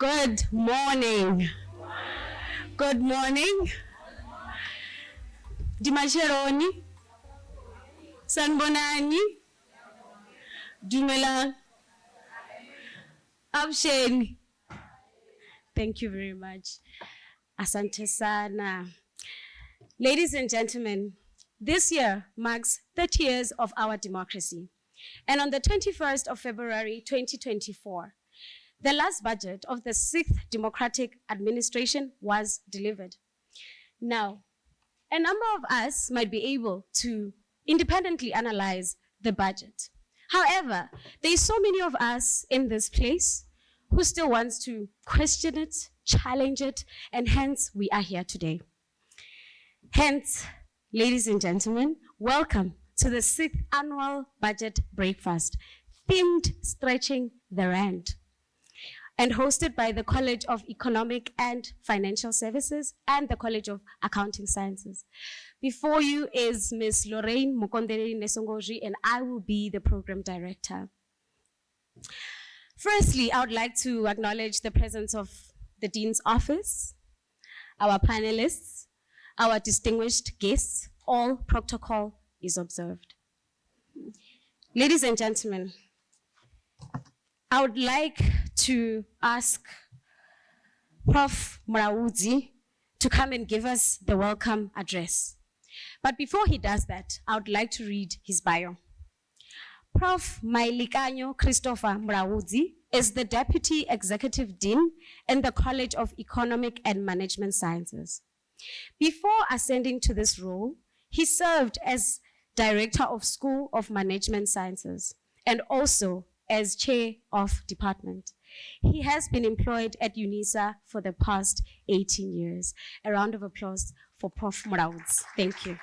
Good morning. Good morning. Dimasheroni. Sanbonani. Dumelang. Absheni. Thank you very much. Asante sana. Ladies and gentlemen, this year marks 30 years of our democracy. And on the 21st of February, 2024, the last budget of the 6th Democratic Administration was delivered. Now, a number of us might be able to independently analyze the budget. However, there's so many of us in this place who still wants to question it, challenge it, and hence we are here today. Hence, ladies and gentlemen, welcome to the 6th Annual Budget Breakfast, themed Stretching the Rand, and hosted by the College of Economic and Financial Services and the College of Accounting Sciences. Before you is Ms. Lorraine Mukondele Nesongoji, and I will be the program director. Firstly, I would like to acknowledge the presence of the Dean's Office, our panelists, our distinguished guests. All protocol is observed. Ladies and gentlemen, I would like to ask Prof. Mraudzi to come and give us the welcome address. But before he does that, I would like to read his bio. Prof. Mailikanyo Christopher Mraudzi is the Deputy Executive Dean in the College of Economic and Management Sciences. Before ascending to this role, he served as Director of School of Management Sciences and also as Chair of Department. He has been employed at Unisa for the past 18 years. A round of applause for Prof. Mraudzi. Thank you.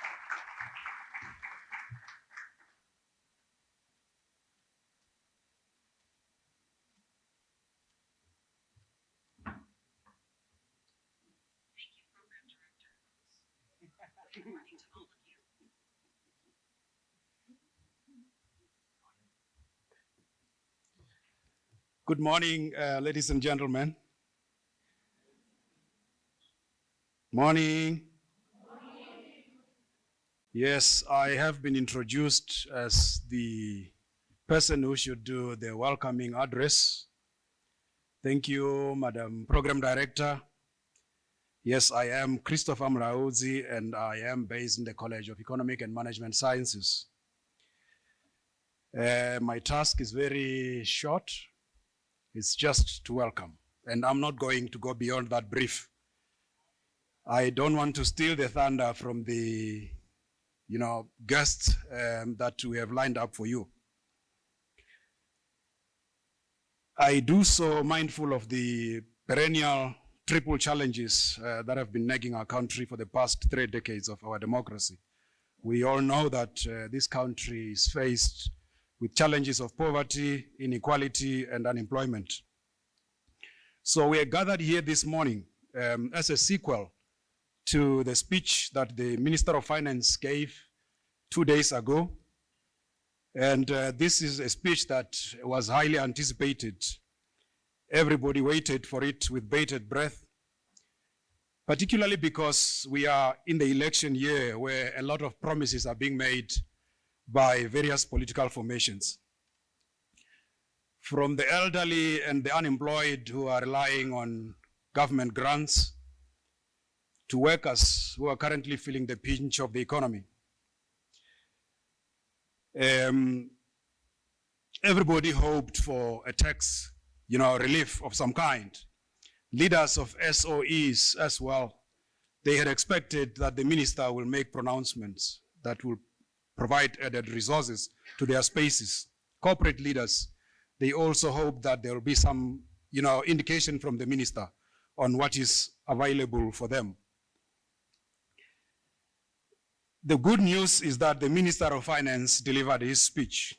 Good morning, ladies and gentlemen. Morning. Yes, I have been introduced as the person who should do the welcoming address. Thank you, Madam Program Director. Yes, I am Christopher Mraudzi, and I am based in the College of Economic and Management Sciences. My task is very short. It's just to welcome, and I'm not going to go beyond that brief. I don't want to steal the thunder from the, guests that we have lined up for you. I do so mindful of the perennial triple challenges that have been nagging our country for the past 3 decades of our democracy. We all know that this country is faced with challenges of poverty, inequality, and unemployment. So we are gathered here this morning as a sequel to the speech that the Minister of Finance gave 2 days ago. And this is a speech that was highly anticipated. Everybody waited for it with bated breath, particularly because we are in the election year where a lot of promises are being made by various political formations. From the elderly and the unemployed who are relying on government grants to workers who are currently feeling the pinch of the economy. Everybody hoped for a tax, relief of some kind. Leaders of SOEs as well, they had expected that the minister will make pronouncements that will provide added resources to their spaces. Corporate leaders, they also hope that there will be some, indication from the minister on what is available for them. The good news is that the Minister of Finance delivered his speech.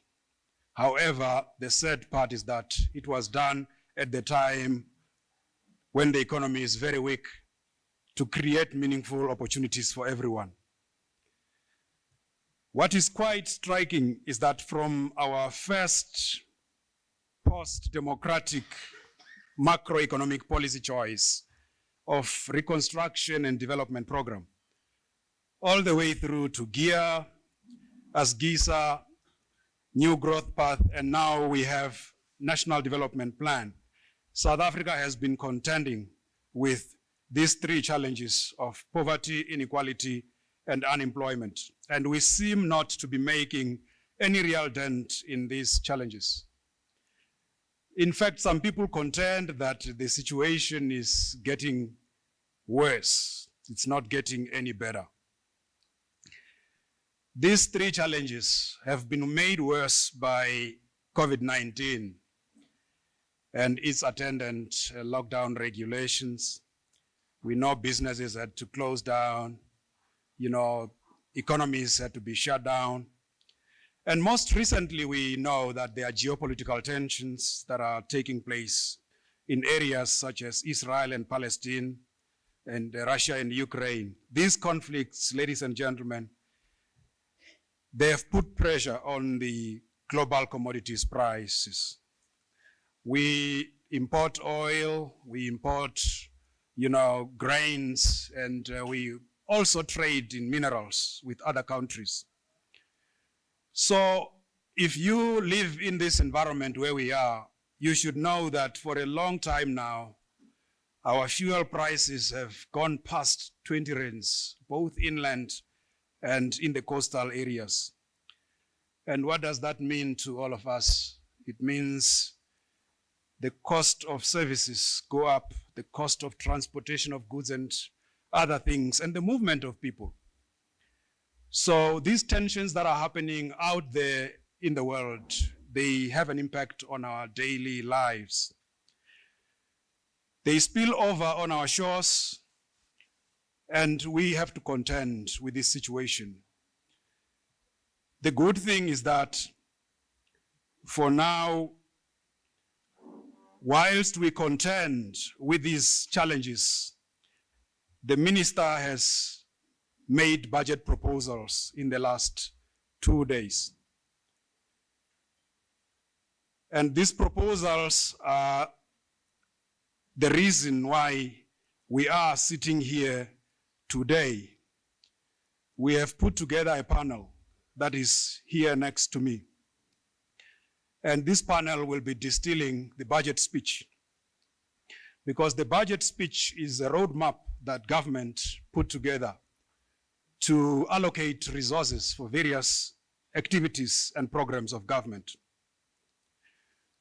However, the sad part is that it was done at the time when the economy is very weak to create meaningful opportunities for everyone. What is quite striking is that from our first post-democratic macroeconomic policy choice of reconstruction and development program, all the way through to GEAR, ASGISA, New Growth Path, and now we have National Development Plan. South Africa has been contending with these three challenges of poverty, inequality, and unemployment. And we seem not to be making any real dent in these challenges. In fact, some people contend that the situation is getting worse. It's not getting any better. These three challenges have been made worse by COVID-19 and its attendant lockdown regulations. We know businesses had to close down, economies had to be shut down. And most recently, we know that there are geopolitical tensions that are taking place in areas such as Israel and Palestine and Russia and Ukraine. These conflicts, ladies and gentlemen, they have put pressure on the global commodities prices. We import oil, we import, grains, and we also trade in minerals with other countries. So if you live in this environment where we are, you should know that for a long time now, our fuel prices have gone past 20 rands, both inland and in the coastal areas. And what does that mean to all of us? It means the cost of services go up, the cost of transportation of goods and other things, and the movement of people. So these tensions that are happening out there in the world, they have an impact on our daily lives. They spill over on our shores, and we have to contend with this situation. The good thing is that for now, whilst we contend with these challenges, the minister has made budget proposals in the last 2 days. And these proposals are the reason why we are sitting here today. We have put together a panel that is here next to me. And this panel will be distilling the budget speech, because the budget speech is a roadmap that government put together to allocate resources for various activities and programs of government.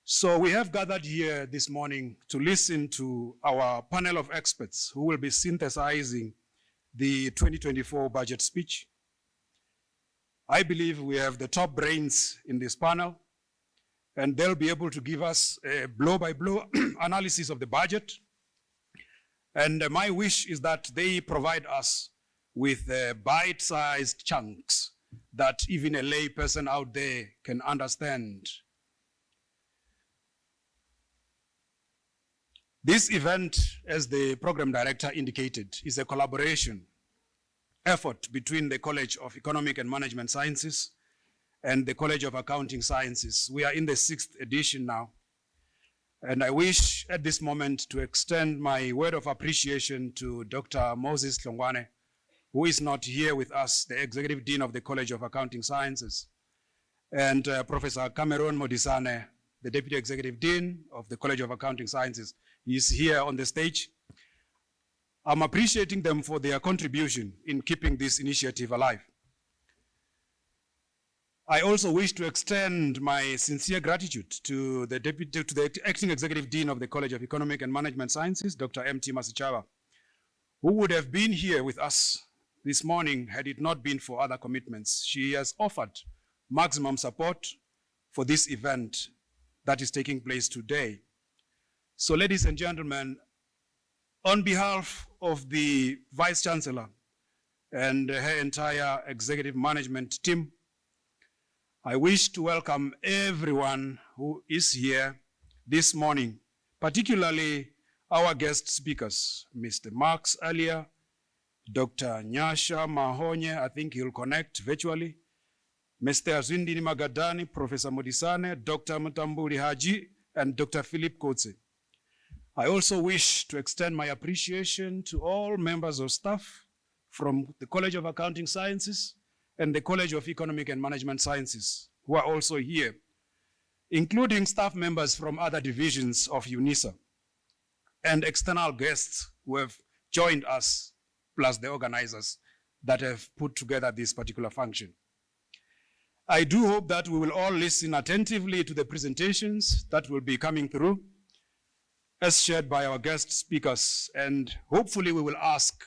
So we have gathered here this morning to listen to our panel of experts who will be synthesizing the 2024 budget speech. I believe we have the top brains in this panel, and they'll be able to give us a blow-by-blow analysis of the budget. And my wish is that they provide us with bite-sized chunks that even a lay person out there can understand. This event, as the program director indicated, is a collaboration effort between the College of Economic and Management Sciences and the College of Accounting Sciences. We are in the 6th edition now. And I wish at this moment to extend my word of appreciation to Dr. Moses Hlongwane, who is not here with us, the Executive Dean of the College of Accounting Sciences, and Professor Kgorong Modisane, the Deputy Executive Dean of the College of Accounting Sciences. He is here on the stage. I'm appreciating them for their contribution in keeping this initiative alive. I also wish to extend my sincere gratitude to the Acting Executive Dean of the College of Economic and Management Sciences, Dr. M.T. Masichaba, who would have been here with us this morning had it not been for other commitments. She has offered maximum support for this event that is taking place today. So, ladies and gentlemen, on behalf of the Vice Chancellor and her entire executive management team, I wish to welcome everyone who is here this morning, particularly our guest speakers, Mr. Marx earlier, Dr. Nyasha Mahonye, I think he'll connect virtually, Mr. Azwindini Magadani, Professor Modisane, Dr. Mutambuli Haji, and Dr. Philip Kotse. I also wish to extend my appreciation to all members of staff from the College of Accounting Sciences and the College of Economic and Management Sciences who are also here, including staff members from other divisions of Unisa and external guests who have joined us, plus the organizers that have put together this particular function. I do hope that we will all listen attentively to the presentations that will be coming through as shared by our guest speakers, and hopefully we will ask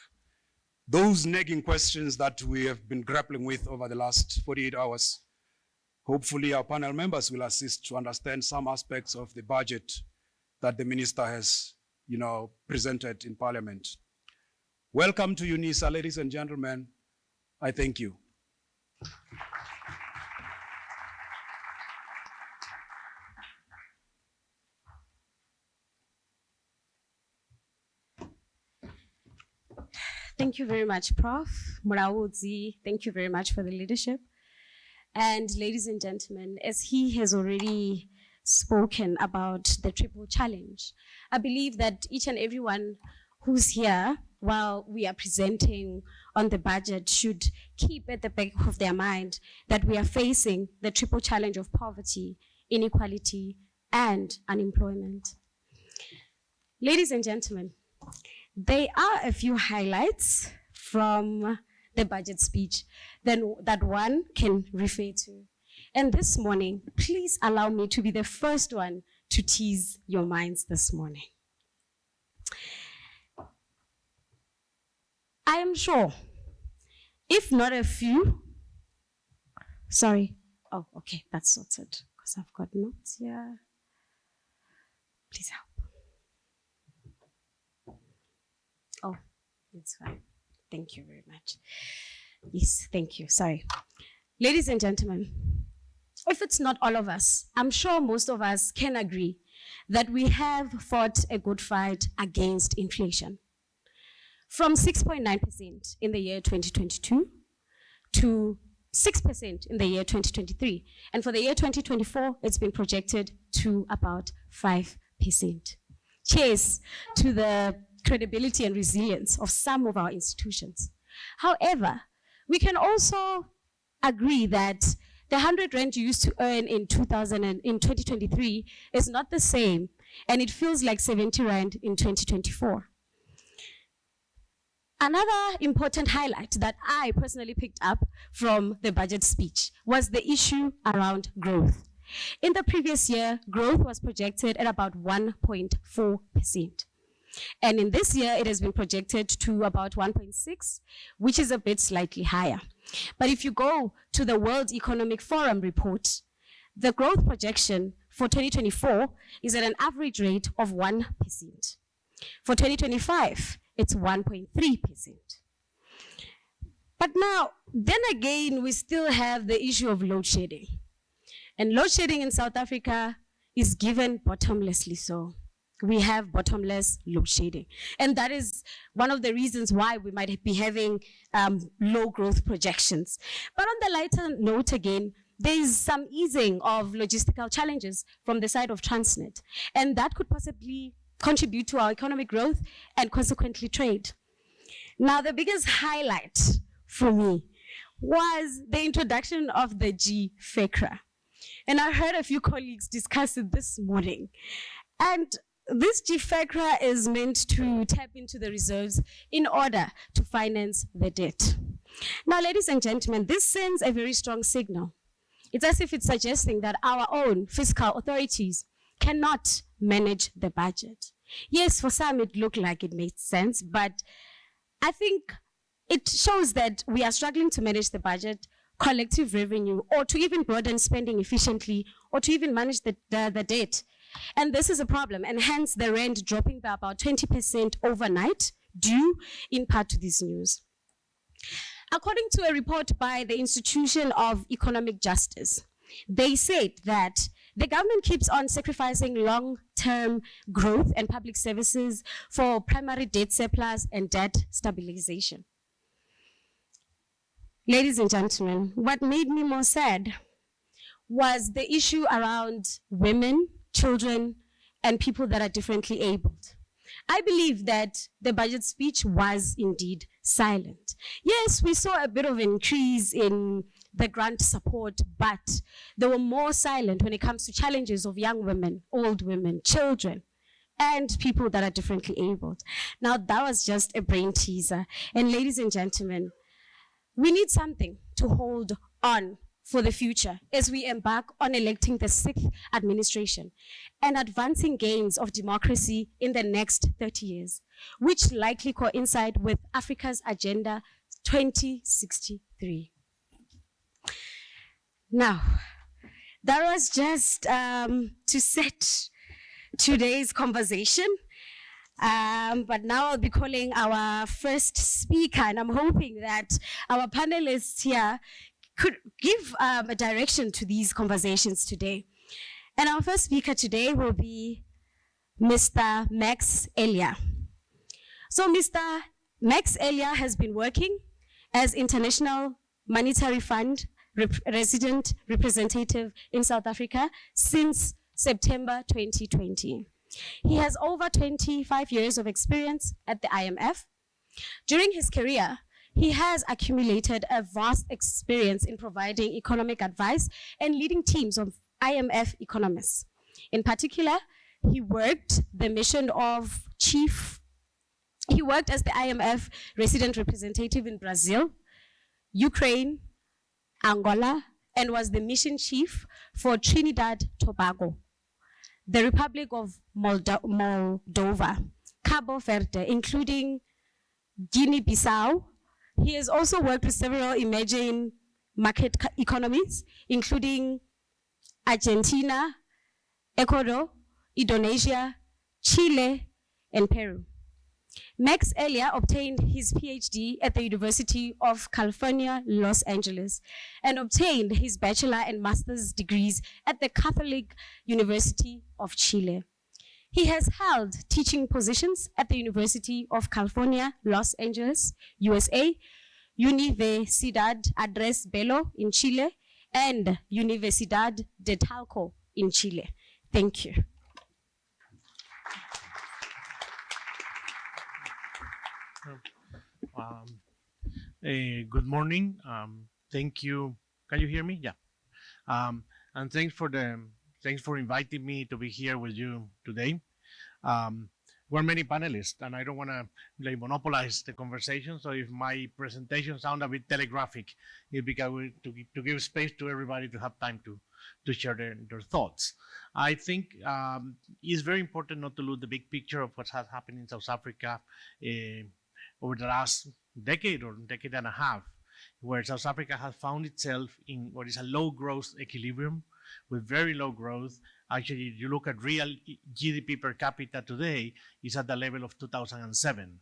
those nagging questions that we have been grappling with over the last 48 hours. Hopefully our panel members will assist to understand some aspects of the budget that the minister has, presented in Parliament. Welcome to Unisa, ladies and gentlemen. I thank you. Thank you very much, Prof. Muraudzi. Thank you very much for the leadership. And ladies and gentlemen, as he has already spoken about the triple challenge, I believe that each and everyone who's here while we are presenting on the budget should keep at the back of their mind that we are facing the triple challenge of poverty, inequality, and unemployment. Ladies and gentlemen, there are a few highlights from the budget speech that one can refer to. And this morning, please allow me to be the first one to tease your minds this morning. I am sure, if not a few, sorry, oh, okay, that's sorted, because I've got notes here. Please help. Oh, it's fine. Thank you very much. Yes, thank you. Sorry. Ladies and gentlemen, if it's not all of us, I'm sure most of us can agree that we have fought a good fight against inflation. From 6.9% in the year 2022 to 6% in the year 2023. And for the year 2024, it's been projected to about 5%. Cheers to the credibility and resilience of some of our institutions. However, we can also agree that the 100 rand you used to earn in 2023 is not the same, and it feels like 70 rand in 2024. Another important highlight that I personally picked up from the budget speech was the issue around growth. In the previous year, growth was projected at about 1.4%. And in this year, it has been projected to about 1.6, which is a bit slightly higher. But if you go to the World Economic Forum report, the growth projection for 2024 is at an average rate of 1%. For 2025, it's 1.3%. But now, then again, we still have the issue of load shedding. And load shedding in South Africa is given bottomlessly so. We have bottomless load shedding. And that is one of the reasons why we might be having low growth projections. But on the lighter note again, there is some easing of logistical challenges from the side of Transnet. And that could possibly contribute to our economic growth and consequently trade. Now, the biggest highlight for me was the introduction of the GFECRA. And I heard a few colleagues discuss it this morning. And this GFECRA is meant to tap into the reserves in order to finance the debt. Now, ladies and gentlemen, this sends a very strong signal. It's as if it's suggesting that our own fiscal authorities cannot manage the budget. Yes, for some it looked like it made sense, but I think it shows that we are struggling to manage the budget, collective revenue, or to even broaden spending efficiently, or to even manage the debt. And this is a problem, and hence the rand dropping by about 20% overnight, due in part to this news. According to a report by the Institution of Economic Justice, they said that the government keeps on sacrificing long-term growth and public services for primary debt surplus and debt stabilization. Ladies and gentlemen, what made me more sad was the issue around women, children, and people that are differently abled. I believe that the budget speech was indeed silent. Yes, we saw a bit of increase in the grant support, but they were more silent when it comes to challenges of young women, old women, children, and people that are differently abled. Now, that was just a brain teaser. And ladies and gentlemen, we need something to hold on for the future as we embark on electing the 6th administration and advancing gains of democracy in the next 30 years, which likely coincide with Africa's Agenda 2063. Now, that was just to set today's conversation. But now I'll be calling our first speaker, and I'm hoping that our panelists here could give a direction to these conversations today. And our first speaker today will be Mr. Max Elia. So Mr. Max Elia has been working as International Monetary Fund resident representative in South Africa since September 2020. He has over 25 years of experience at the IMF. During his career, he has accumulated a vast experience in providing economic advice and leading teams of IMF economists. In particular, he worked as the IMF resident representative in Brazil, Ukraine, Angola, and was the mission chief for Trinidad Tobago, the Republic of Moldova, Cabo Verde, including Guinea-Bissau. He has also worked with several emerging market economies, including Argentina, Ecuador, Indonesia, Chile, and Peru. Max Elia obtained his PhD at the University of California, Los Angeles, and obtained his bachelor and master's degrees at the Catholic University of Chile. He has held teaching positions at the University of California, Los Angeles, USA, Universidad Andrés Bello in Chile, and Universidad de Talco in Chile. Thank you. Good morning. Thank you. Can you hear me? Yeah. And thanks for inviting me to be here with you today. We're many panelists, and I don't want to monopolize the conversation. So if my presentation sounds a bit telegraphic, it's because to give space to everybody to have time to share their thoughts. I think it's very important not to lose the big picture of what has happened in South Africa over the last decade or decade and a half, where South Africa has found itself in what is a low growth equilibrium with very low growth. Actually, if you look at real GDP per capita today, it's at the level of 2007.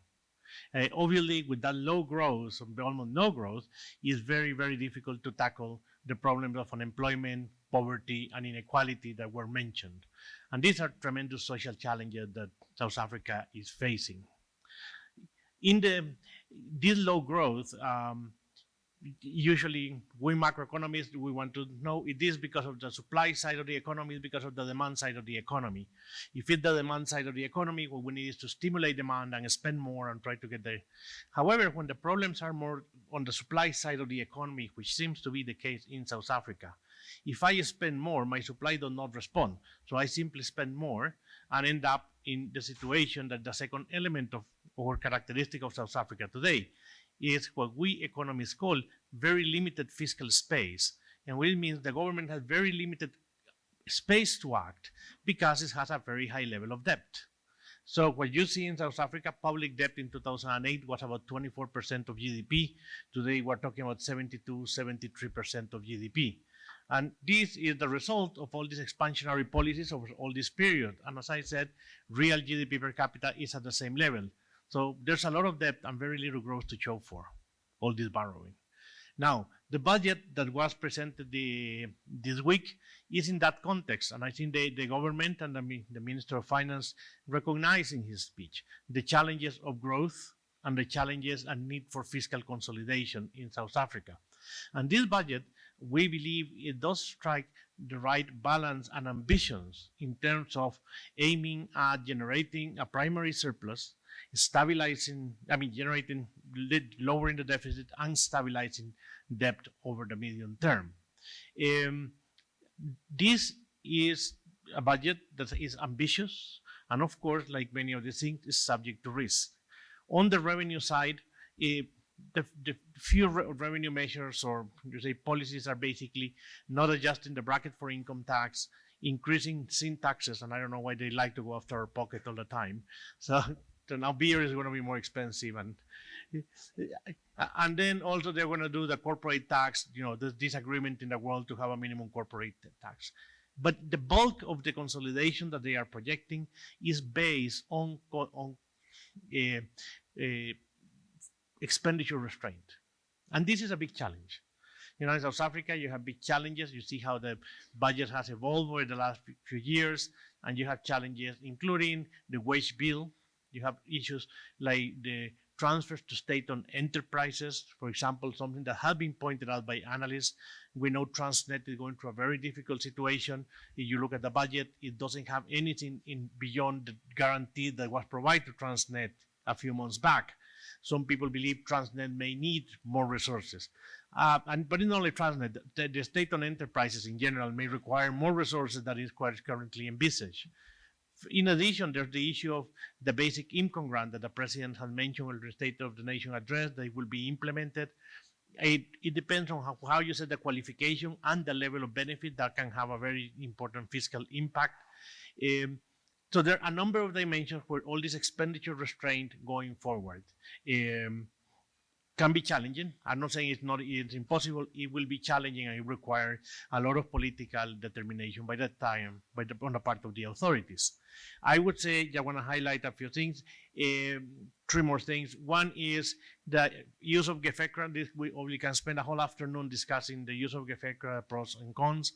Obviously, with that low growth, almost no growth, it's very, very difficult to tackle the problems of unemployment, poverty, and inequality that were mentioned. And these are tremendous social challenges that South Africa is facing. In this low growth, usually we macroeconomists, we want to know it is because of the supply side of the economy, because of the demand side of the economy. If it's the demand side of the economy, what we need is to stimulate demand and spend more and try to get there. However, when the problems are more on the supply side of the economy, which seems to be the case in South Africa, if I spend more, my supply does not respond. So I simply spend more and end up in the situation that the second element of or characteristic of South Africa today is what we economists call very limited fiscal space. And what it means the government has very limited space to act because it has a very high level of debt. So what you see in South Africa, public debt in 2008 was about 24% of GDP. Today we're talking about 72, 73% of GDP. And this is the result of all these expansionary policies over all this period. And as I said, real GDP per capita is at the same level. So there's a lot of debt and very little growth to show for all this borrowing. Now, the budget that was presented this week is in that context, and I think the government and the Minister of Finance recognize in his speech the challenges of growth and the challenges and need for fiscal consolidation in South Africa. And this budget, we believe it does strike the right balance and ambitions in terms of aiming at generating a primary surplus, lowering the deficit and stabilizing debt over the medium term. This is a budget that is ambitious, and of course, like many of these things, is subject to risk. On the revenue side, the few revenue measures or you say policies are basically not adjusting the bracket for income tax, increasing sin taxes, and I don't know why they like to go after our pocket all the time. So now beer is going to be more expensive, and then also they're going to do the corporate tax. There's this agreement in the world to have a minimum corporate tax. But the bulk of the consolidation that they are projecting is based on expenditure restraint. And this is a big challenge. In South Africa, you have big challenges. You see how the budget has evolved over the last few years, and you have challenges, including the wage bill. You have issues like the transfers to state-owned enterprises, for example, something that has been pointed out by analysts. We know Transnet is going through a very difficult situation. If you look at the budget, it doesn't have anything beyond the guarantee that was provided to Transnet a few months back. Some people believe Transnet may need more resources. But not only Transnet, the state-owned enterprises in general may require more resources than is currently envisaged. In addition, there's the issue of the basic income grant that the president has mentioned in the State of the Nation address that will be implemented. It depends on how you set the qualification and the level of benefit that can have a very important fiscal impact. So there are a number of dimensions where all this expenditure restraint going forward can be challenging. I'm not saying it's impossible. It will be challenging, and it requires a lot of political determination by that time on the part of the authorities. I would say I want to highlight a few things, 3 more things. One is the use of GEFECRA. We can spend a whole afternoon discussing the use of GEFECRA, pros and cons.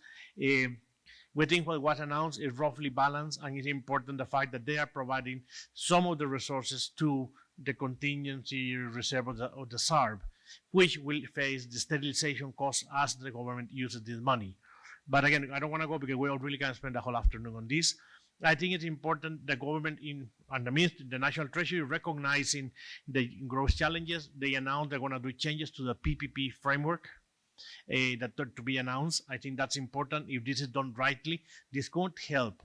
We think what was announced is roughly balanced, and it's important the fact that they are providing some of the resources to the contingency reserve of the SARB, which will face the sterilization costs as the government uses this money. But again, I don't want to go because we all really can spend a whole afternoon on this. I think it's important the government and the National Treasury recognizing the growth challenges. They announced they're going to do changes to the PPP framework that are to be announced. I think that's important. If this is done rightly, this could help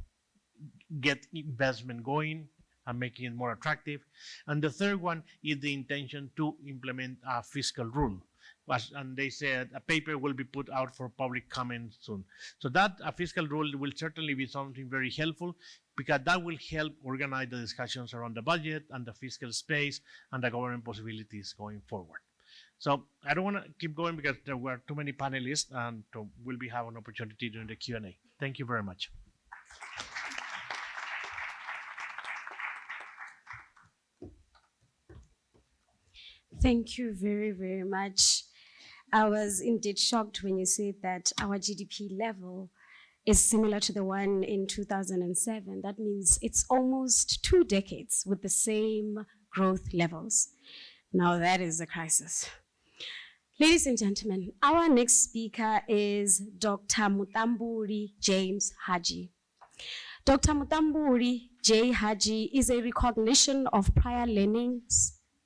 get investment going and making it more attractive. And the third one is the intention to implement a fiscal rule. And they said a paper will be put out for public comment soon. So that a fiscal rule will certainly be something very helpful, because that will help organize the discussions around the budget and the fiscal space and the government possibilities going forward. So I don't want to keep going because there were too many panelists, and we'll be having an opportunity during the Q&A. Thank you very much. Thank you very, very much. I was indeed shocked when you said that our GDP level is similar to the one in 2007. That means it's almost 2 decades with the same growth levels. Now that is a crisis. Ladies and gentlemen, our next speaker is Dr. Mutamburi James Haji. Dr. Mutamburi J. Haji is a recognition of prior learning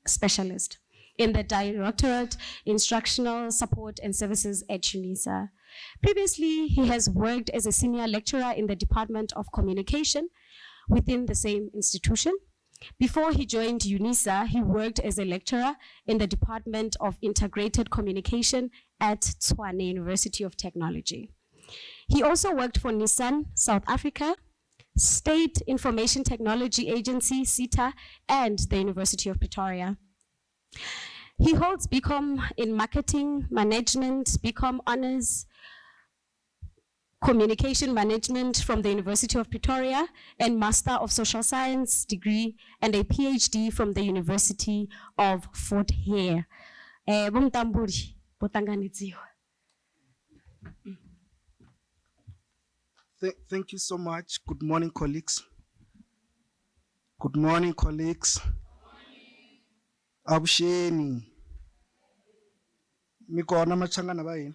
specialist in the Directorate Instructional Support and Services at Unisa. Previously, he has worked as a senior lecturer in the Department of Communication within the same institution. Before he joined Unisa, he worked as a lecturer in the Department of Integrated Communication at Tshwane University of Technology. He also worked for Nissan South Africa, State Information Technology Agency, SITA, and the University of Pretoria. He holds BCom in Marketing Management, BCom Honors Communication Management from the University of Pretoria, and Master of Social Science degree and a PhD from the University of Fort Hare. Bomtamburi, botanganiziwe. Thank you so much. Good morning, colleagues. Good morning, colleagues. Abusheni. Mikona machangana ba yini?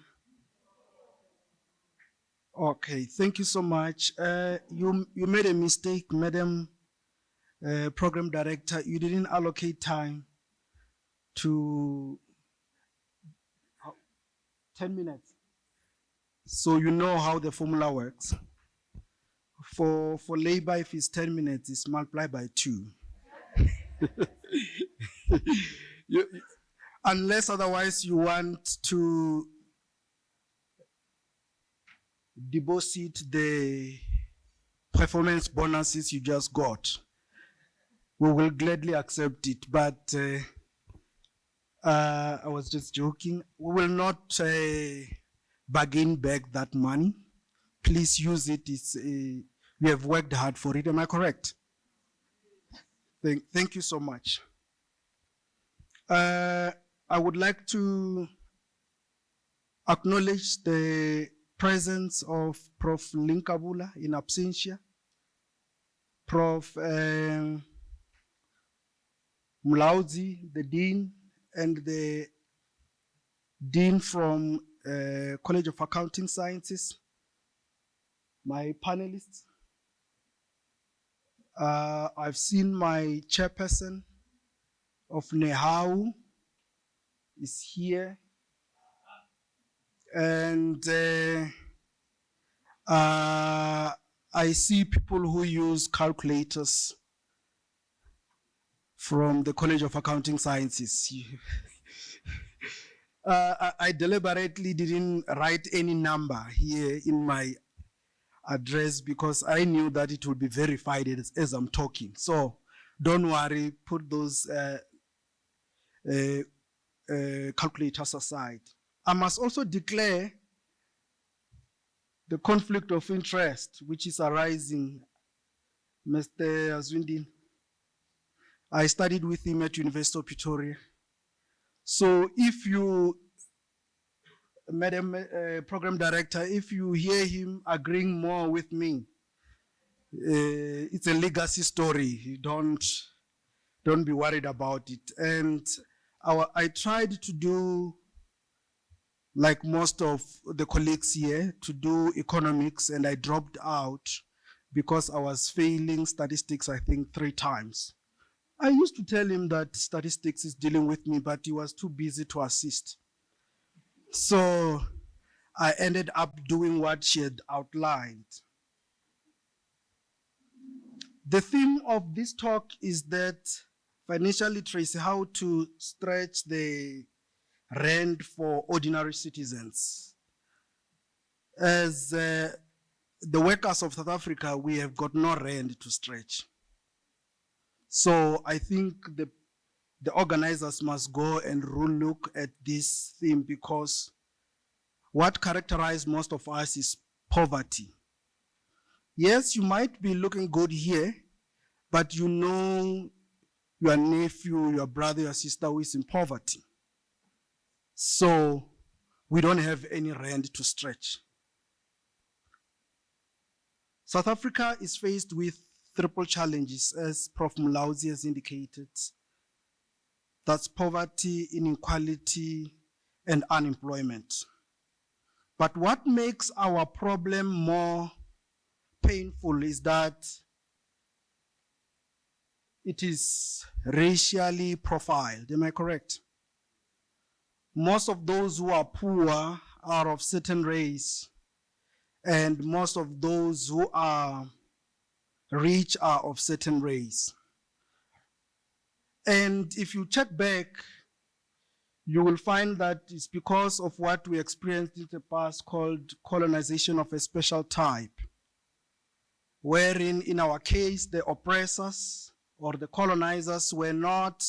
Okay, thank you so much. You made a mistake, Madam Program Director. You didn't allocate time to 10 minutes. So you know how the formula works. For labor, if it's 10 minutes, it's multiplied by 2. You, unless otherwise you want to deposit the performance bonuses you just got, we will gladly accept it. But I was just joking. We will not bargain back that money. Please use it. We have worked hard for it. Am I correct? Thank you so much. I would like to acknowledge the presence of Prof. Linkabula in absentia, Prof. Mlauzi, the Dean, and the Dean from College of Accounting Sciences, my panelists. I've seen my chairperson of NEHAU is here. And I see people who use calculators from the College of Accounting Sciences. I deliberately didn't write any number here in my address because I knew that it would be verified as I'm talking. So don't worry, put those calculators aside. I must also declare the conflict of interest which is arising. Mr. Azwindin, I studied with him at University of Pretoria. So if you, Madam Program Director, if you hear him agreeing more with me, it's a legacy story. Don't be worried about it. And I tried to do, like most of the colleagues here, to do economics, and I dropped out because I was failing statistics, I think 3 times. I used to tell him that statistics is dealing with me, but he was too busy to assist. So I ended up doing what she had outlined. The theme of this talk is that financial literacy, how to stretch the rand for ordinary citizens. As the workers of South Africa, we have got no rand to stretch. So I think the organizers must go and look at this theme, because what characterizes most of us is poverty. Yes, you might be looking good here, but you know your nephew, your brother, your sister who is in poverty. So we don't have any rand to stretch. South Africa is faced with 3 challenges, as Prof. Mlauzi has indicated. That's poverty, inequality, and unemployment. But what makes our problem more painful is that it is racially profiled. Am I correct? Most of those who are poor are of certain race, and most of those who are rich are of certain race. And if you check back, you will find that it's because of what we experienced in the past called colonization of a special type, wherein in our case, the oppressors or the colonizers were not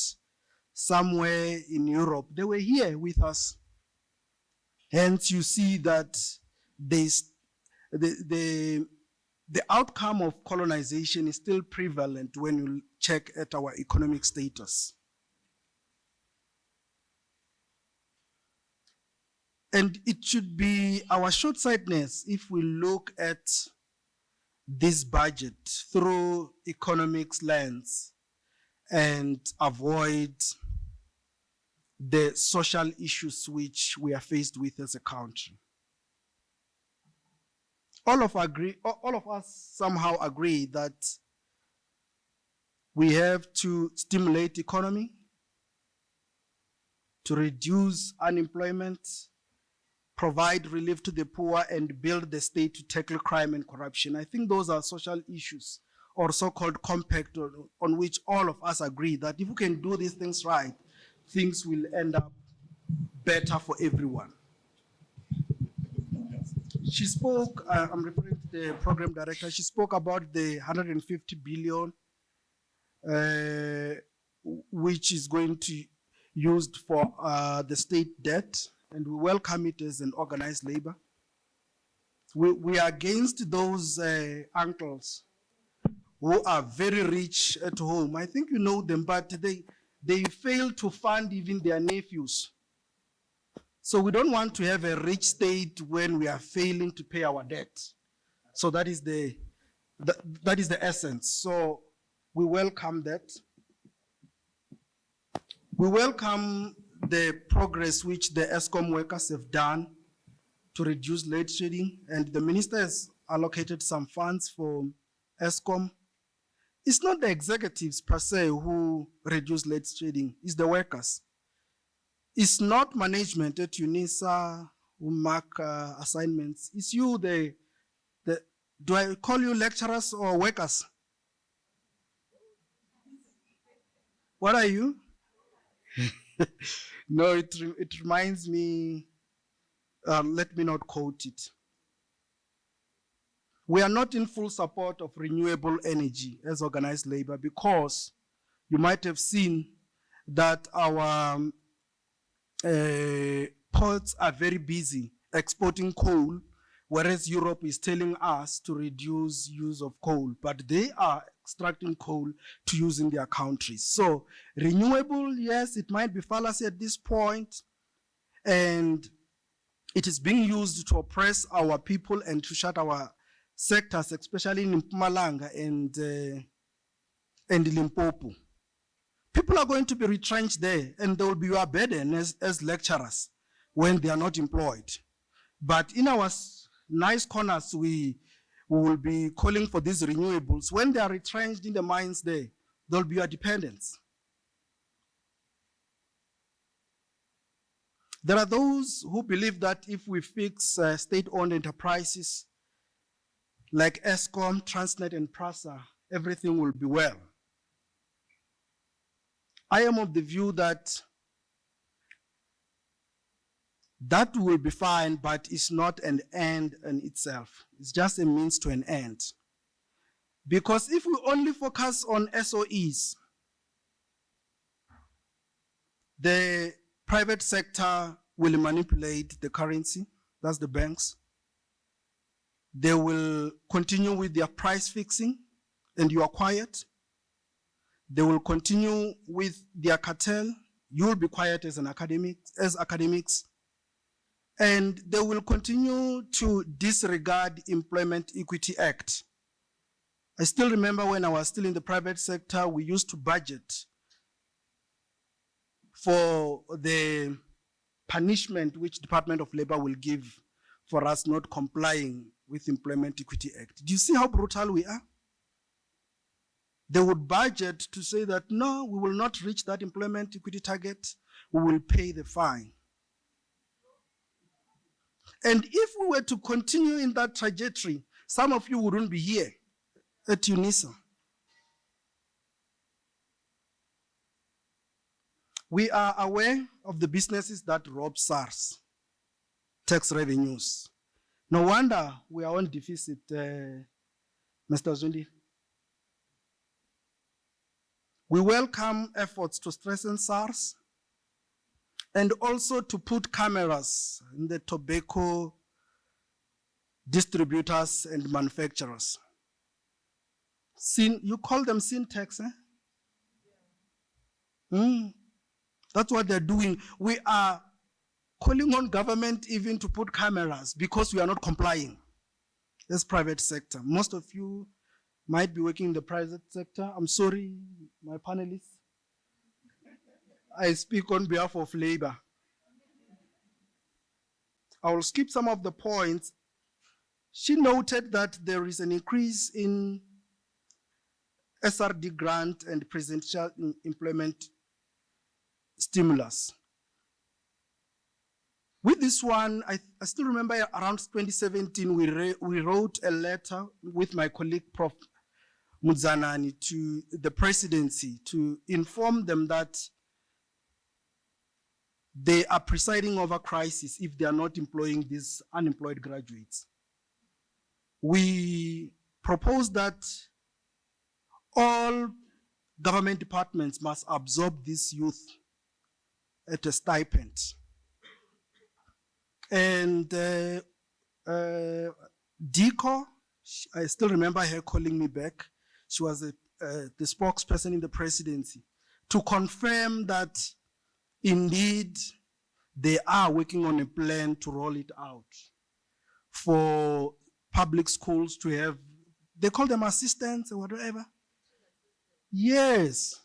somewhere in Europe. They were here with us. Hence, you see that the outcome of colonization is still prevalent when you check at our economic status. And it should be our short-sightedness if we look at this budget through economics lens and avoid the social issues which we are faced with as a country. all of us somehow agree that we have to stimulate economy, to reduce unemployment, provide relief to the poor, and build the state to tackle crime and corruption. I think those are social issues or so-called compact on which all of us agree that if we can do these things right, things will end up better for everyone. She spoke, I'm referring to the program director, she spoke about the 150 billion, which is going to be used for the state debt, and we welcome it as an organized labor. We are against those uncles who are very rich at home. I think you know them, but they fail to fund even their nephews. So we don't want to have a rich state when we are failing to pay our debt. So that is the essence. So we welcome that. We welcome the progress which the ESCOM workers have done to reduce load shedding, and the minister has allocated some funds for ESCOM. It's not the executives per se who reduce load shedding, it's the workers. It's not management at Unisa who mark assignments. It's you, do I call you lecturers or workers? What are you? No, it reminds me, let me not quote it. We are not in full support of renewable energy as organized labor because you might have seen that our ports are very busy exporting coal, whereas Europe is telling us to reduce use of coal, but they are extracting coal to use in their countries. So renewable, yes, it might be fallacy at this point, and it is being used to oppress our people and to shut our sectors, especially in Mpumalanga and Limpopo. People are going to be retrenched there, and they will be your burden as lecturers when they are not employed. But in our nice corners, we will be calling for these renewables. When they are retrenched in the mines there, there will be your dependents. There are those who believe that if we fix state-owned enterprises like ESCOM, Transnet, and PRASA, everything will be well. I am of the view that that will be fine, but it's not an end in itself. It's just a means to an end. Because if we only focus on SOEs, the private sector will manipulate the currency, that's the banks. They will continue with their price fixing, and you are quiet. They will continue with their cartel. You will be quiet as academics. And they will continue to disregard Employment Equity Act. I still remember when I was still in the private sector, we used to budget for the punishment which Department of Labor will give for us not complying with Employment Equity Act. Do you see how brutal we are? They would budget to say that, no, we will not reach that employment equity target, we will pay the fine. And if we were to continue in that trajectory, some of you wouldn't be here at Unisa. We are aware of the businesses that rob SARS, tax revenues. No wonder we are on deficit, Mr. Zundi. We welcome efforts to strengthen SARS and also to put cameras in the tobacco distributors and manufacturers. You call them syntax, eh? That's what they're doing. We are calling on government even to put cameras because we are not complying as private sector. Most of you might be working in the private sector. I'm sorry, my panelists. I speak on behalf of labor. I will skip some of the points She noted that there is an increase in SRD grant and presidential employment stimulus. With this one, I still remember around 2017, we wrote a letter with my colleague, Prof. Mudzanani, to the presidency to inform them that they are presiding over crisis if they are not employing these unemployed graduates. We proposed that all government departments must absorb this youth at a stipend. And DECO, I still remember her calling me back. She was the spokesperson in the presidency to confirm that indeed they are working on a plan to roll it out for public schools to have, they call them assistants or whatever. Yes,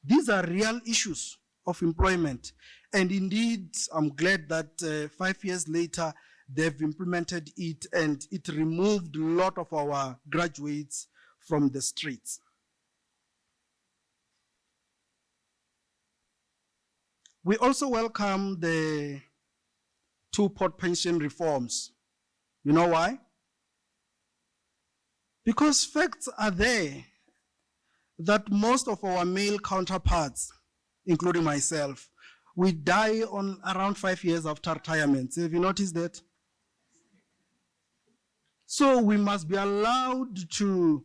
these are real issues of employment. And indeed, I'm glad that 5 years later, they've implemented it and it removed a lot of our graduates from the streets. We also welcome the 2-pot pension reforms. You know why? Because facts are there that most of our male counterparts, including myself, we die on around 5 years after retirement. Have you noticed that? So we must be allowed to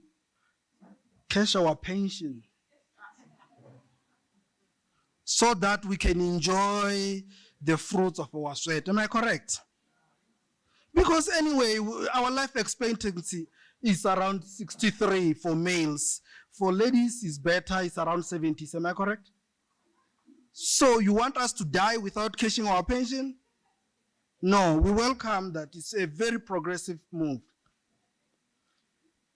cash our pension so that we can enjoy the fruits of our sweat. Am I correct? Because anyway, our life expectancy is around 63 for males. For ladies, it's better, it's around 70. Am I correct? So you want us to die without cashing our pension? No, we welcome that. It's a very progressive move.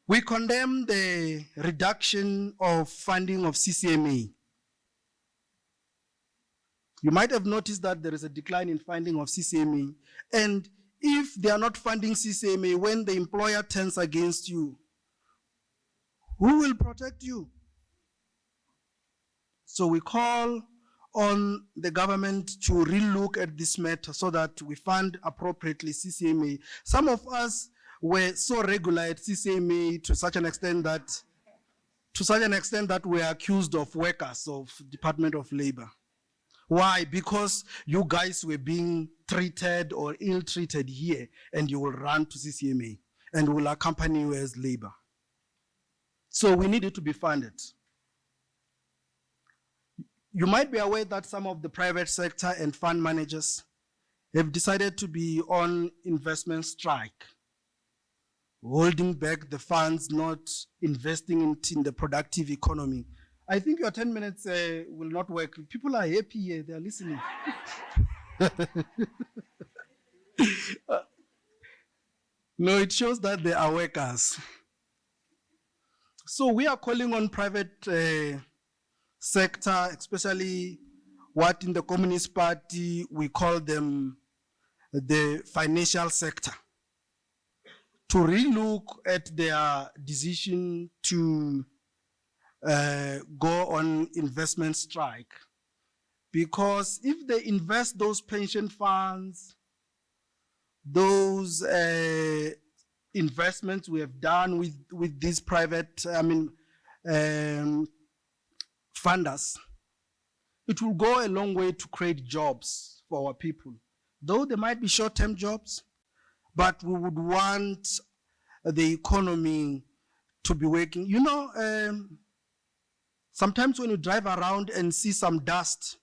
We condemn the reduction of funding of CCMA. You might have noticed that there is a decline in funding of CCMA. And if they are not funding CCMA, when the employer turns against you, who will protect you? So we call on the government to relook at this matter so that we fund appropriately CCMA. Some of us were so regular at CCMA to such an extent that we are accused of workers of Department of Labor. Why? Because you guys were being treated or ill-treated here, and you will run to CCMA and will accompany you as labor. So we need it to be funded. You might be aware that some of the private sector and fund managers have decided to be on investment strike, holding back the funds, not investing in the productive economy. I think your 10 minutes will not work. People are happy here, they're listening. No, it shows that they are workers. So we are calling on private sector, especially what in the Communist Party we call them the financial sector, to relook at their decision to go on investment strike. Because if they invest those pension funds, those investments we have done with these private, funders, it will go a long way to create jobs for our people. Though they might be short-term jobs, but we would want the economy to be working. You know, sometimes when you drive around and see some dust,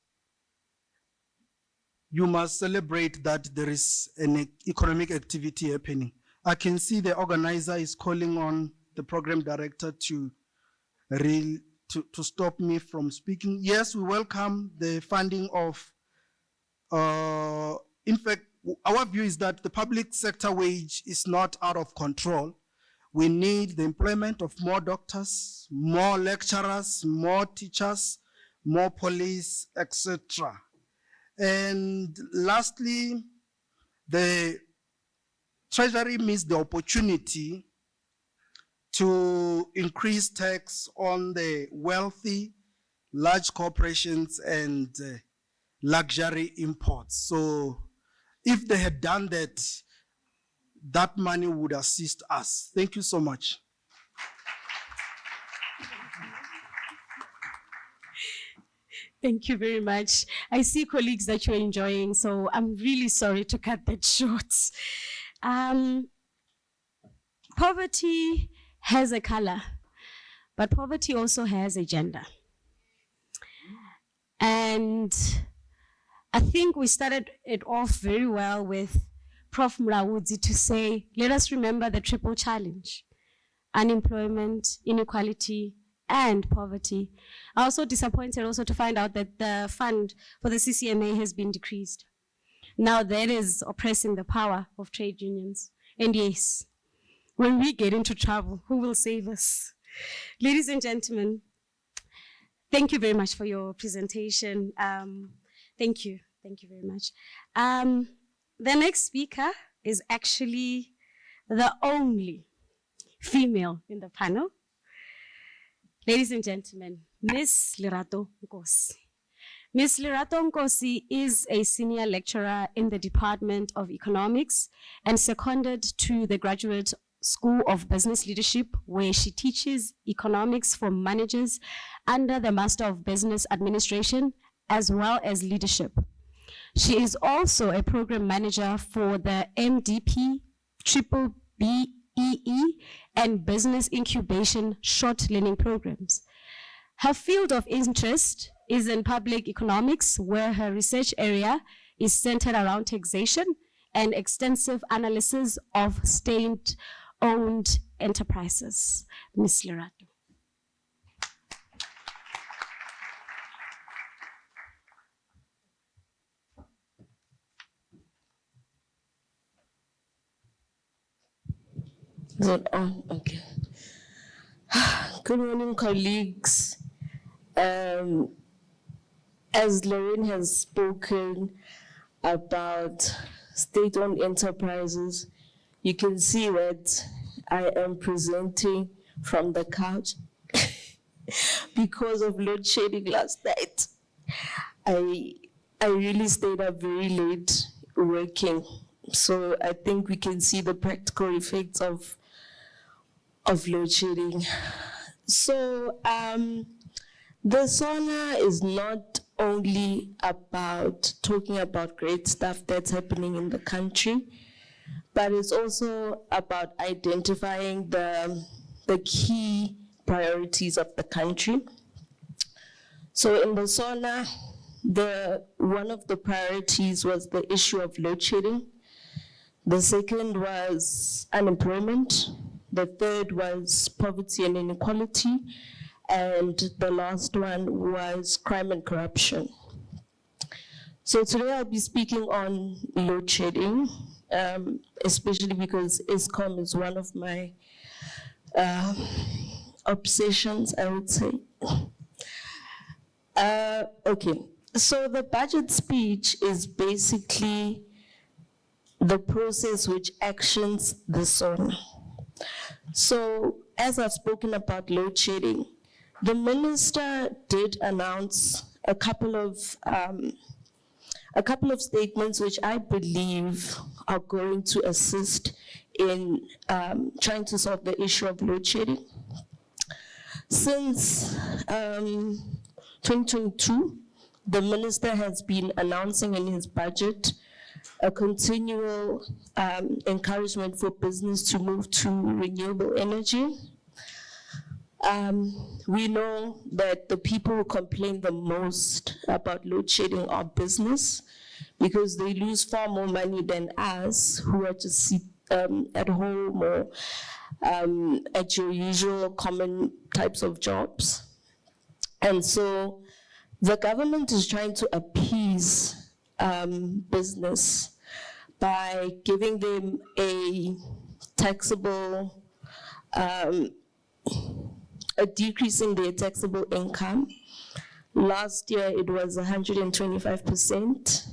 you must celebrate that there is an economic activity happening. I can see the organizer is calling on the program director to stop me from speaking. Yes, we welcome the funding of, in fact, our view is that the public sector wage is not out of control. We need the employment of more doctors, more lecturers, more teachers, more police, etc. And lastly, the Treasury missed the opportunity to increase tax on the wealthy, large corporations and luxury imports. So if they had done that, that money would assist us. Thank you so much. Thank you very much. I see colleagues that you're enjoying, so I'm really sorry to cut that short. Poverty has a color, but poverty also has a gender. And I think we started it off very well with Prof. Mraudzi to say, let us remember the triple challenge: unemployment, inequality, and poverty. I also disappointed also to find out that the fund for the CCMA has been decreased. Now that is oppressing the power of trade unions. And yes, when we get into trouble, who will save us? Ladies and gentlemen, thank you very much for your presentation. Thank you very much. The next speaker is actually the only female in the panel. Ladies and gentlemen, Ms. Lerato Nkosi. Ms. Lerato Nkosi is a senior lecturer in the Department of Economics and seconded to the Graduate School of Business Leadership, where she teaches economics for managers under the Master of Business Administration, as well as leadership. She is also a program manager for the MDP, BBEE, and Business Incubation short learning programs. Her field of interest is in public economics, where her research area is centered around taxation and extensive analysis of state-owned enterprises. Ms. Lerato. Is it on? Okay. Good morning, colleagues. As Lorraine has spoken about state-owned enterprises, you can see that I am presenting from the couch because of load shedding last night. I really stayed up very late working, so I think we can see the practical effects of load shedding. So the sauna is not only about talking about great stuff that's happening in the country, but it's also about identifying the key priorities of the country. So in the sauna, one of the priorities was the issue of load shedding. The second was unemployment. The third was poverty and inequality. And the last one was crime and corruption. So today I'll be speaking on load shedding, especially because ESCOM is one of my obsessions, I would say. Okay, so the budget speech is basically the process which actions the SONA. So as I've spoken about load shedding, the minister did announce a couple of statements which I believe are going to assist in trying to solve the issue of load shedding. Since 2022, the minister has been announcing in his budget a continual encouragement for business to move to renewable energy. We know that the people who complain the most about load shedding are business, because they lose far more money than us who are just sit at home or at your usual common types of jobs. And so the government is trying to appease business by giving them a taxable, a decrease in their taxable income. Last year it was 125%,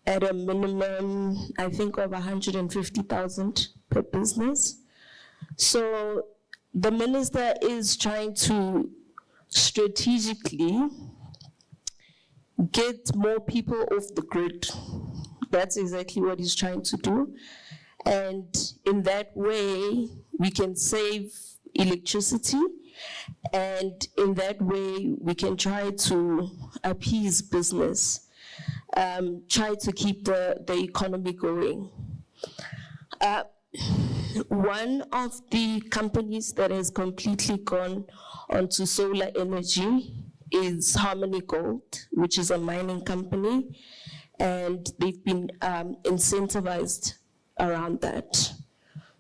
at a minimum, I think, of 150,000 per business. So the minister is trying to strategically get more people off the grid. That's exactly what he's trying to do. And in that way, we can save electricity, and in that way, we can try to appease business, try to keep the economy going. One of the companies that has completely gone onto solar energy is Harmony Gold, which is a mining company, and they've been incentivized around that.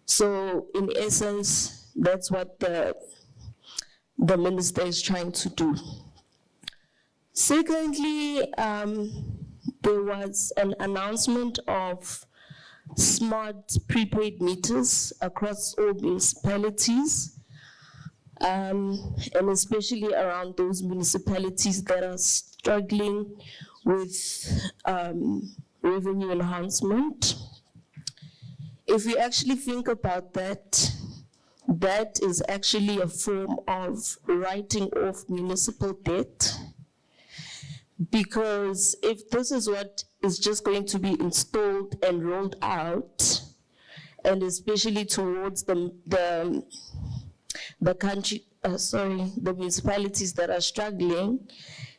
So in essence, that's what the minister is trying to do. Secondly, there was an announcement of smart prepaid meters across all municipalities, and especially around those municipalities that are struggling with revenue enhancement. If you actually think about that, that is actually a form of writing off municipal debt, because if this is what is just going to be installed and rolled out, and especially towards the municipalities that are struggling,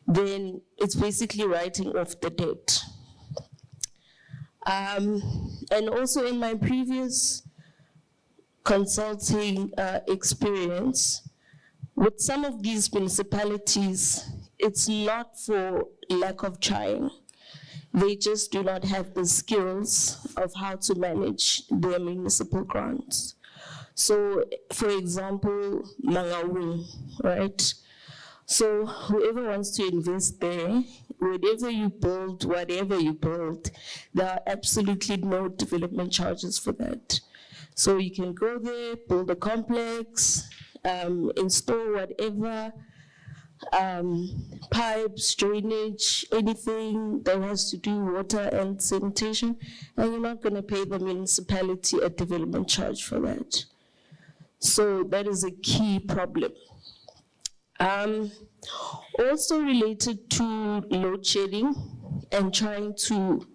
then it's basically writing off the debt. And also in my previous consulting experience, with some of these municipalities, it's not for lack of trying. They just do not have the skills of how to manage their municipal grants. So, for example, Mangaung, right? So whoever wants to invest there, whatever you build, there are absolutely no development charges for that. So you can go there, build a complex, install whatever, pipes, drainage, anything that has to do water and sanitation, and you're not going to pay the municipality a development charge for that. So that is a key problem. Also related to load shedding and trying to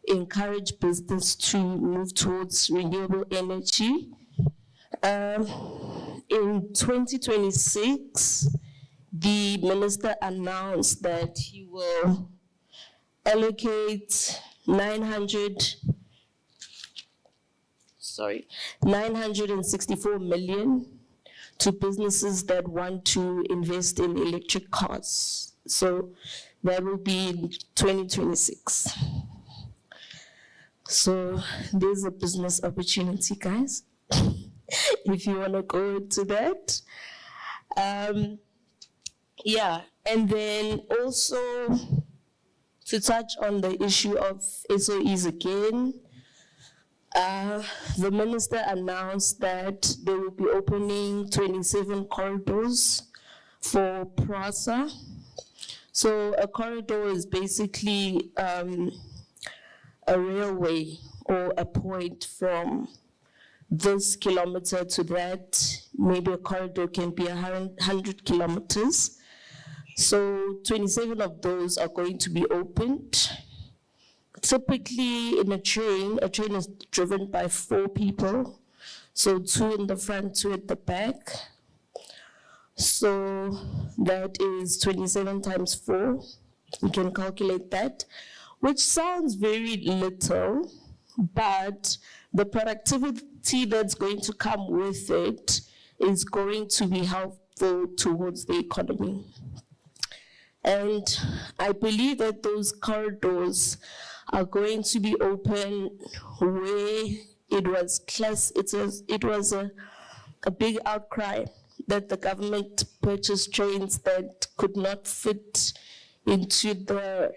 encourage business to move towards renewable energy. In 2026, the minister announced that he will allocate 964 million to businesses that want to invest in electric cars. So that will be in 2026. So there's a business opportunity, guys, if you want to go to that. Yeah, and then also to touch on the issue of SOEs again, the minister announced that they will be opening 27 corridors for PRASA. So a corridor is basically a railway or a point from this kilometer to that. Maybe a corridor can be 100 kilometers. So 27 of those are going to be opened. Typically in a train is driven by 4 people. So 2 in the front, 2 at the back. So that is 27 times 4. You can calculate that, which sounds very little, but the productivity that's going to come with it is going to be helpful towards the economy. And I believe that those corridors are going to be open where it was a big outcry that the government purchased trains that could not fit into the,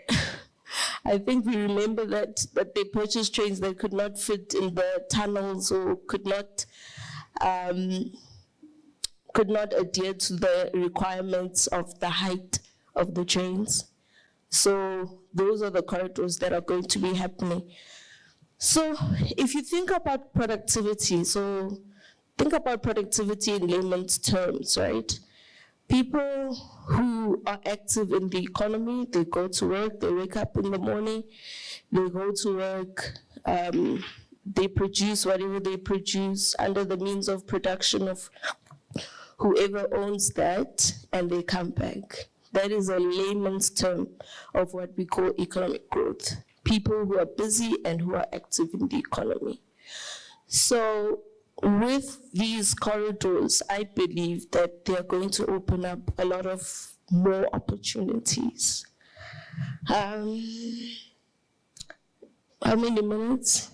I think we remember that they purchased trains that could not fit in the tunnels or could not adhere to the requirements of the height of the trains. So those are the corridors that are going to be happening. So if you think about productivity, so think about productivity in layman's terms, right? People who are active in the economy, they go to work, they wake up in the morning, they go to work, they produce whatever they produce under the means of production of whoever owns that, and they come back. That is a layman's term of what we call economic growth. People who are busy and who are active in the economy. So with these corridors, I believe that they are going to open up a lot of more opportunities. How many minutes?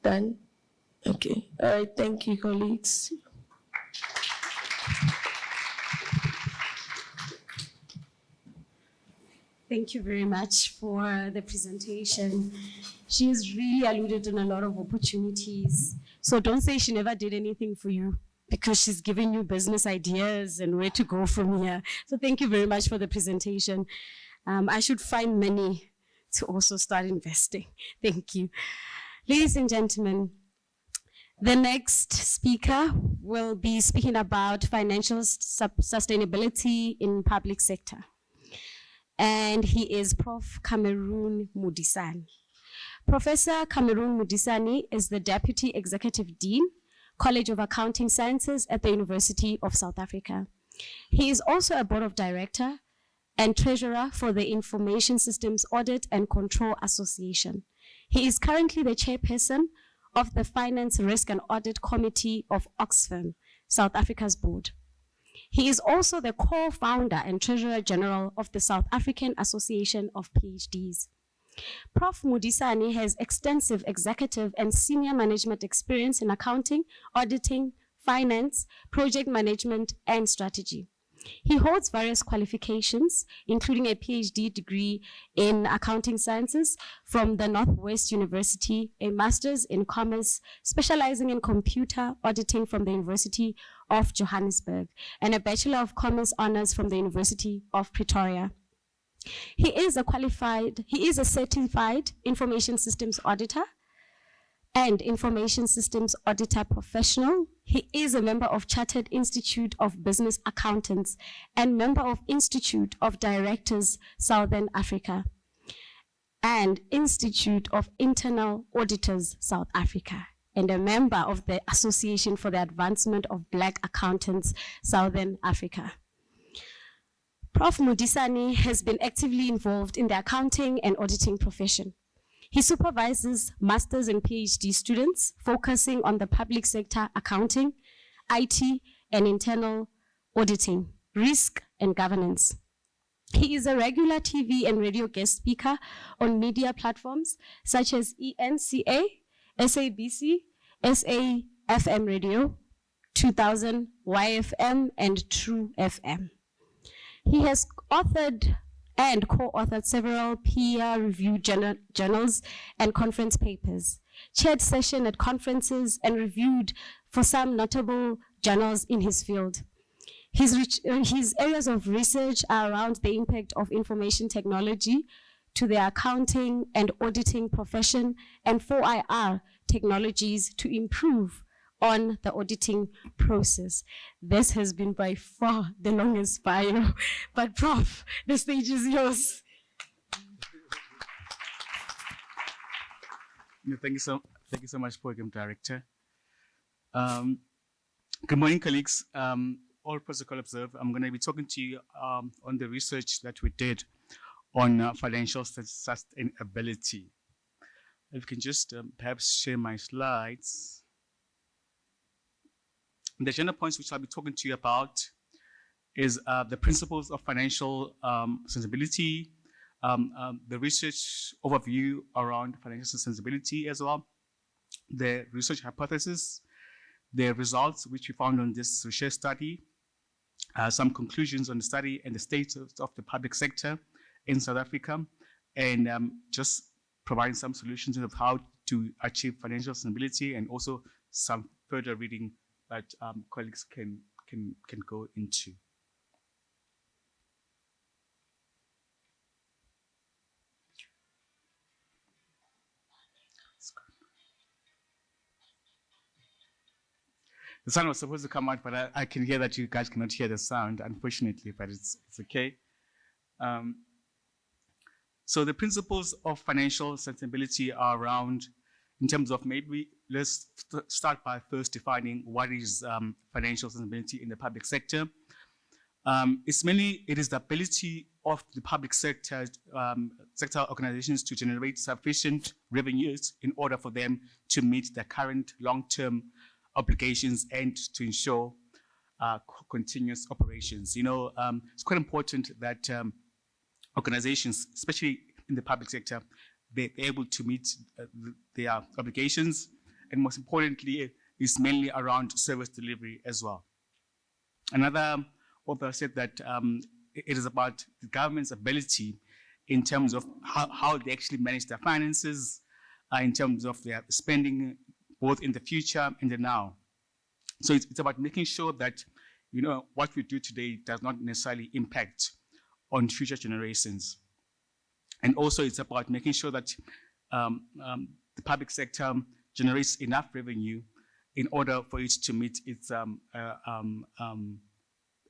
Done? Okay. All right. Thank you, colleagues. Thank you very much for the presentation. She has really alluded on a lot of opportunities. So don't say she never did anything for you, because she's giving you business ideas and where to go from here. So thank you very much for the presentation. I should find money to also start investing. Thank you. Ladies and gentlemen, the next speaker will be speaking about financial sustainability in public sector. And he is Prof. Kgorong Modisane. Professor Kgorong Modisane is the Deputy Executive Dean, College of Accounting Sciences at the University of South Africa. He is also a Board of Director and Treasurer for the Information Systems Audit and Control Association. He is currently the Chairperson of the Finance, Risk and Audit Committee of Oxfam, South Africa's board. He is also the co-founder and Treasurer General of the South African Association of PhDs. Prof. Modisane has extensive executive and senior management experience in accounting, auditing, finance, project management, and strategy. He holds various qualifications, including a PhD degree in accounting sciences from the Northwest University, a master's in commerce, specializing in computer auditing from the University of Johannesburg, and a Bachelor of Commerce honors from the University of Pretoria. He is a certified information systems auditor and information systems auditor professional. He is a member of Chartered Institute of Business Accountants and member of Institute of Directors, Southern Africa, and Institute of Internal Auditors, South Africa, and a member of the Association for the Advancement of Black Accountants, Southern Africa. Prof. Modisane has been actively involved in the accounting and auditing profession. He supervises master's and PhD students, focusing on the public sector accounting, IT, and internal auditing, risk, and governance. He is a regular TV and radio guest speaker on media platforms such as ENCA, SABC, SAFM Radio, 2000, YFM, and True FM. He has authored and co-authored several peer-reviewed journals and conference papers, chaired sessions at conferences, and reviewed for some notable journals in his field. His areas of research are around the impact of information technology to the accounting and auditing profession, and 4IR technologies to improve on the auditing process. This has been by far the longest bio, but Prof, the stage is yours. Thank you so much, Program Director. Good morning, colleagues. All protocol observed. I'm going to be talking to you on the research that we did on financial sustainability. If you can just perhaps share my slides. The agenda points which I'll be talking to you about is the principles of financial sustainability, the research overview around financial sustainability as well, the research hypothesis, the results which we found on this research study, some conclusions on the study and the status of the public sector in South Africa, and just providing some solutions of how to achieve financial sustainability, and also some further reading that colleagues can can go into. The sound was supposed to come out, but I can hear that you guys cannot hear the sound, unfortunately, but it's okay. So the principles of financial sustainability are around, in terms of, maybe let's start by first defining what is financial sustainability in the public sector. It is the ability of the public sector organizations to generate sufficient revenues in order for them to meet their current long-term obligations and to ensure continuous operations. It's quite important that organizations, especially in the public sector, they're able to meet their obligations, and most importantly, is mainly around service delivery as well. Another author said that it is about the government's ability in terms of how they actually manage their finances, in terms of their spending, both in the future and the now. So it's about making sure that what we do today does not necessarily impact on future generations. And also it's about making sure that the public sector generates enough revenue in order for it to meet its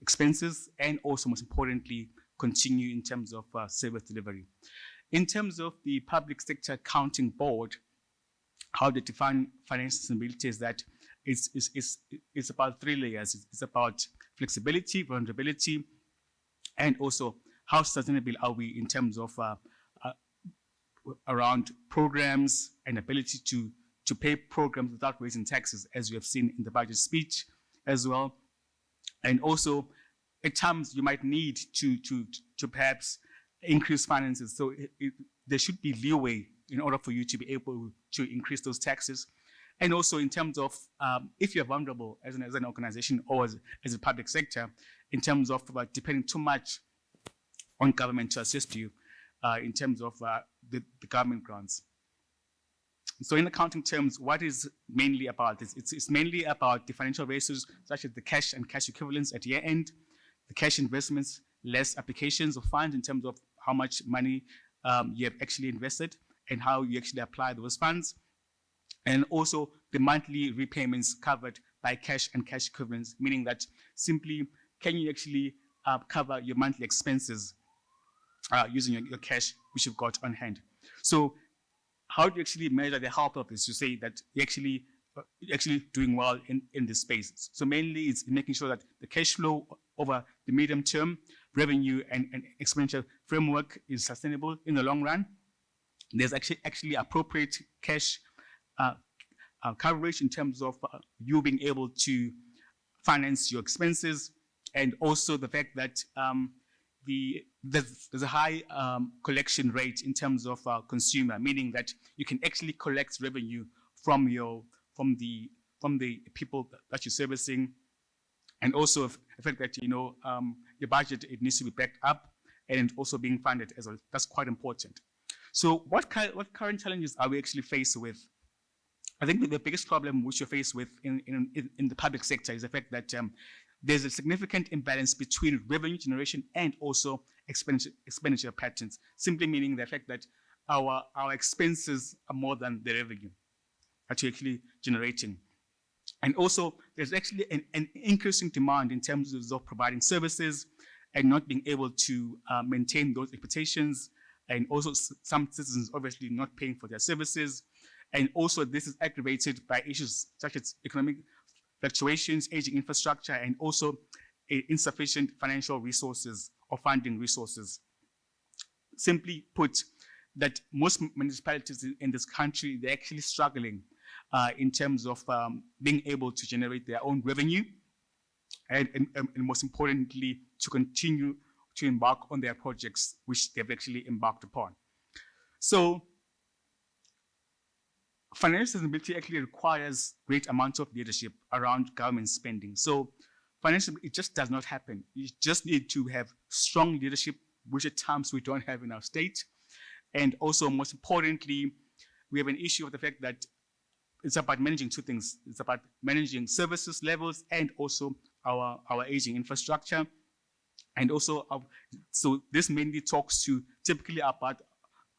expenses, and also, most importantly, continue in terms of service delivery. In terms of the Public Sector Accounting Board, how they define financial sustainability is that it's about 3 layers. It's about flexibility, vulnerability, and also how sustainable are we in terms of around programs and ability to pay programs without raising taxes, as you have seen in the budget speech as well. And also, at times you might need to perhaps increase finances. So there should be leeway in order for you to be able to increase those taxes. And also in terms of if you're vulnerable as an organization or as a public sector, in terms of depending too much on government to assist you in terms of the government grants. So in accounting terms, what is mainly about this? It's mainly about the financial ratios, such as the cash and cash equivalents at year end, the cash investments, less applications of funds in terms of how much money you have actually invested and how you actually apply those funds, and also the monthly repayments covered by cash and cash equivalents, meaning that simply can you actually cover your monthly expenses using your cash which you've got on hand. So how do you actually measure the health of this to say that you're actually doing well in this space? So mainly it's making sure that the cash flow over the medium term, revenue and expenditure framework is sustainable in the long run. There's actually appropriate cash coverage in terms of you being able to finance your expenses, and also the fact that there's a high collection rate in terms of consumer, meaning that you can actually collect revenue from the people that you're servicing, and also the fact that your budget, it needs to be backed up and also being funded as well. That's quite important. So what current challenges are we actually faced with? I think the biggest problem which you're faced with in the public sector is the fact that there's a significant imbalance between revenue generation and also expenditure patterns, simply meaning the fact that our expenses are more than the revenue that you're actually generating. And also, there's actually an increasing demand in terms of providing services and not being able to maintain those expectations, and also some citizens obviously not paying for their services. And also this is aggravated by issues such as economic fluctuations, aging infrastructure, and also insufficient financial resources or funding resources. Simply put, that most municipalities in this country, they're actually struggling in terms of being able to generate their own revenue, and most importantly, to continue to embark on their projects which they've actually embarked upon. So financial sustainability actually requires great amounts of leadership around government spending. So financial, it just does not happen. You just need to have strong leadership, which at times we don't have in our state. And also, most importantly, we have an issue of the fact that it's about managing two things. It's about managing services levels and also our aging infrastructure. And also, so this mainly talks to typically about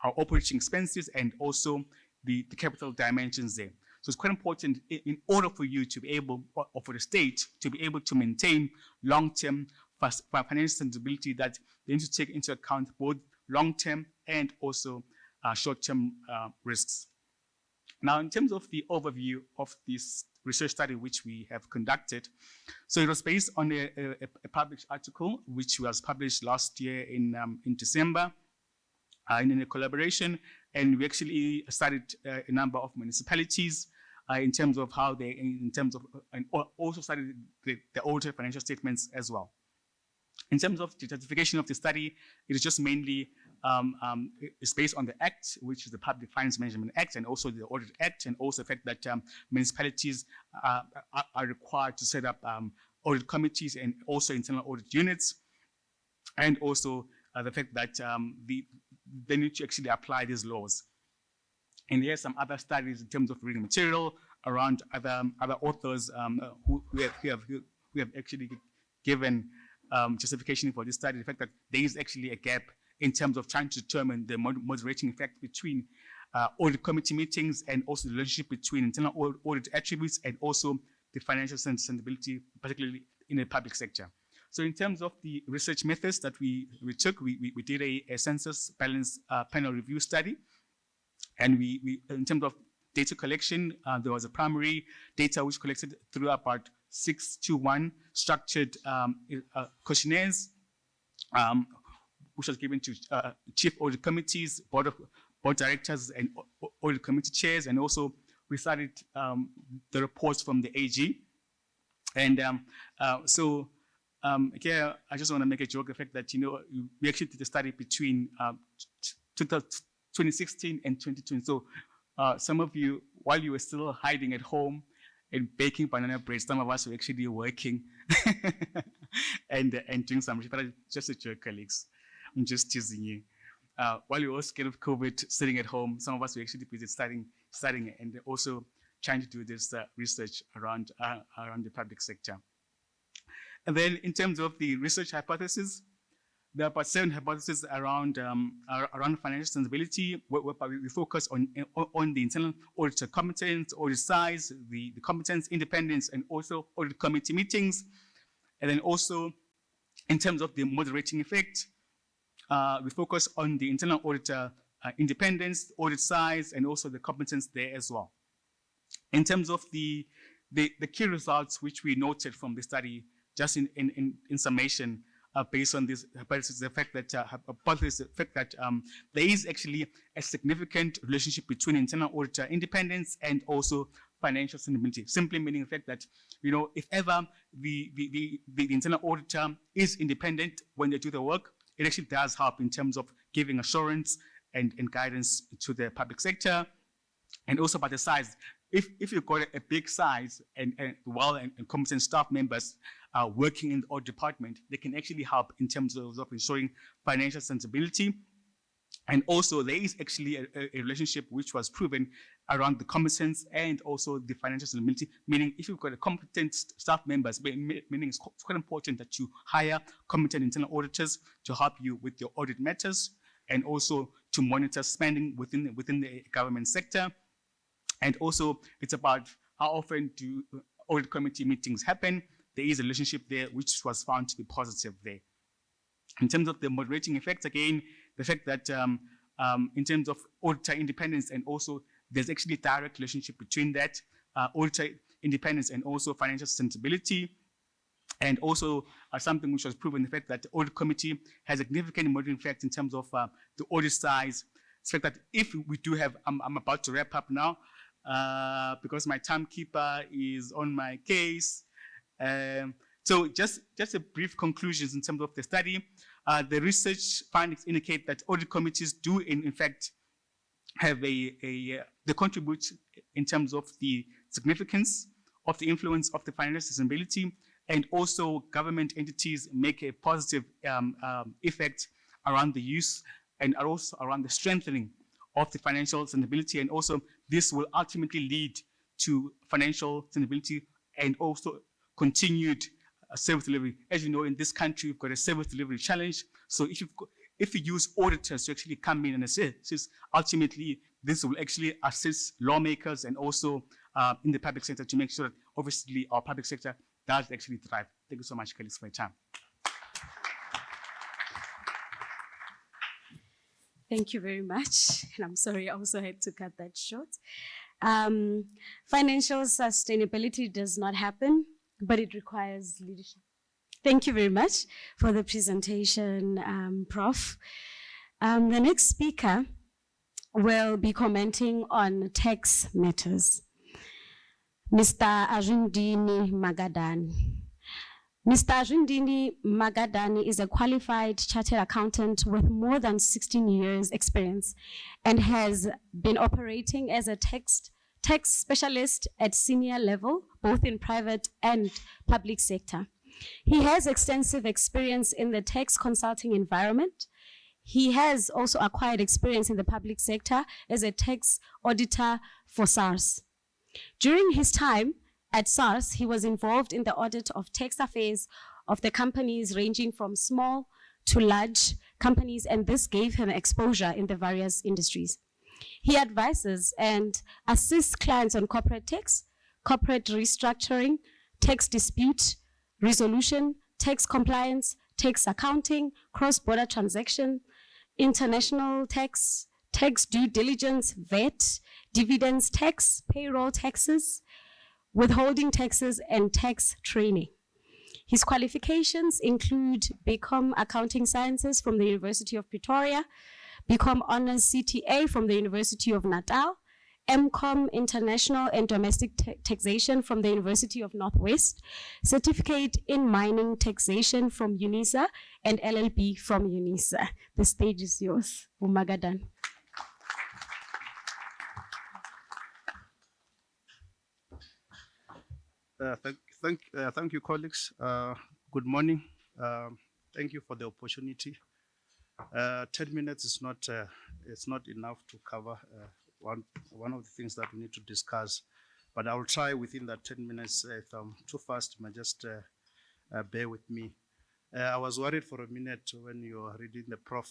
our operating expenses and also the capital dimensions there. So it's quite important in order for you to be able, or for the state to be able to maintain long-term financial sustainability, that they need to take into account both long-term and also short-term risks. Now, in terms of the overview of this research study which we have conducted, so it was based on a published article which was published last year in December in a collaboration, and we actually studied a number of municipalities in terms of how they, and also studied the audited financial statements as well. In terms of the justification of the study, it is just mainly it's based on the Act, which is the Public Finance Management Act, and also the Audit Act, and also the fact that municipalities are required to set up audit committees and also internal audit units, and also the fact that they need to actually apply these laws. And there are some other studies in terms of reading material around other authors who have actually given justification for this study, the fact that there is actually a gap in terms of trying to determine the moderating effect between audit committee meetings and also the relationship between internal audit attributes and also the financial sustainability, particularly in the public sector. So in terms of the research methods that we took, we did a census balance panel review study. And we in terms of data collection, there was a primary data which collected through about 6 to 1 structured questionnaires, which was given to chief audit committees, board directors, and audit committee chairs, and also we studied the reports from the AG. And here I just want to make a joke, the fact that we actually did a study between 2016 and 2020. So some of you, while you were still hiding at home and baking banana bread, some of us were actually working and doing some research. But just a joke, colleagues. I'm just teasing you. While you were all scared of COVID, sitting at home, some of us were actually busy studying and also trying to do this research around the public sector. And then in terms of the research hypothesis, there are about 7 hypotheses around financial sustainability, where we focus on the internal auditor competence, audit size, the competence, independence, and also audit committee meetings. And then also, in terms of the moderating effect, we focus on the internal auditor independence, audit size, and also the competence there as well. In terms of the key results which we noted from the study, just in summation, based on this hypothesis, the fact that there is actually a significant relationship between internal auditor independence and also financial sustainability. Simply meaning the fact that if ever the internal auditor is independent when they do the work, it actually does help in terms of giving assurance and guidance to the public sector, and also by the size. If you've got a big size and competent staff members working in the audit department, they can actually help in terms of ensuring financial sensibility. And also there is actually a relationship which was proven around the competence and also the financial sustainability, meaning if you've got a competent staff members, meaning it's quite important that you hire competent internal auditors to help you with your audit matters and also to monitor spending within the government sector. And also it's about how often do audit committee meetings happen. There is a relationship there which was found to be positive there. In terms of the moderating effects, again, the fact that in terms of auditor independence and also there's actually a direct relationship between that auditor independence and also financial sustainability. And also something which was proven, the fact that the audit committee has a significant moderating effect in terms of the audit size. The fact that if we do have, I'm about to wrap up now because my timekeeper is on my case. So just a brief conclusions in terms of the study. The research findings indicate that audit committees do in fact have they contribute in terms of the significance of the influence of the financial sustainability, and also government entities make a positive effect around the use and also around the strengthening of the financial sustainability, and also this will ultimately lead to financial sustainability and also continued service delivery. As you know, in this country, we've got a service delivery challenge. So if you use auditors to actually come in and assist, ultimately this will actually assist lawmakers and also in the public sector to make sure that obviously our public sector does actually thrive. Thank you so much, colleagues, for your time. Thank you very much. And I'm sorry, I also had to cut that short. Financial sustainability does not happen, but it requires leadership. Thank you very much for the presentation, Prof. The next speaker will be commenting on tax matters. Mr. Arjundini Magadani. Mr. Arjundini Magadani is a qualified chartered accountant with more than 16 years experience and has been operating as a tax specialist at senior level, both in private and public sector. He has extensive experience in the tax consulting environment. He has also acquired experience in the public sector as a tax auditor for SARS. During his time at SARS, he was involved in the audit of tax affairs of the companies ranging from small to large companies, and this gave him exposure in the various industries. He advises and assists clients on corporate tax, corporate restructuring, tax dispute resolution, tax compliance, tax accounting, cross-border transaction, international tax, tax due diligence, VAT, dividends tax, payroll taxes, withholding taxes, and tax training. His qualifications include BCom Accounting Sciences from the University of Pretoria, BCom Honours CTA from the University of Natal, MCom International and Domestic Taxation from the University of Northwest, Certificate in Mining Taxation from Unisa, and LLB from Unisa. The stage is yours, Umagadan. Thank you, colleagues. Good morning. Thank you for the opportunity. 10 minutes is not enough to cover one of the things that we need to discuss, but I'll try within that 10 minutes. If I'm too fast, you may just bear with me. I was worried for a minute when you were reading the prof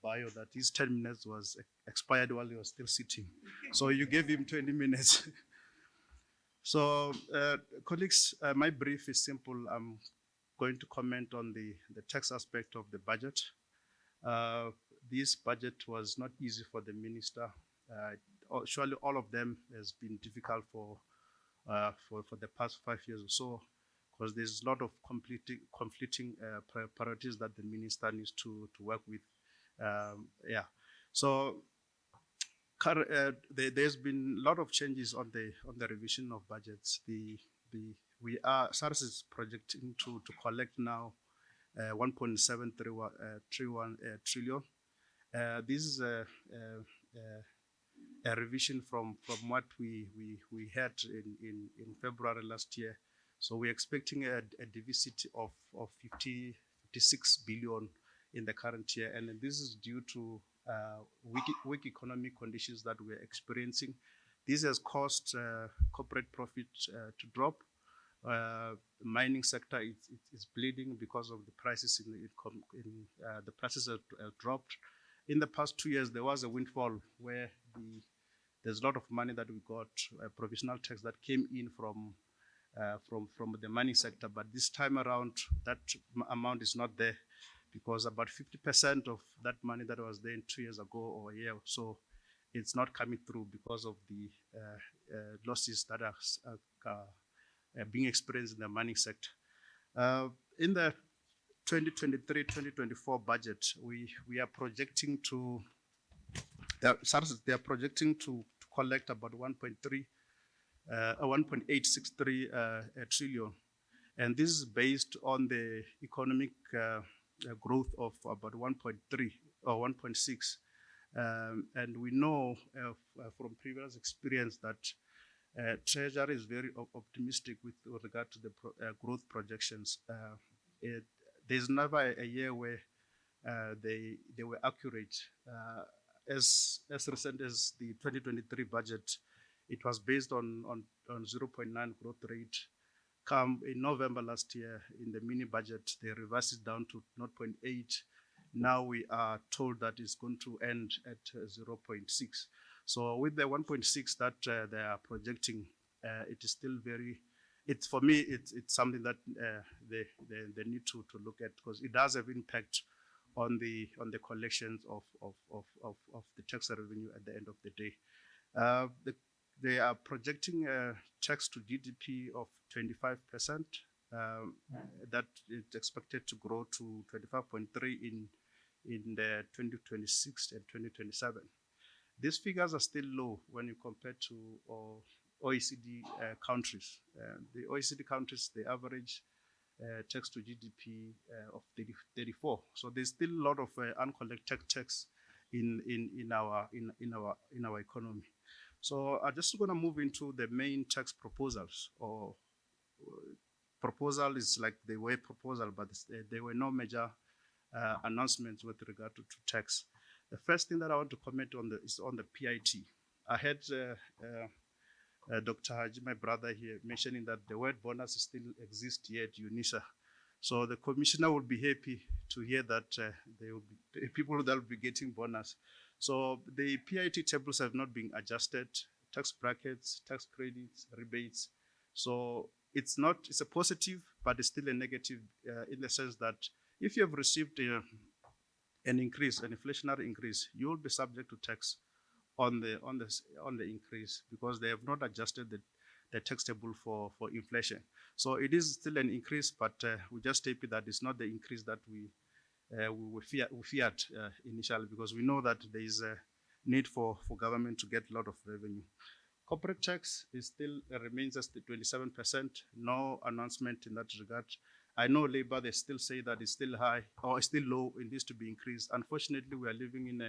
bio that his 10 minutes was expired while he was still sitting. So you gave him 20 minutes. So, colleagues, my brief is simple. I'm going to comment on the tax aspect of the budget. This budget was not easy for the minister. Surely all of them has been difficult for the past 5 years or so, because there's a lot of conflicting priorities that the minister needs to work with. So there's been a lot of changes on the revision of budgets. SARS is projecting to collect now 1.731 trillion. This is a revision from what we had in February last year. So we're expecting a deficit of 56 billion in the current year, and this is due to weak economic conditions that we're experiencing. This has caused corporate profit to drop. The mining sector is bleeding because of the prices the prices have dropped. In the past 2 years, there was a windfall where there's a lot of money that we got, provisional tax that came in from the mining sector, but this time around, that amount is not there, because about 50% of that money that was there 2 years ago or a year or so, it's not coming through because of the losses that are being experienced in the mining sector. In the 2023-2024 budget, we are projecting they are projecting to collect about 1.863 trillion, and this is based on the economic growth of about 1.3 or 1.6, and we know from previous experience that Treasury is very optimistic with regard to the growth projections. There's never a year where they were accurate. As recent as the 2023 budget, it was based on 0.9 growth rate. come in November last year in the mini budget, they reversed it down to 0.8. Now we are told that it's going to end at 0.6. So with the 1.6 that they are projecting, it is still very, it's for me, it's something that they need to look at, because it does have impact on the collections of the tax revenue at the end of the day. They are projecting a tax to GDP of 25%. That is expected to grow to 25.3 in the 2026 and 2027. These figures are still low when you compare to OECD countries. The OECD countries, they average tax to GDP of 34. So there's still a lot of uncollected tax in our economy. So I'm just going to move into the main tax proposals. Or proposal is like they were proposal, but there were no major announcements with regard to tax. The first thing that I want to comment on is on the PIT. I heard Dr. Haji, my brother here, mentioning that the word bonus still exists here at Unisa. So the commissioner will be happy to hear that there will be people that will be getting bonus. So the PIT tables have not been adjusted, tax brackets, tax credits, rebates. So it's a positive, but it's still a negative in the sense that if you have received an increase, an inflationary increase, you will be subject to tax on the increase, because they have not adjusted the tax table for inflation. So it is still an increase, but we just tape it that it's not the increase that we feared initially, because we know that there is a need for government to get a lot of revenue. Corporate tax is still remains as the 27%. No announcement in that regard. I know Labour, they still say that it's still high or still low. It needs to be increased. Unfortunately, we are living in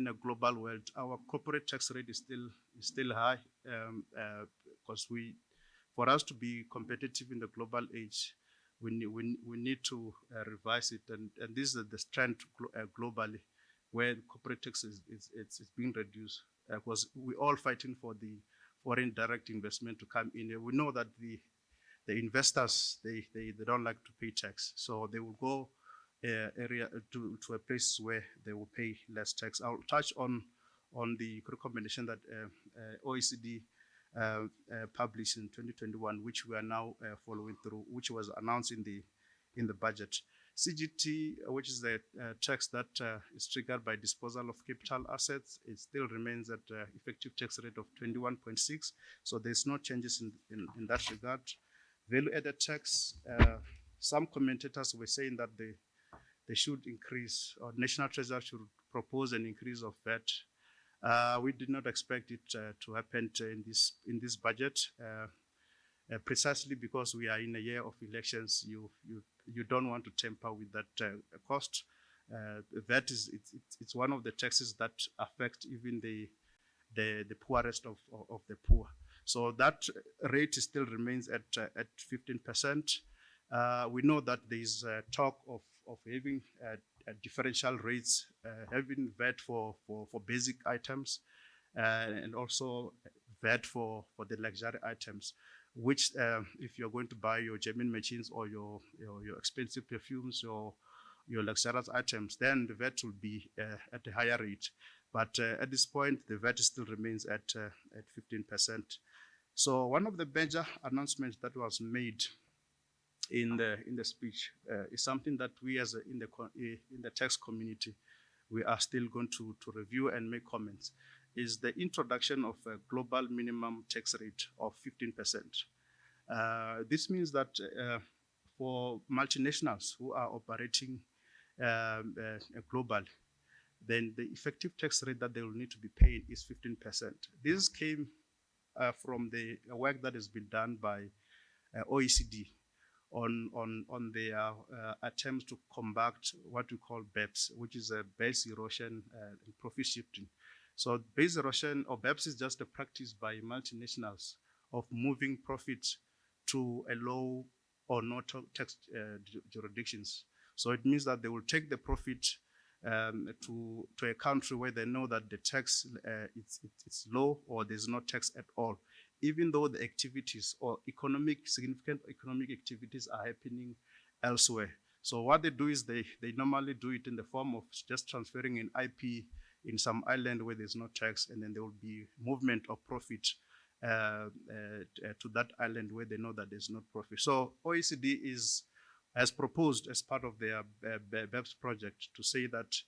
a global world. Our corporate tax rate is still high, because for us to be competitive in the global age, we need to revise it, and this is the trend globally, where corporate tax is being reduced, because we're all fighting for the foreign direct investment to come in. We know that the investors, they don't like to pay tax, so they will go to a place where they will pay less tax. I'll touch on the recommendation that OECD published in 2021, which we are now following through, which was announced in the budget. CGT, which is the tax that is triggered by disposal of capital assets, it still remains at effective tax rate of 21.6. So there's no changes in that regard. Value-added tax, some commentators were saying that they should increase, or National Treasury should propose an increase of VAT. We did not expect it to happen in this budget, precisely because we are in a year of elections. You don't want to tamper with that cost. VAT it's one of the taxes that affect even the poorest of the poor. So that rate still remains at 15%. We know that there is talk of having differential rates, having VAT for basic items, and also VAT for the luxury items, which if you're going to buy your German machines or your expensive perfumes, your luxurious items, then the VAT will be at a higher rate. But at this point, the VAT still remains at 15%. So one of the major announcements that was made in the speech is something that we as in the tax community, we are still going to review and make comments, is the introduction of a global minimum tax rate of 15%. This means that for multinationals who are operating globally, then the effective tax rate that they will need to be paid is 15%. This came from the work that has been done by OECD on their attempts to combat what we call BEPS, which is a base erosion and profit shifting. So base erosion, or BEPS, is just a practice by multinationals of moving profits to a low or no tax jurisdictions. So it means that they will take the profit to a country where they know that the tax it's low, or there's no tax at all. even though the activities or significant economic activities are happening elsewhere. So what they do is they normally do it in the form of just transferring an IP in some island where there's no tax, and then there will be movement of profit to that island where they know that there's no profit. So OECD has proposed as part of their BEPS project to say that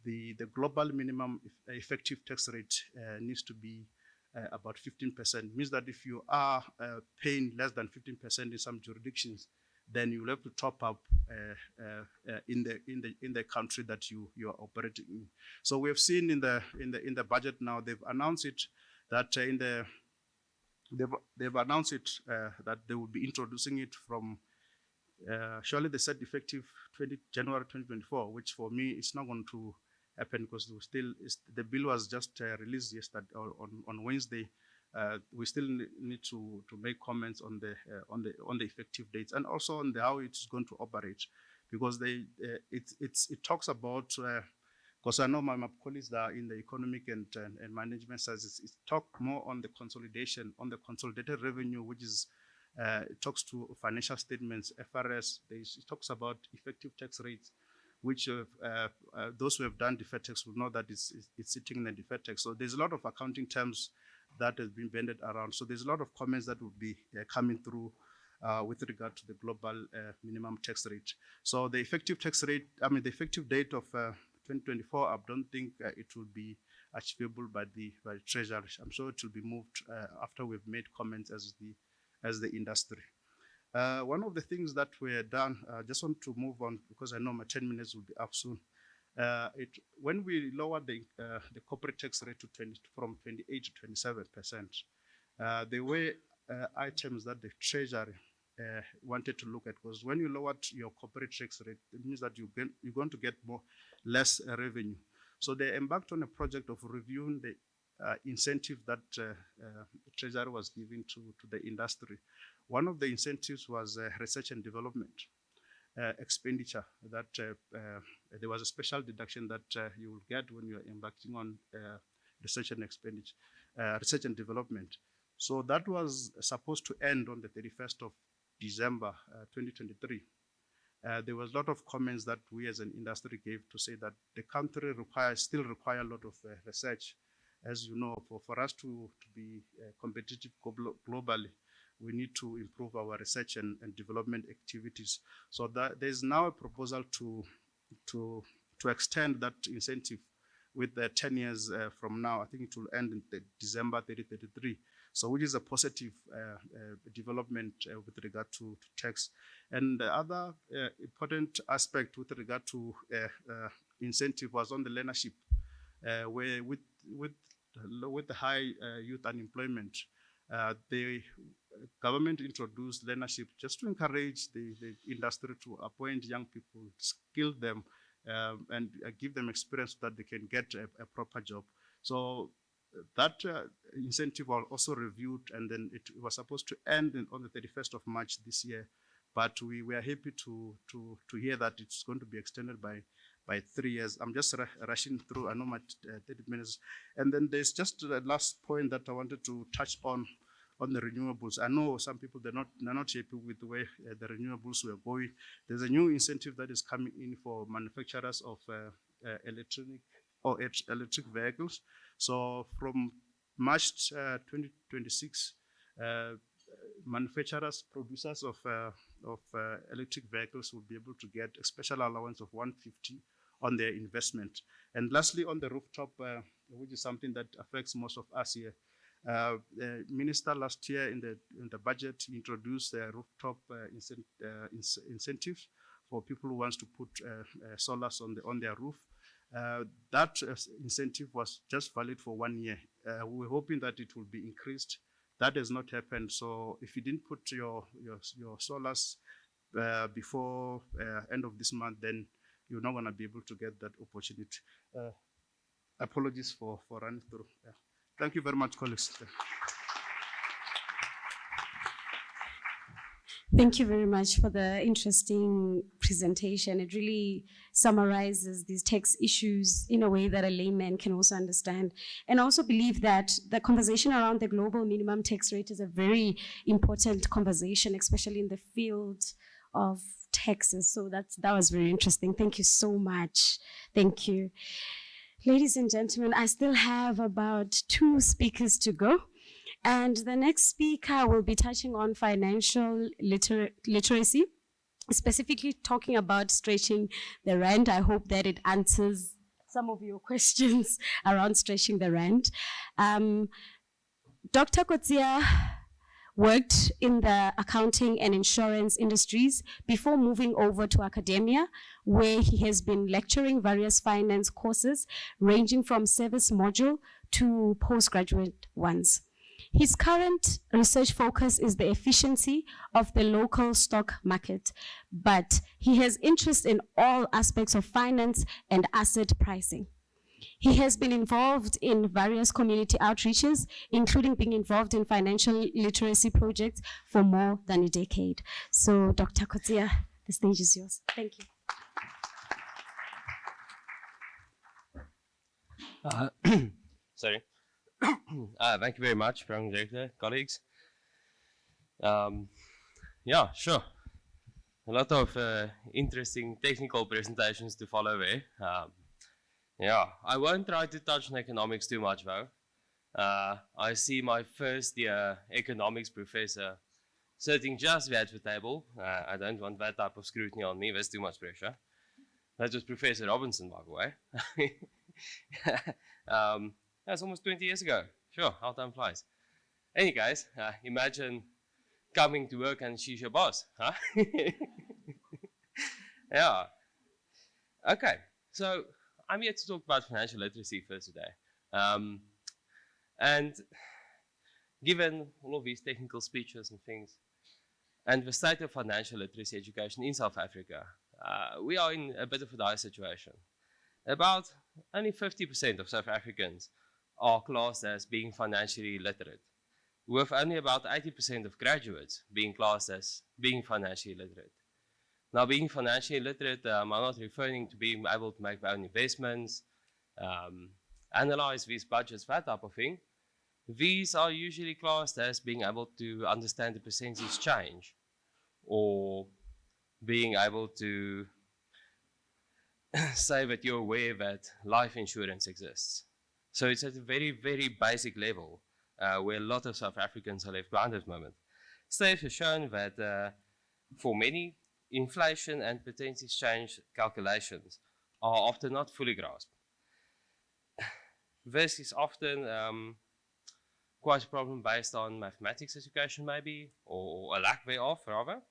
the global minimum effective tax rate needs to be about 15%. Means that if you are paying less than 15% in some jurisdictions, then you'll have to top up in the country that you are operating in. So we have seen in the budget now, they've announced it that they've announced it that they will be introducing it from surely they said effective January 2024, which for me is not going to happen because the bill was just released yesterday on Wednesday. We still need to make comments on the effective dates and also on how it's going to operate, because it talks about because I know my colleagues that are in the economic and management sciences, it talk more on the consolidation, on the consolidated revenue, which is it talks to financial statements, FRS. It talks about effective tax rates, which those who have done deferred tax will know that it's sitting in the deferred tax. So there's a lot of accounting terms that has been banded around. So there's a lot of comments that will be coming through with regard to the global minimum tax rate. So the effective tax rate, the effective date of 2024, I don't think it will be achievable by the Treasury. I'm sure it will be moved after we've made comments as the industry. One of the things that were done, I just want to move on because I know my 10 minutes will be up soon. When we lowered the corporate tax rate from 28 to 27%, there were items that the Treasury wanted to look at, because when you lowered your corporate tax rate, it means that you're going to get less revenue. So they embarked on a project of reviewing the incentive that Treasury was giving to the industry. One of the incentives was research and development expenditure, that there was a special deduction that you will get when you are embarking on research and development. So that was supposed to end on the 31st of December 2023. There was a lot of comments that we as an industry gave to say that the country still require a lot of research. As you know, for us to be competitive globally, we need to improve our research and development activities. So that there's now a proposal to extend that incentive with 10 years from now. I think it will end in December 2033. So which is a positive development with regard to tax. And the other important aspect with regard to incentive was on the learnership, where with the high youth unemployment, the government introduced learnership just to encourage the industry to appoint young people, skill them, and give them experience so that they can get a proper job. So that incentive was also reviewed, and then it was supposed to end on the 31st of March this year. But we were happy to hear that it's going to be extended by 3 years. I'm just rushing through. I know my 30 minutes. And then there's just the last point that I wanted to touch on the renewables. I know some people, they're not happy with the way the renewables were going. There's a new incentive that is coming in for manufacturers of electric vehicles. So from March 2026, manufacturers, producers of electric vehicles will be able to get a special allowance of 150 on their investment. And lastly, on the rooftop, which is something that affects most of us here, the minister last year in the budget introduced a rooftop incentives for people who wants to put solars on their roof. That incentive was just valid for 1 year. We're hoping that it will be increased. That has not happened. So if you didn't put your solars before end of this month, then you're not going to be able to get that opportunity. Apologies for running through. Yeah. Thank you very much, colleagues. Thank you very much for the interesting presentation. It really summarizes these tax issues in a way that a layman can also understand. And I also believe that the conversation around the global minimum tax rate is a very important conversation, especially in the field of taxes. So that was very interesting. Thank you so much. Thank you. Ladies and gentlemen, I still have about 2 speakers to go. And the next speaker will be touching on financial literacy, specifically talking about stretching the rand. I hope that it answers some of your questions around stretching the rand. Dr. Kotsia worked in the accounting and insurance industries before moving over to academia, where he has been lecturing various finance courses ranging from service module to postgraduate ones. His current research focus is the efficiency of the local stock market, but he has interest in all aspects of finance and asset pricing. He has been involved in various community outreaches, including being involved in financial literacy projects for more than a decade. So, Dr. Kotsia, the stage is yours. Thank you. Sorry. Thank you very much, Program Director, colleagues. Yeah, sure. A lot of interesting technical presentations to follow there. Yeah, I won't try to touch on economics too much though. I see my first year economics professor sitting just there at the table. I don't want that type of scrutiny on me, there's too much pressure. That was Professor Robinson, by the way. That's almost 20 years ago. Sure, how time flies. Any guys, imagine coming to work and she's your boss, huh? Yeah. Okay, so I'm here to talk about financial literacy first today. And given all of these technical speeches and things, and the state of financial literacy education in South Africa, we are in a bit of a dire situation. About only 50% of South Africans are classed as being financially literate, with only about 80% of graduates being classed as being financially literate. Now, being financially literate, I'm not referring to being able to make their own investments, analyze these budgets, that type of thing. These are usually classed as being able to understand the percentage change, or being able to say that you're aware that life insurance exists. So it's at a very, very basic level where a lot of South Africans are left behind at the moment. Studies have shown that for many, inflation and percentage change calculations are often not fully grasped. This is often quite a problem based on mathematics education maybe, or a lack thereof rather.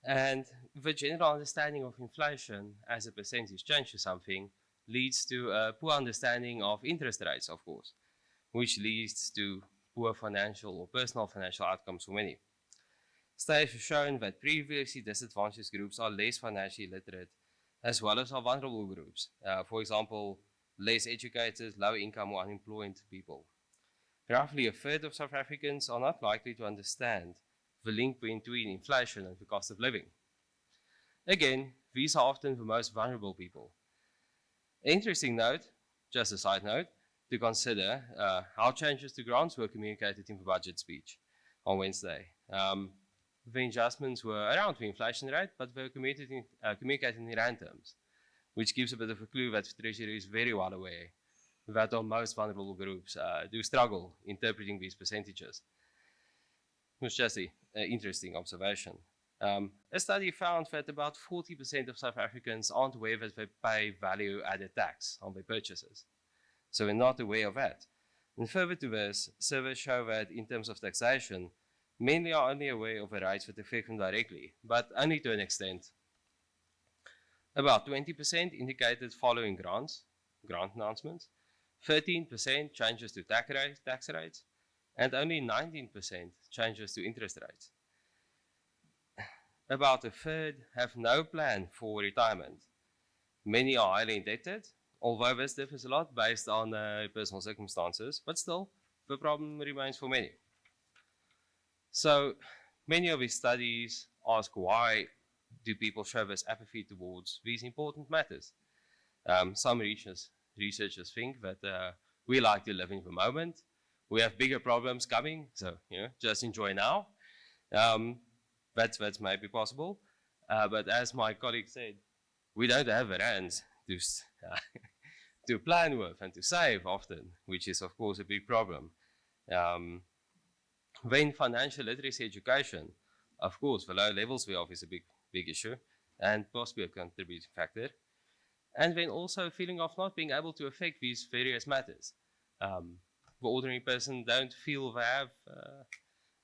And the general understanding of inflation as a percentage change to something leads to a poor understanding of interest rates, of course, which leads to poor financial or personal financial outcomes for many. Studies have shown that previously disadvantaged groups are less financially literate, as well as our vulnerable groups. For example, less educated, low income or unemployed people. Roughly a third of South Africans are not likely to understand the link between inflation and the cost of living. Again, these are often the most vulnerable people. Interesting note, just a side note, to consider how changes to grants were communicated in the budget speech on Wednesday. The adjustments were around the inflation rate, but they were communicated in rand terms, which gives a bit of a clue that the Treasury is very well aware that our most vulnerable groups do struggle interpreting these percentages. It was just an interesting observation. A study found that about 40% of South Africans aren't aware that they pay value-added tax on their purchases. So we're not aware of that. And further to this, surveys show that in terms of taxation, many are only aware of the rates that affect them directly, but only to an extent. About 20% indicated following grant announcements, 13% changes to tax rates, and only 19% changes to interest rates. About a third have no plan for retirement. Many are highly indebted, although this differs a lot based on personal circumstances, but still, the problem remains for many. So, Many of his studies ask why do people show this apathy towards these important matters. Some researchers think that we like to live in the moment. We have bigger problems coming, so just enjoy now. That's maybe possible. But as my colleague said, we don't have the rands to plan with and to save often, which is of course a big problem. When financial literacy education, of course, the low levels we have is a big issue and possibly a contributing factor. And then also a feeling of not being able to affect these various matters. The ordinary person don't feel they have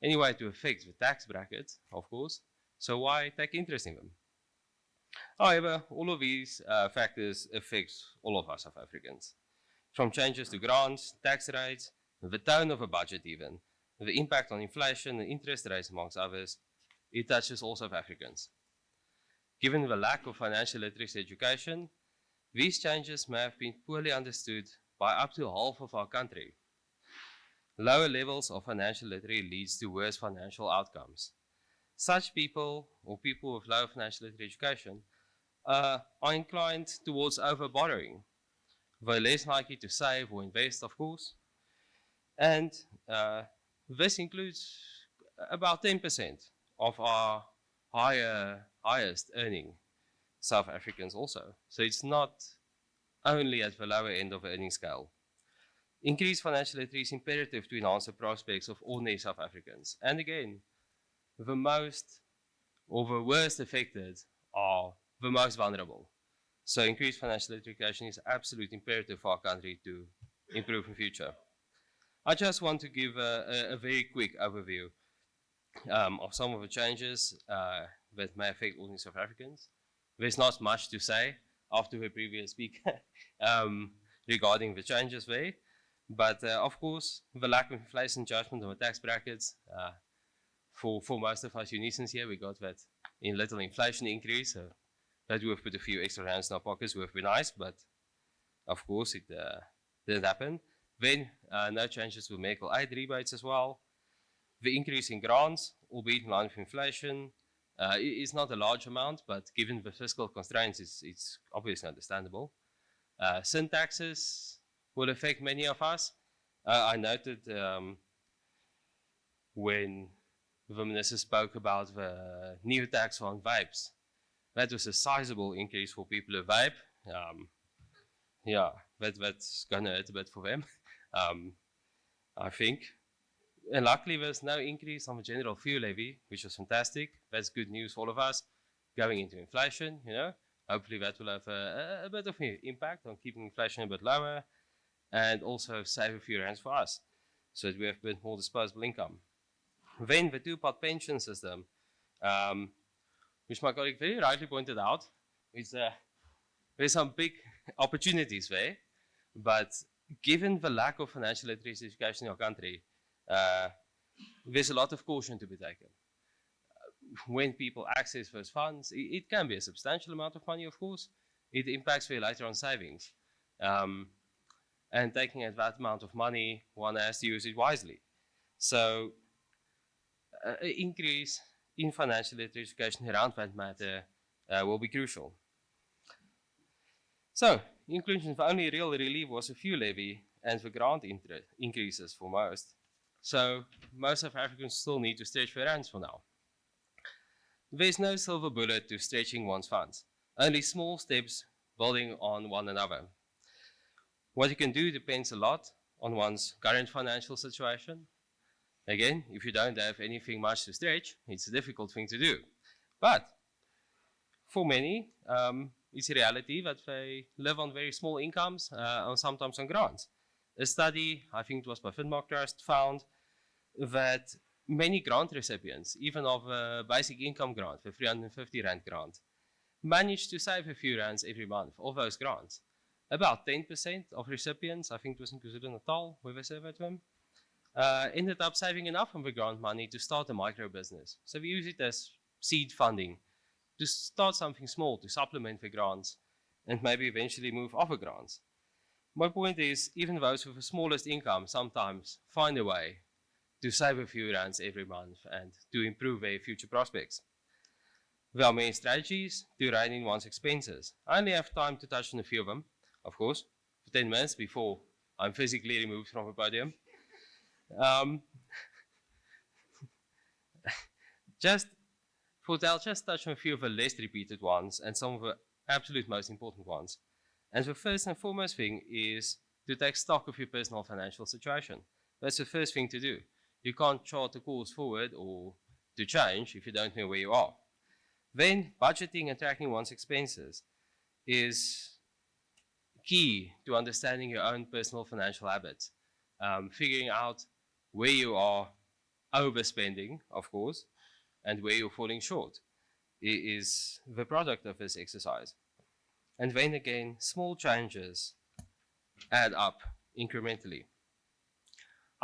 any way to affect the tax bracket, of course, so why take interest in them? However, all of these factors affect all of us South Africans. From changes to grants, tax rates, the tone of a budget even, the impact on inflation and interest rates amongst others, it touches all South Africans. Given the lack of financial literacy education, these changes may have been poorly understood by up to half of our country. Lower levels of financial literacy leads to worse financial outcomes. Such people, or people with low financial literacy education, are inclined towards over-borrowing. They're less likely to save or invest, of course. And this includes about 10% of our highest earning South Africans also. So it's not only at the lower end of the earning scale. Increased financial literacy is imperative to enhance the prospects of ordinary South Africans. And again, the most or the worst affected are the most vulnerable. So increased financial education is absolutely imperative for our country to improve in future. I just want to give a very quick overview of some of the changes that may affect ordinary South Africans. There's not much to say after the previous speaker regarding the changes there. But of course, the lack of inflation judgment on the tax brackets, for most of us Unisans here, we got that in little inflation increase. So that would have put a few extra hands in our pockets, would have been nice, but of course it didn't happen. Then no changes to medical aid rebates as well. The increase in grants, albeit in line with inflation, is not a large amount, but given the fiscal constraints, it's obviously understandable. Sin taxes will affect many of us. I noted when the minister spoke about the new tax on vapes, that was a sizable increase for people who vape. Yeah, that's gonna hurt a bit for them, I think. And luckily there's no increase on the general fuel levy, which was fantastic. That's good news for all of us going into inflation, Hopefully that will have a bit of an impact on keeping inflation a bit lower and also save a few rands for us so that we have a bit more disposable income. Then the two-part pension system, which my colleague very rightly pointed out, is there's some big opportunities there, but given the lack of financial literacy education in our country, there's a lot of caution to be taken. When people access those funds, it can be a substantial amount of money, of course. It impacts very later on savings. And taking that amount of money, one has to use it wisely. So an increase in financial literacy education around that matter will be crucial. So, inclusion of only real relief was a fuel levy and the grant increases for most. So most South Africans still need to stretch their hands for now. There's no silver bullet to stretching one's funds, only small steps building on one another. What you can do depends a lot on one's current financial situation. Again, if you don't have anything much to stretch, it's a difficult thing to do. But for many, it's a reality that they live on very small incomes, and sometimes on grants. A study, I think it was by Finmark Trust, found that many grant recipients, even of a basic income grant, the 350 Rand grant, managed to save a few rands every month of those grants. About 10% of recipients, I think it was in KwaZulu-Natal, where they surveyed them, ended up saving enough of the grant money to start a micro business. So we use it as seed funding to start something small to supplement the grants and maybe eventually move off the grants. My point is, even those with the smallest income sometimes find a way to save a few rands every month and to improve their future prospects. There are many strategies to rein in one's expenses. I only have time to touch on a few of them, of course, for 10 minutes before I'm physically removed from the podium. I'll just touch on a few of the less repeated ones and some of the absolute most important ones. And the first and foremost thing is to take stock of your personal financial situation. That's the first thing to do. You can't chart a course forward or to change if you don't know where you are. Then budgeting and tracking one's expenses is key to understanding your own personal financial habits. Figuring out where you are overspending, of course, and where you're falling short is the product of this exercise. And then again, small changes add up incrementally.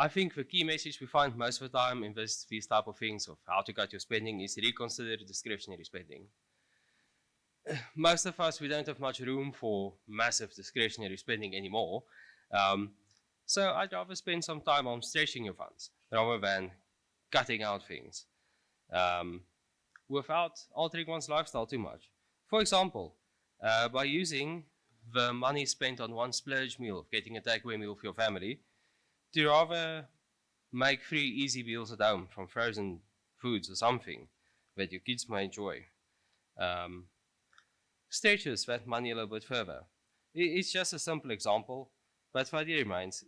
I think the key message we find most of the time in these type of things of how to cut your spending is reconsider discretionary spending. Most of us, we don't have much room for massive discretionary spending anymore. So I'd rather spend some time on stretching your funds rather than cutting out things without altering one's lifestyle too much. For example, by using the money spent on one splurge meal, getting a takeaway meal for your family, to rather make 3 easy meals at home from frozen foods or something that your kids may enjoy. Stretches that money a little bit further. It's just a simple example, but the idea remains,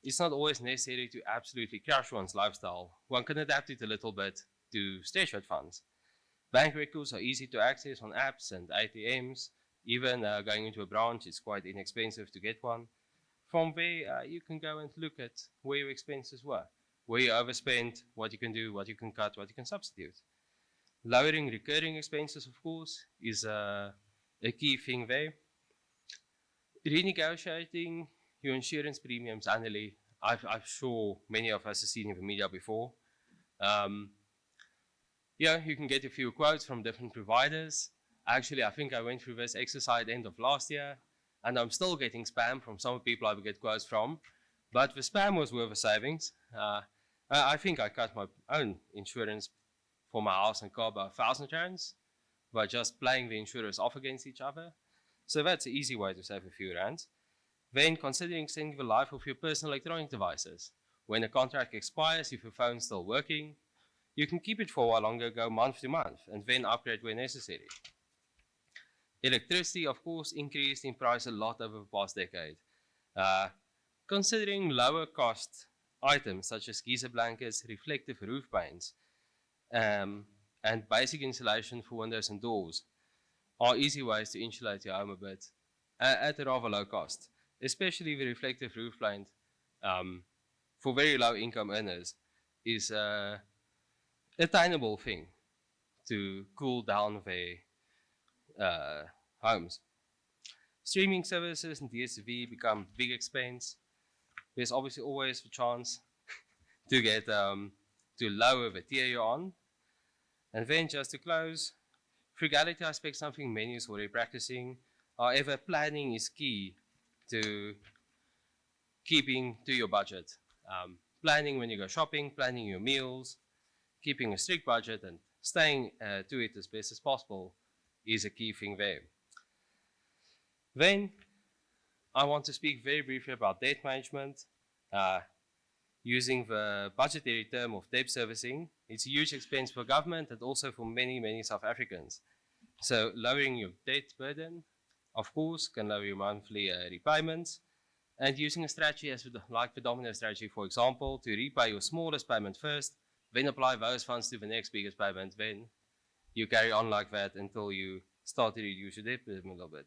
it's not always necessary to absolutely crash one's lifestyle. One can adapt it a little bit to stretch out funds. Bank records are easy to access on apps and ATMs. Even going into a branch, it's quite inexpensive to get one. From there, you can go and look at where your expenses were, where you overspent, what you can do, what you can cut, what you can substitute. Lowering recurring expenses, of course, is a key thing there. Renegotiating your insurance premiums annually. I'm sure many of us have seen in the media before. You can get a few quotes from different providers. Actually, I think I went through this exercise at the end of last year, and I'm still getting spam from some people I would get quotes from. But the spam was worth the savings. I think I cut my own insurance for my house and car by 1,000 rands by just playing the insurers off against each other. So that's an easy way to save a few rands. Then considering extending the life of your personal electronic devices. When a contract expires, if your phone's still working, you can keep it for a while longer, go month to month, and then upgrade where necessary. Electricity, of course, increased in price a lot over the past decade. Considering lower cost items such as geyser blankets, reflective roof paints, and basic insulation for windows and doors are easy ways to insulate your home a bit at a rather low cost, especially the reflective roof paint for very low income earners is a attainable thing to cool down their homes. Streaming services and DSTV become big expense. There's obviously always the chance to get to lower the tier you're on. And then just to close, frugality I expect something many is already practicing. However, planning is key to keeping to your budget. Planning when you go shopping, planning your meals, keeping a strict budget and staying to it as best as possible is a key thing there. Then I want to speak very briefly about debt management. Using the budgetary term of debt servicing, it's a huge expense for government and also for many, many South Africans. So lowering your debt burden, of course, can lower your monthly repayments, and using a strategy like the domino strategy, for example, to repay your smallest payment first, then apply those funds to the next biggest payment, then you carry on like that until you start to reduce your debt burden a little bit.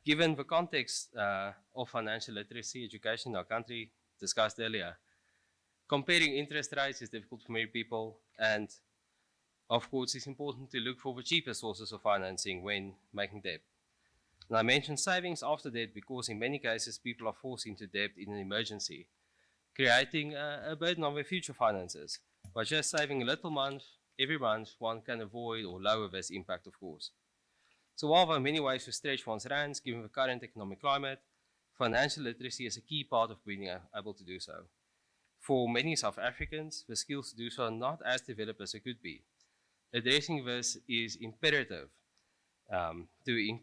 Given the context of financial literacy education in our country, discussed earlier, comparing interest rates is difficult for many people, and of course it's important to look for the cheapest sources of financing when making debt. And I mentioned savings after debt because in many cases people are forced into debt in an emergency, creating a burden on their future finances. By just saving a little every month, one can avoid or lower this impact, of course. So while there are many ways to stretch one's rands, given the current economic climate, financial literacy is a key part of being able to do so. For many South Africans, the skills to do so are not as developed as they could be. Addressing this is imperative to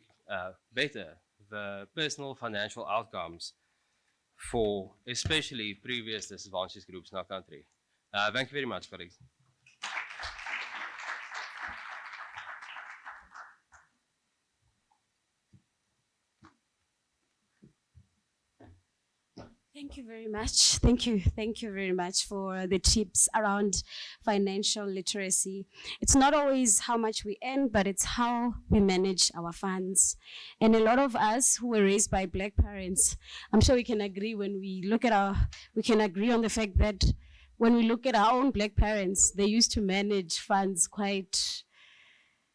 better the personal financial outcomes for especially previous disadvantaged groups in our country. Thank you very much, colleagues. Thank you very much. Thank you very much for the tips around financial literacy. It's not always how much we earn, but it's how we manage our funds. And a lot of us who were raised by Black parents, I'm sure we can agree we can agree on the fact that when we look at our own Black parents, they used to manage funds quite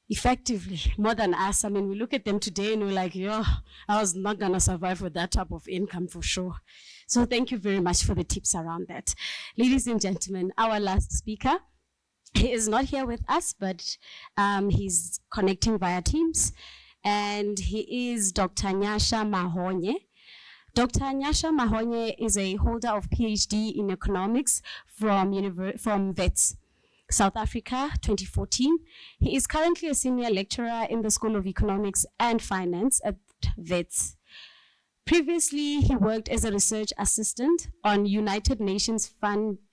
effectively, more than us. I mean, we look at them today and we're like, yo, I was not gonna survive with that type of income for sure. So thank you very much for the tips around that. Ladies and gentlemen, our last speaker, he is not here with us, but he's connecting via Teams, and he is Dr. Nyasha Mahonye. Dr. Nyasha Mahonye is a holder of PhD in economics from Wits, South Africa, 2014. He is currently a senior lecturer in the School of Economics and Finance at Wits. Previously, he worked as a research assistant on United Nations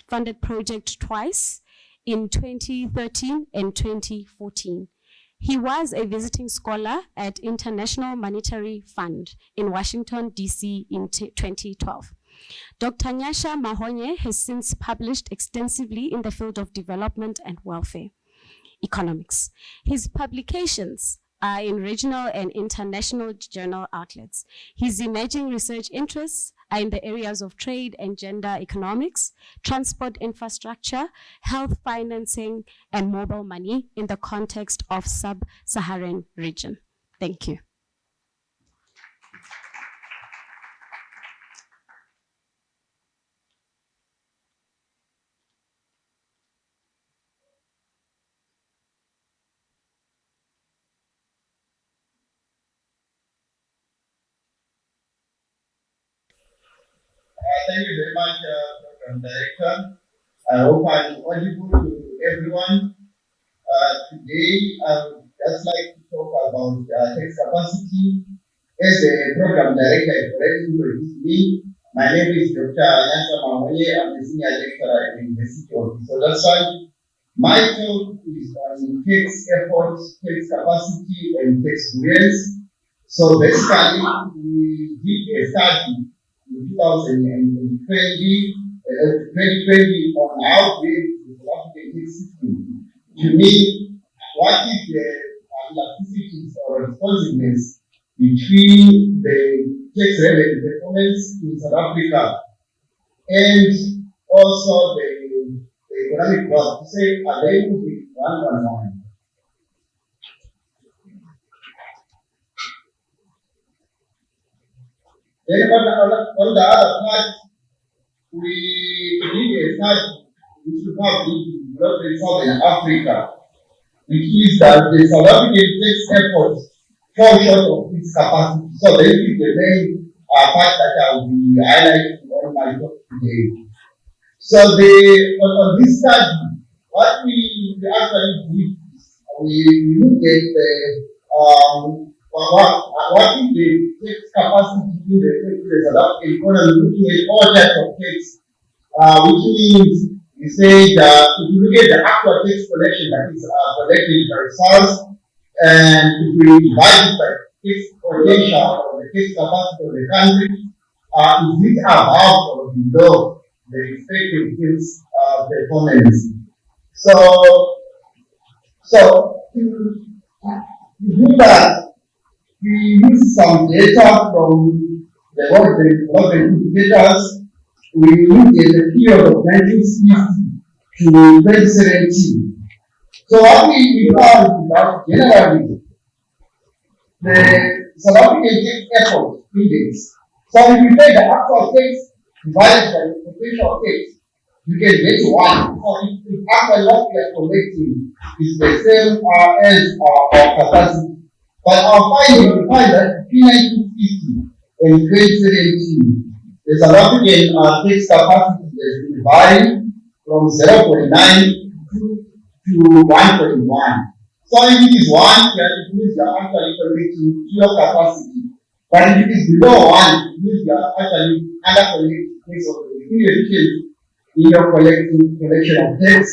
funded project twice in 2013 and 2014. He was a visiting scholar at International Monetary Fund in Washington, D.C. in 2012. Dr. Nyasha Mahonye has since published extensively in the field of development and welfare economics. His publications are in regional and international journal outlets. His emerging research interests are in the areas of trade and gender economics, transport infrastructure, health financing, and mobile money in the context of sub-Saharan region. Thank you. Thank you very much, Program Director. I hope I'm audible to everyone. Today, I would just like to talk about tax capacity. As a Program Director, I've already introduced me. My name is Dr. Nyasha Mahonye. I'm the Senior Lecturer at the University of Wits. My talk is on tax efforts, tax capacity, and tax grants. So basically, we did a study in 2020 on how big the South African tax system. To me, what is the elasticities or responsiveness between the tax revenue performance in South Africa and also the economic growth? To say, are they moving one on one? Then on the other part, we did a study which we published in development Southern Africa, which is that the South African tax efforts fall short of its capacity. So this is the main part that I will be highlighting on my talk today. So on this study, what we actually did is we looked at what is the tax capacity in the South African economy, looking at all types of tax, which means we say that if you look at the actual tax collection that is collected by SARS, and if we divide it by tax potential or the tax capacity of the country, is it above or below the expected tax performance? So to do that, we use some data from the World indicators. We look at the period of 1960 to 2017. So what we found is that generally the South African tax effort index. So if you take the actual tax divided by the potential tax, you can get to 1. So if actually what we are collecting is the same as our capacity. But our finding, we find that between 1950 and 2017, the South African tax capacity has been vary from 0.9 to 1.1. So if it is 1, it means you are actually collecting to your capacity. But if it is below 1, it means you are actually under collecting things of the inefficiency in your collection of things.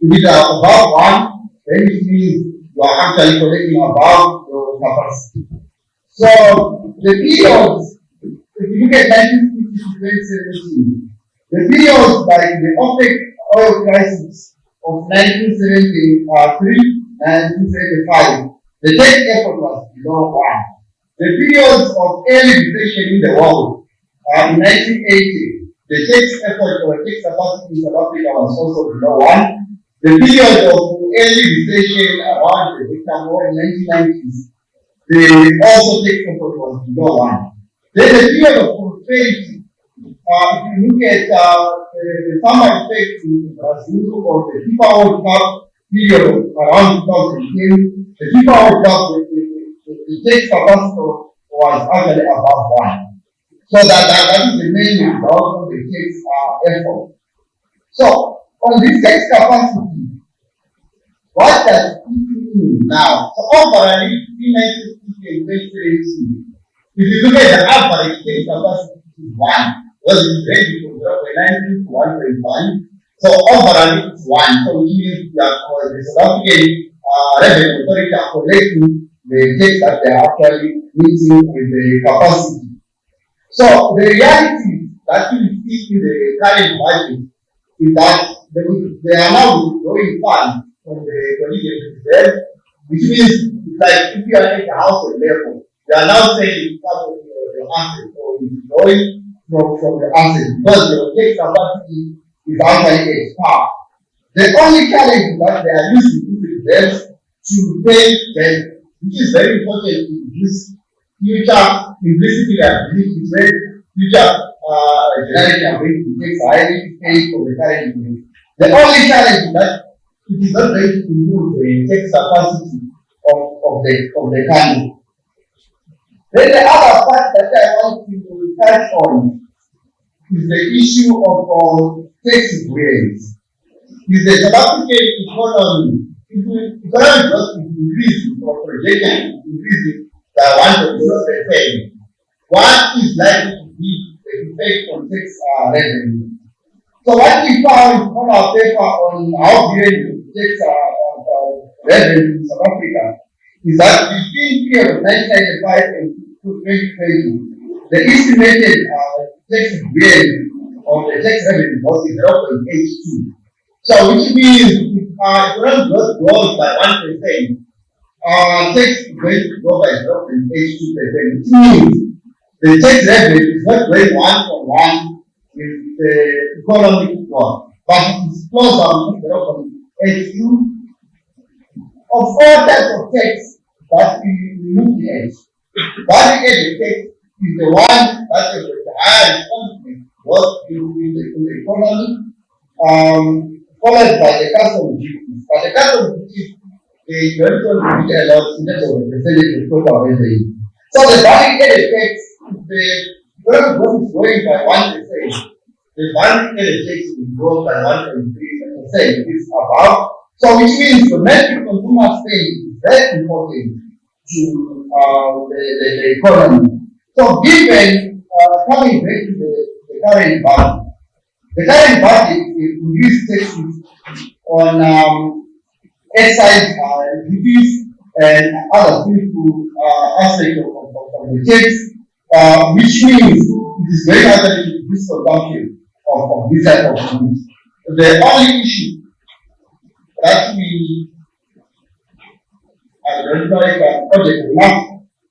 If it is above 1, then it means you are actually collecting above your capacity. So the periods, if you look at 1950 to 2017, the periods like the OPEC oil crisis of 1973 and 1975, the tax effort was below 1. The periods of early recession in the world, in 1980, the tax effort or tax capacity in South Africa was also below 1. The period of early recession around the Vietnam War in 1990s, the also tax effort was below 1. Then the period of prosperity, if you look at the summer effect in Brazil or the FIFA World Cup period around 2010, the FIFA World Cup, the tax capacity was actually above 1. So that is the main result of the tax effort. So on this tax capacity, what does it mean now? So overall, in 1950 and 2017, if you look at the average tax capacity is 1, well, it's ranging from 0.19 to 1.1. So overall, it's 1. So which means that the South African revenue authority are collecting the tax that they are actually meeting with the capacity. So the reality that we see in the current budget is that they are now withdrawing funds from the collegiate reserve, which means it's like if you are at the household level, they are now saying it's part of your asset or withdrawing from your asset because your tax capacity is actually expired. The only challenge is that they are using these reserves to pay debt, which is very important in this future implicitly ability where future generation are going to take highly paid for the current unit. The only challenge is that it is not going to improve the tax capacity of the country. Then the other part that I want to touch on is the issue of tax grades. Is the South African economy, economic growth is increasing or projected to increase by 1.0%. What is likely to be the effect on tax revenue? So what we found on our paper on how grade tax revenue in South Africa is that between period of 1995 and 2020, the estimated tax grade of the tax revenue was 0.82. So which means if economic growth grows by 1%, tax is going to grow by 0.82%, which means the tax revenue is not going 1-on-1 with the economic growth, but it is closer to 0.82. Of all types of tax that we look at, value-added tax is the one that is the higher responsibility growth in the economy, followed by the customs duties. But the customs duties, they don't really a lot in terms of the percentage of total revenue. So the value-added tax, the growth is growing by 1%. The value-added tax will grow by 1.3%. It's above. So which means domestic consumer spending is very important to the economy. So given coming back to the current budget, the current budget increased taxes on excise duties and other critical aspects of the tax, which means it is very hard to reduce consumption of this type of goods. The only issue that we identify as project enough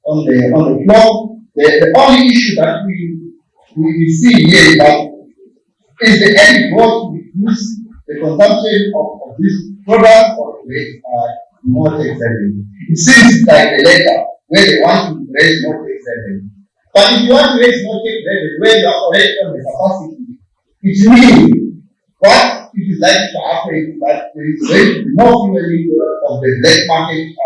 on the floor, the only issue that we see here is that is the end goal to reduce the consumption of this product or to raise more tax revenue. It seems like the latter where they want to raise more tax revenue. But if you want to raise more tax revenue where you are already on the capacity, it means what it is likely to happen is that there is going to be more fueling of the black market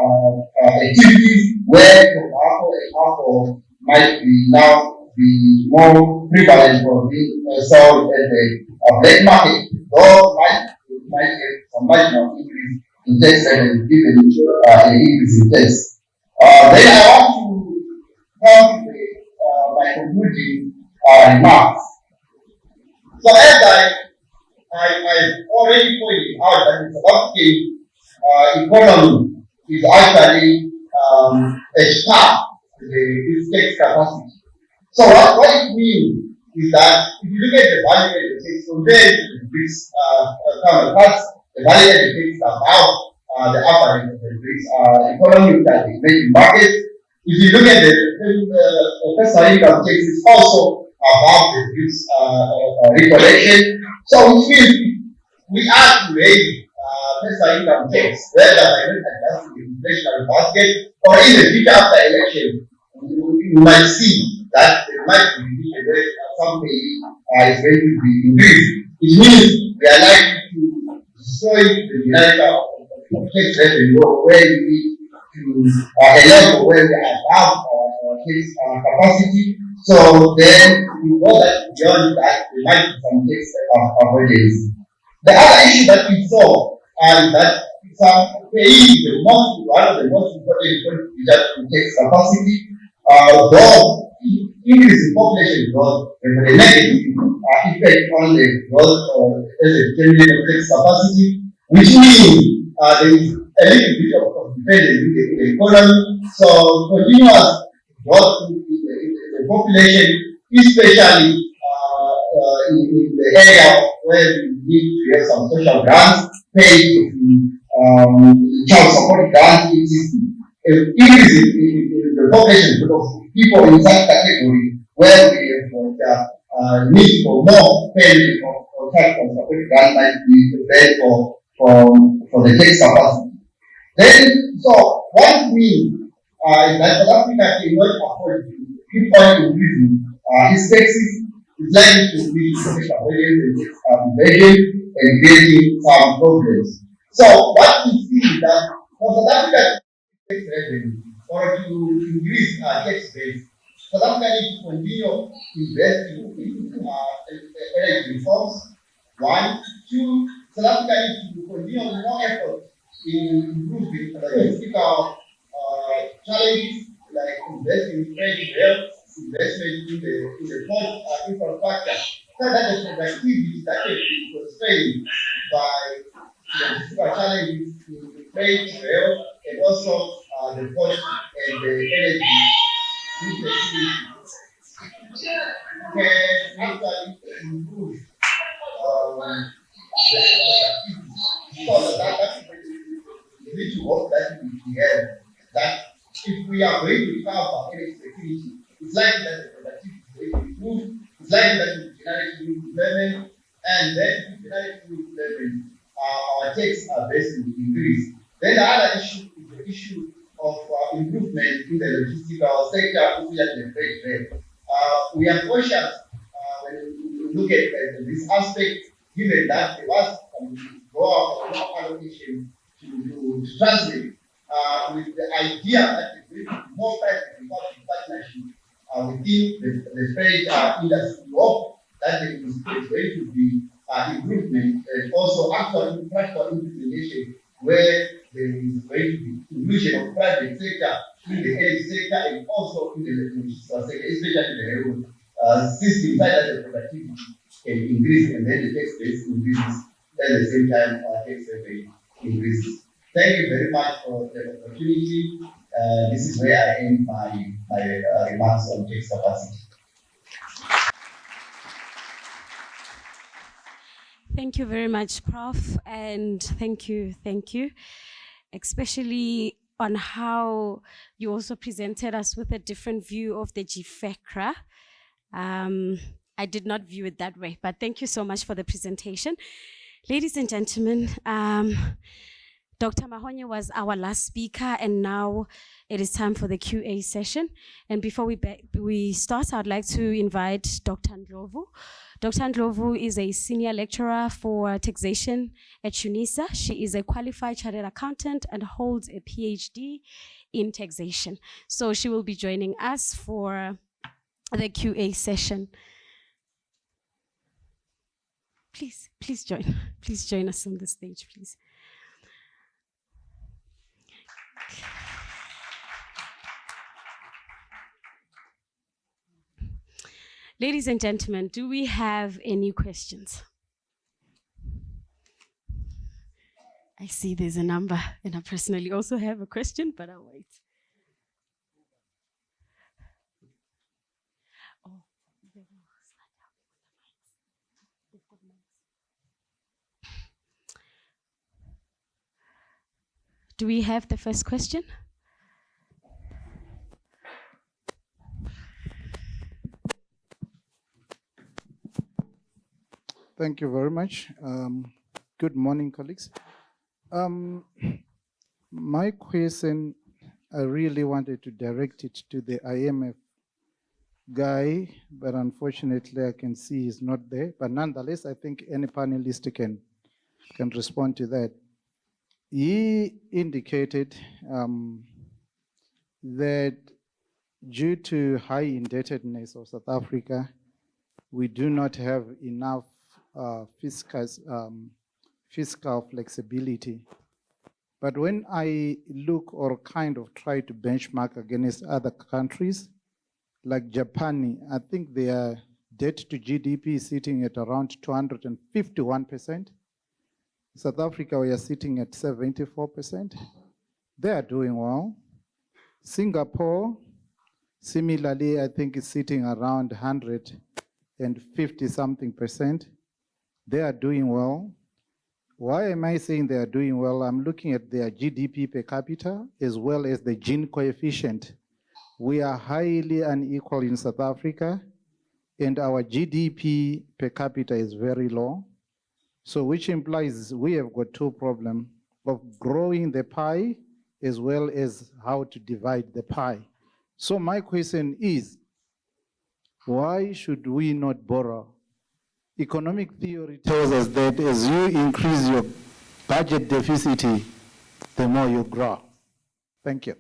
activities where tobacco and alcohol might be now be more prevalent for being sold at black market, though might have some marginal increase in tax revenue given an increase in tax. Then I want to come to my concluding remarks. So as I already pointed out that the South African economy is actually a star to the tax capacity. So what it means is that if you look at the value added tax compared to the BRICS counterparts, the value added tax is about the average of the BRICS economy that is making markets. If you look at the personal income tax, it's also above the BRICS recollection. So which means we are to raise personal income tax, whether by adjusting the inflationary basket or in the future after election, you might see that there might be a rate some pay is going to be increased. It means we are likely to destroy the dynamic of tax revenue where we need to a level where we are above our tax capacity. So then we know that beyond that there might be some tax avoidance. The other issue that we saw is that some paying one of the most important contributors to tax capacity, though increase in population growth and the negative effect on the growth as a determinant of tax capacity, which means there is a little bit of dependence in the economy. So continuous growth in the population, especially in the area where we need to have some social grants, paid child support grants, increase in the population because people in such category where we have need for more payment of child support grant might be prepared for the tax capacity. Then, so one thing is that South Africa cannot afford to keep on increasing its taxes. It's likely to be tax avoidance and tax evasion and creating some problems. So what we see is that for South Africa tax revenue or to increase tax base, South Africa needs to continue investing in energy reforms. One, two, South Africa needs to continue more effort in improving logistical challenges like investing in trade rail, investment in the port infrastructure, so that the productivity that can be constrained by logistical challenges in trade rail and also the port and the energy industry can actually improve the productivity. So that's the ritual that we have, that if we are going to recover energy security, it's likely that the productivity is going to improve, it's likely that we generate new employment, and then if we generate new employment, our tax base will increase. Then the other issue is the issue of improvement in the logistical sector, especially the freight rate. We are cautious when we look at this aspect, given that there was more allocation to translate with the idea that there will be more private and public partnership within the freight industry. We hope that there is going to be improvement and also actual practical implementation where there is going to be inclusion of private sector in the energy sector and also in the logistical sector, especially the railroad system, that the productivity can increase and then the tax base increases, at the same time tax revenue increases. Thank you very much for the opportunity. This is where I end my remarks on tax capacity. Thank you very much, Prof. And thank you, especially on how you also presented us with a different view of the GFECRA. I did not view it that way, but thank you so much for the presentation. Ladies and gentlemen, Dr. Mahonye was our last speaker, and now it is time for the QA session. And before we start, I'd like to invite Dr. Ndlovu. Dr. Ndlovu is a senior lecturer for taxation at Unisa. She is a qualified chartered accountant and holds a PhD in taxation. So she will be joining us for the QA session. please join. Please join us on the stage, please. Ladies and gentlemen, do we have any questions? I see there's a number, and I personally also have a question, but I'll wait. Oh, do we have the first question? Thank you very much. Good morning, colleagues. My question, I really wanted to direct it to the IMF guy, but unfortunately I can see he's not there. But nonetheless, I think any panelist can respond to that. He indicated that due to high indebtedness of South Africa, we do not have enough fiscal flexibility. But when I look or kind of try to benchmark against other countries, like Japan, I think their debt to GDP is sitting at around 251%. South Africa, we are sitting at 74%. They are doing well. Singapore, similarly, I think is sitting around 150-something%. They are doing well. Why am I saying they are doing well? I'm looking at their GDP per capita as well as the Gini coefficient. We are highly unequal in South Africa, and our GDP per capita is very low. So which implies we have got two problems of growing the pie as well as how to divide the pie. So my question is, why should we not borrow? Economic theory tells us that as you increase your budget deficit, the more you grow. Thank you.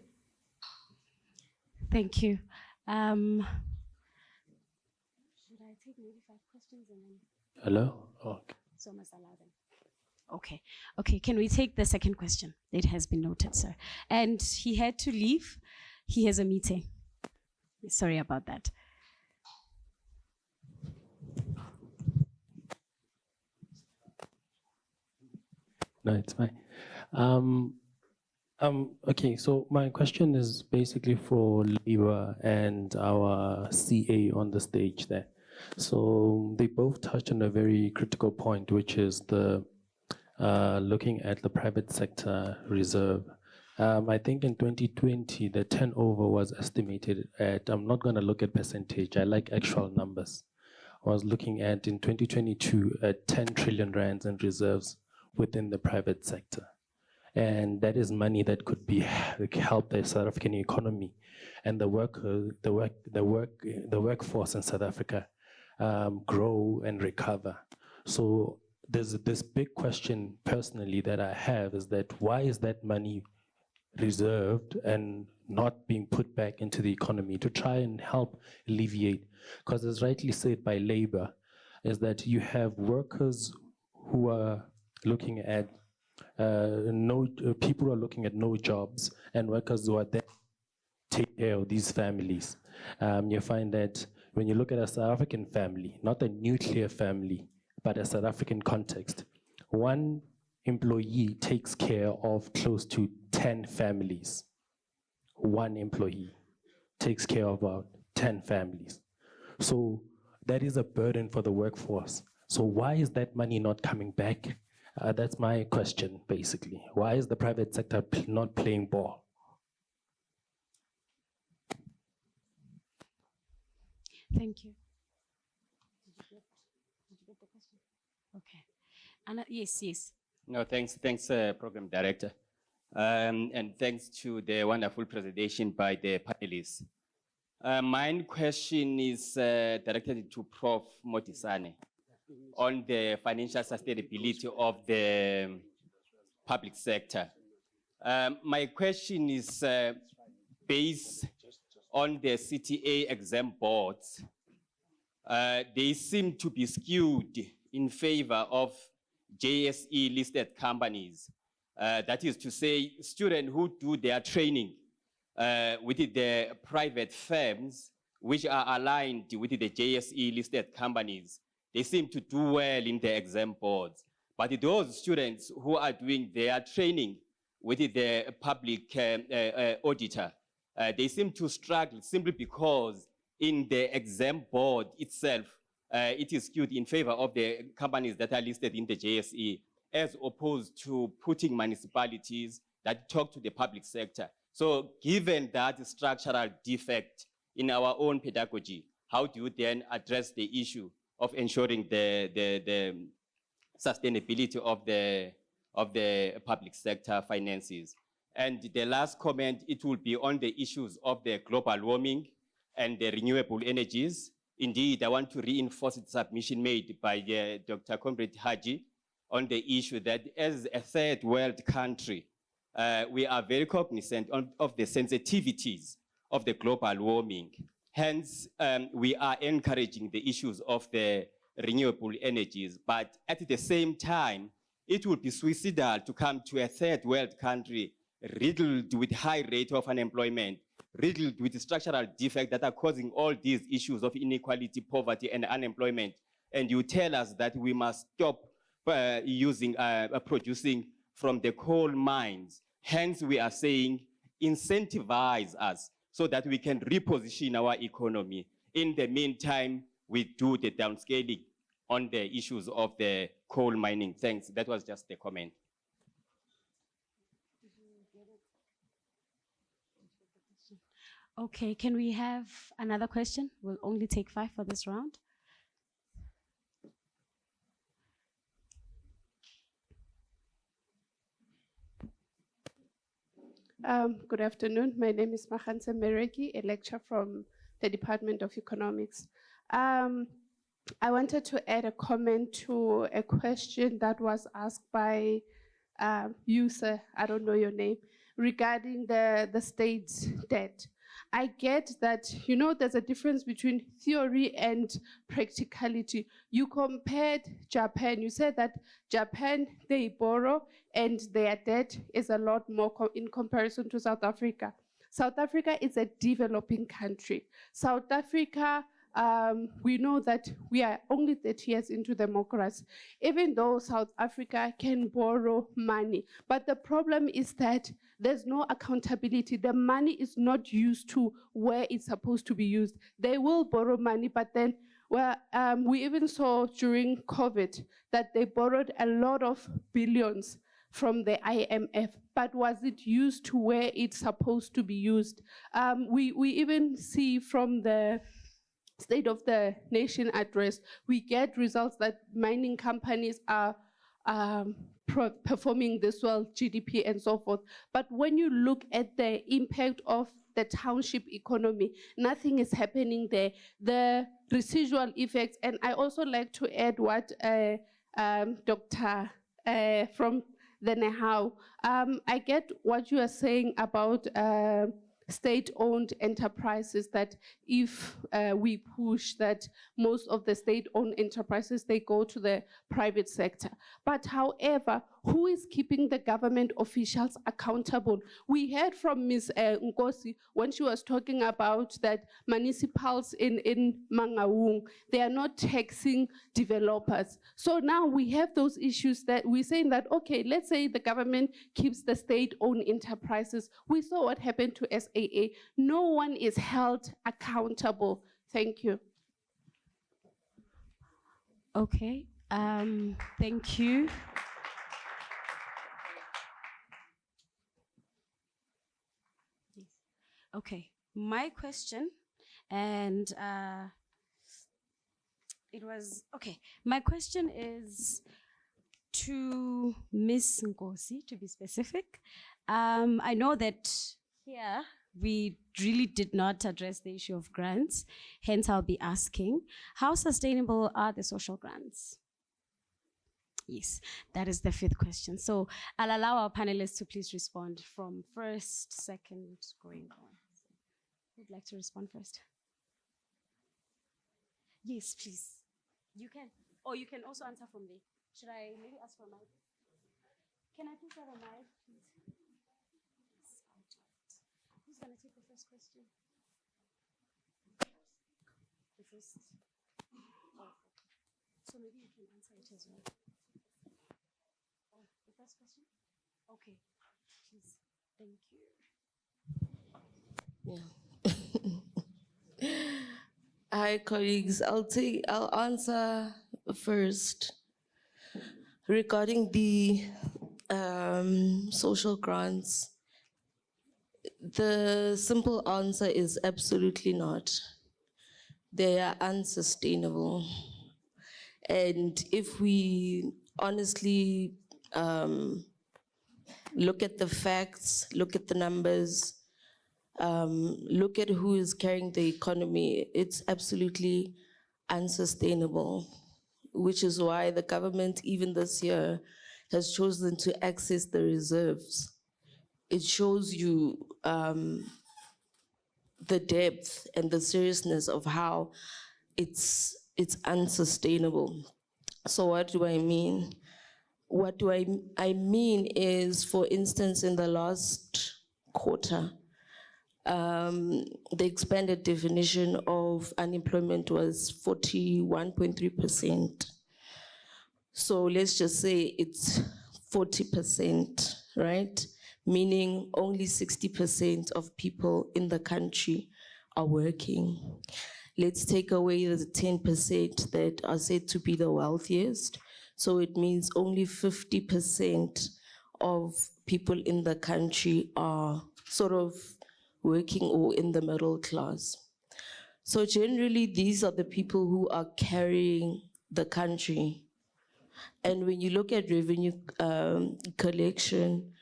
Thank you. Should I take maybe 5 questions and then? Hello? Okay. So must allow them. Okay. Okay, can we take the second question? It has been noted, sir. And he had to leave. He has a meeting. Sorry about that. No, it's fine. Okay, so my question is basically for Liba and our CA on the stage there. So they both touched on a very critical point, which is the looking at the private sector reserve. I think in 2020, the turnover was estimated at, I'm not going to look at percentage, I like actual numbers. I was looking at in 2022 at 10 trillion rands in reserves within the private sector. And that is money that could be help the South African economy and the workforce in South Africa grow and recover. So there's this big question personally that I have is that why is that money reserved and not being put back into the economy to try and help alleviate? Because as rightly said by labor, is that you have workers who are looking at people are looking at no jobs and workers who are there to take care of these families. You find that when you look at a South African family, not a nuclear family, but a South African context, one employee takes care of close to 10 families. One employee takes care of about 10 families. So that is a burden for the workforce. So why is that money not coming back? That's my question, basically. Why is the private sector not playing ball? Thank you. Did you get the question? Okay. Anna, yes. No, thanks, Program Director. And thanks to the wonderful presentation by the panelists. My question is directed to Prof. Motisane on the financial sustainability of the public sector. My question is based on the CTA exam boards. They seem to be skewed in favor of JSE listed companies. That is to say, students who do their training with the private firms which are aligned with the JSE listed companies, they seem to do well in the exam boards. But those students who are doing their training with the public auditor, they seem to struggle simply because in the exam board itself, it is skewed in favor of the companies that are listed in the JSE, as opposed to putting municipalities that talk to the public sector. So given that structural defect in our own pedagogy, how do you then address the issue of ensuring the sustainability of the public sector finances? And the last comment, it will be on the issues of the global warming and the renewable energies. Indeed, I want to reinforce the submission made by Dr. Comrade Haji on the issue that as a third world country, we are very cognizant of the sensitivities of the global warming. Hence, we are encouraging the issues of the renewable energies, but at the same time, it would be suicidal to come to a third world country riddled with high rate of unemployment, riddled with structural defects that are causing all these issues of inequality, poverty, and unemployment. And you tell us that we must stop producing from the coal mines. Hence, we are saying incentivize us so that we can reposition our economy. In the meantime, we do the downscaling on the issues of the coal mining. Thanks. That was just the comment. Okay, can we have another question? We'll only take 5 for this round. Good afternoon. My name is Mahanse Mereki, a lecturer from the Department of Economics. I wanted to add a comment to a question that was asked by User, I don't know your name, regarding the state's debt. I get that, you know, there's a difference between theory and practicality. You compared Japan. You said that Japan, they borrow and their debt is a lot more in comparison to South Africa. South Africa is a developing country. South Africa, we know that we are only 30 years into democracy, even though South Africa can borrow money. But the problem is that there's no accountability. The money is not used to where it's supposed to be used. They will borrow money, but then we even saw during COVID that they borrowed a lot of billions from the IMF, but was it used to where it's supposed to be used? We even see from the State of the Nation address, we get results that mining companies are performing this well, GDP and so forth. But when you look at the impact of the township economy, nothing is happening there. The residual effects, and I also like to add what Dr. From the Nehau, I get what you are saying about state-owned enterprises, that if we push that most of the state-owned enterprises, they go to the private sector. But however, who is keeping the government officials accountable? We heard from Ms. Nkosi when she was talking about that municipals in Mangaung, they are not taxing developers. So now we have those issues that we're saying that, okay, let's say the government keeps the state-owned enterprises. We saw what happened to SAA. No one is held accountable. Thank you. Okay, thank you. Okay, my question, and my question is to Ms. Nkosi, to be specific. I know that here we really did not address the issue of grants, hence I'll be asking, how sustainable are the social grants? Yes, that is the 5th question. So I'll allow our panelists to please respond from first, second, going on. Who'd like to respond first? Yes, please. You can. Or you can also answer from there. Should I maybe ask for a mic? Can I please have a mic, please? Who's going to take the first question? The first. Oh, okay. So maybe you can answer it as well. Oh, the first question? Okay, please. Thank you. Yeah. Hi, colleagues. I'll answer first regarding the social grants. The simple answer is absolutely not. They are unsustainable. And if we honestly look at the facts, look at the numbers, look at who is carrying the economy, it's absolutely unsustainable, which is why the government, even this year, has chosen to access the reserves. It shows you the depth and the seriousness of how it's unsustainable. So what do I mean? What do I mean is, for instance, in the last quarter, the expanded definition of unemployment was 41.3%. So let's just say it's 40%, right? Meaning only 60% of people in the country are working. Let's take away the 10% that are said to be the wealthiest. So it means only 50% of people in the country are sort of working or in the middle class. So generally, these are the people who are carrying the country. And when you look at revenue collection,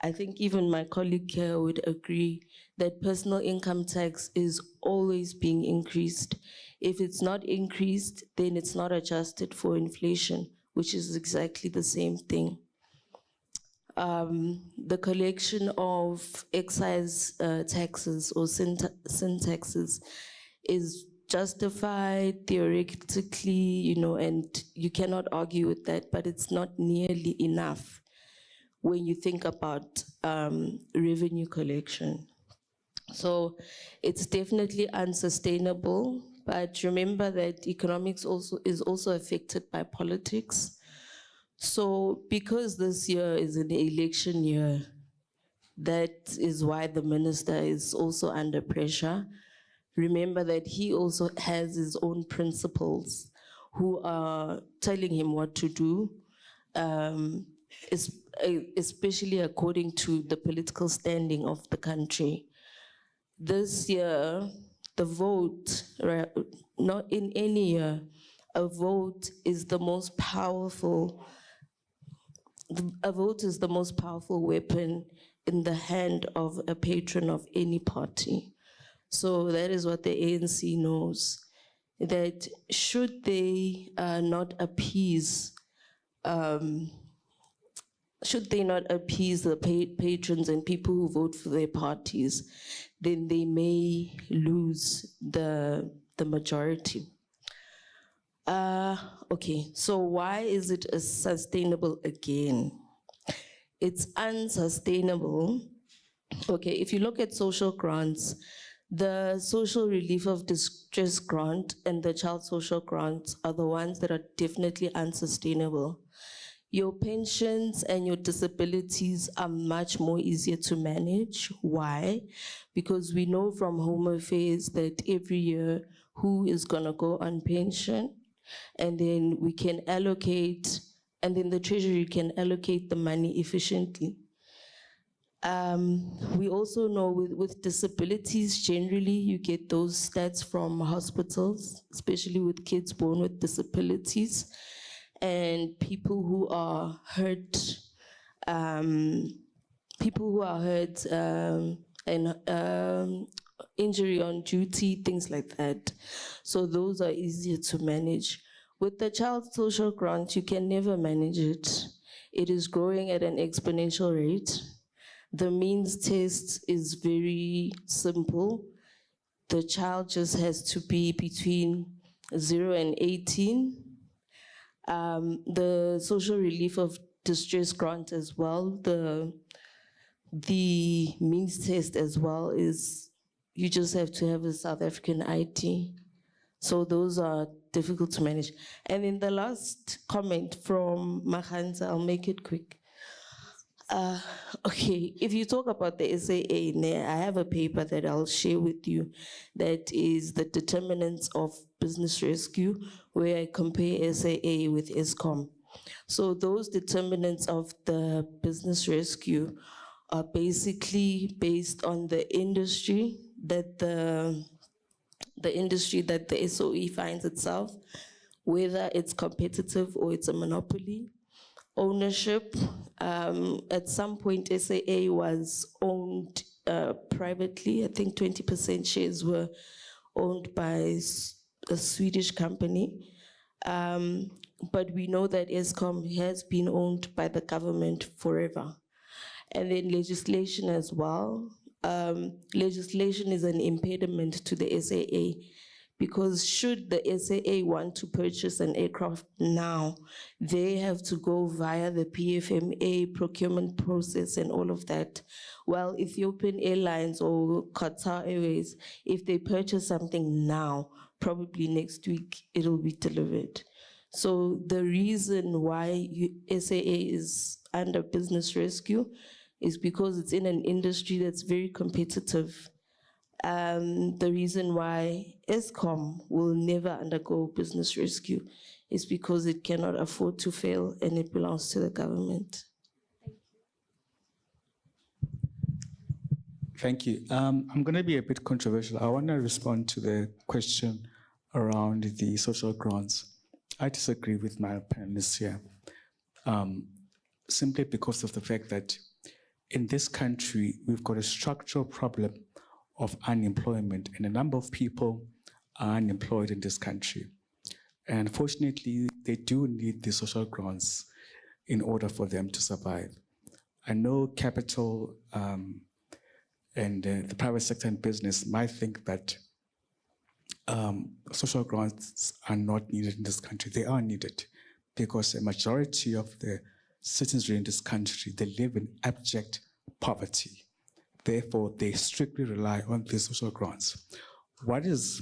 I think even my colleague here would agree that personal income tax is always being increased. If it's not increased, then it's not adjusted for inflation, which is exactly the same thing. The collection of excise taxes or sin taxes is justified theoretically, and you cannot argue with that, but it's not nearly enough when you think about revenue collection. So it's definitely unsustainable, but remember that economics is also affected by politics. So because this year is an election year, that is why the minister is also under pressure. Remember that he also has his own principals who are telling him what to do, especially according to the political standing of the country. This year, the vote, not in any year, a vote is the most powerful weapon in the hand of a patron of any party. So that is what the ANC knows, that should they not appease the patrons and people who vote for their parties, then they may lose the majority. Okay, so why is it sustainable again? It's unsustainable. Okay, if you look at social grants, the social relief of distress grant and the child social grants are the ones that are definitely unsustainable. Your pensions and your disabilities are much more easier to manage. Why? Because we know from Home Affairs that every year who is gonna go on pension, and then we can allocate, and then the Treasury can allocate the money efficiently. We also know with disabilities, generally you get those stats from hospitals, especially with kids born with disabilities and people who are hurt, and injury on duty, things like that. So those are easier to manage. With the child social grant, you can never manage it. It is growing at an exponential rate. The means test is very simple. The child just has to be between 0 and 18. The social relief of distress grant as well, the means test as well is you just have to have a South African ID. So those are difficult to manage. And then the last comment from Mahansa, I'll make it quick. Okay, if you talk about the SAA, I have a paper that I'll share with you that is the determinants of business rescue, where I compare SAA with ESCOM. So those determinants of the business rescue are basically based on the industry that the SOE finds itself, whether it's competitive or it's a monopoly. Ownership, at some point SAA was owned privately. I think 20% shares were owned by a Swedish company. But we know that ESCOM has been owned by the government forever. And then legislation as well. Legislation is an impediment to the SAA, because should the SAA want to purchase an aircraft now, they have to go via the PFMA procurement process and all of that. While Ethiopian Airlines or Qatar Airways, if they purchase something now, probably next week it'll be delivered. So the reason why SAA is under business rescue is because it's in an industry that's very competitive. The reason why ESCOM will never undergo business rescue is because it cannot afford to fail and it belongs to the government. Thank you. I'm going to be a bit controversial. I want to respond to the question around the social grants. I disagree with my panelists here, simply because of the fact that in this country, we've got a structural problem of unemployment, and a number of people are unemployed in this country. And fortunately, they do need the social grants in order for them to survive. I know capital and the private sector and business might think that social grants are not needed in this country. They are needed because a majority of the citizenry in this country, they live in abject poverty. Therefore, they strictly rely on these social grants. What is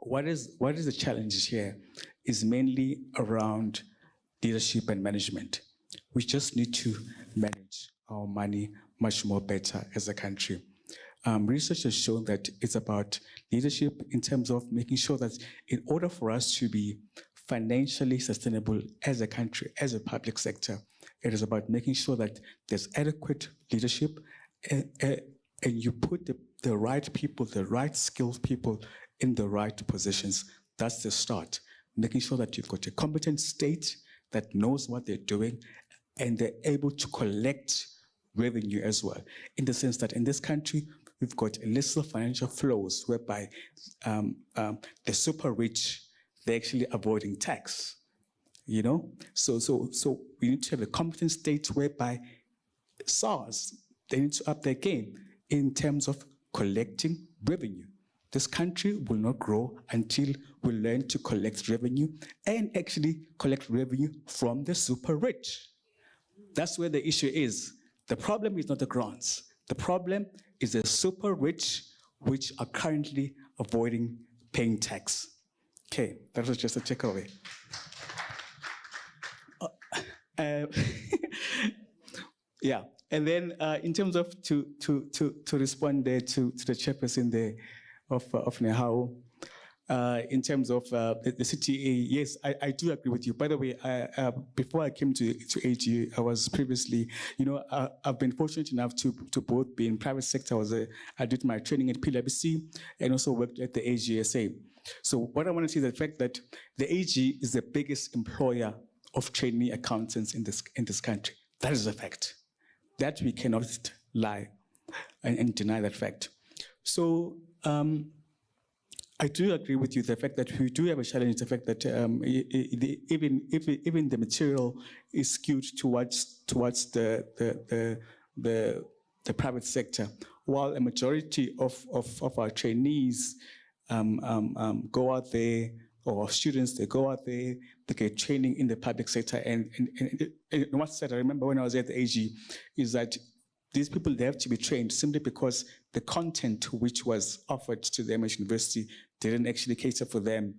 the challenge here is mainly around leadership and management. We just need to manage our money much more better as a country. Research has shown that it's about leadership in terms of making sure that in order for us to be financially sustainable as a country, as a public sector, it is about making sure that there's adequate leadership and you put the right people, the right skilled people in the right positions. That's the start. Making sure that you've got a competent state that knows what they're doing and they're able to collect revenue as well. In the sense that in this country, we've got illicit financial flows whereby the super rich, they're actually avoiding tax. You know, so we need to have a competent state whereby SARS, they need to up their game in terms of collecting revenue. This country will not grow until we learn to collect revenue and actually collect revenue from the super rich. That's where the issue is. The problem is not the grants. The problem is the super rich, which are currently avoiding paying tax. Okay, that was just a takeaway. Yeah, and then in terms of to respond there to the chairperson there of Nehao, in terms of the CTA, yes, I do agree with you. By the way, before I came to AG, I was previously, you know, I've been fortunate enough to both be in private sector. I did my training at PwC and also worked at the AGSA. So what I want to say is the fact that the AG is the biggest employer of trainee accountants in this country. That is a fact. That we cannot lie and deny that fact. So I do agree with you, the fact that we do have a challenge, the fact that even the material is skewed towards the private sector, while a majority of our trainees go out there or students, they go out there, they get training in the public sector. And what said, I remember when I was at the AG, is that these people, they have to be trained simply because the content which was offered to them at university didn't actually cater for them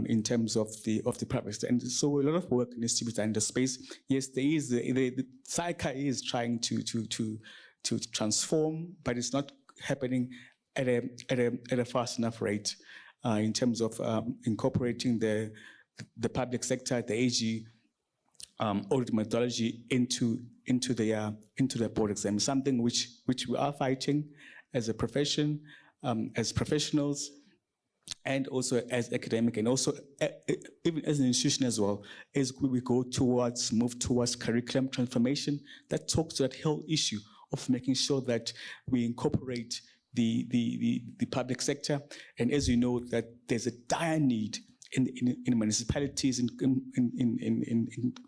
in terms of the private sector. And so a lot of work needs to be done in the space. Yes, there is, the SAICA is trying to transform, but it's not happening at a fast enough rate in terms of incorporating the public sector, the AG audit methodology into the board exam. Something which we are fighting as a profession, as professionals, and also as academic, and also even as an institution as well, as we move towards curriculum transformation that talks to that whole issue of making sure that we incorporate the public sector. And as you know, that there's a dire need in municipalities, in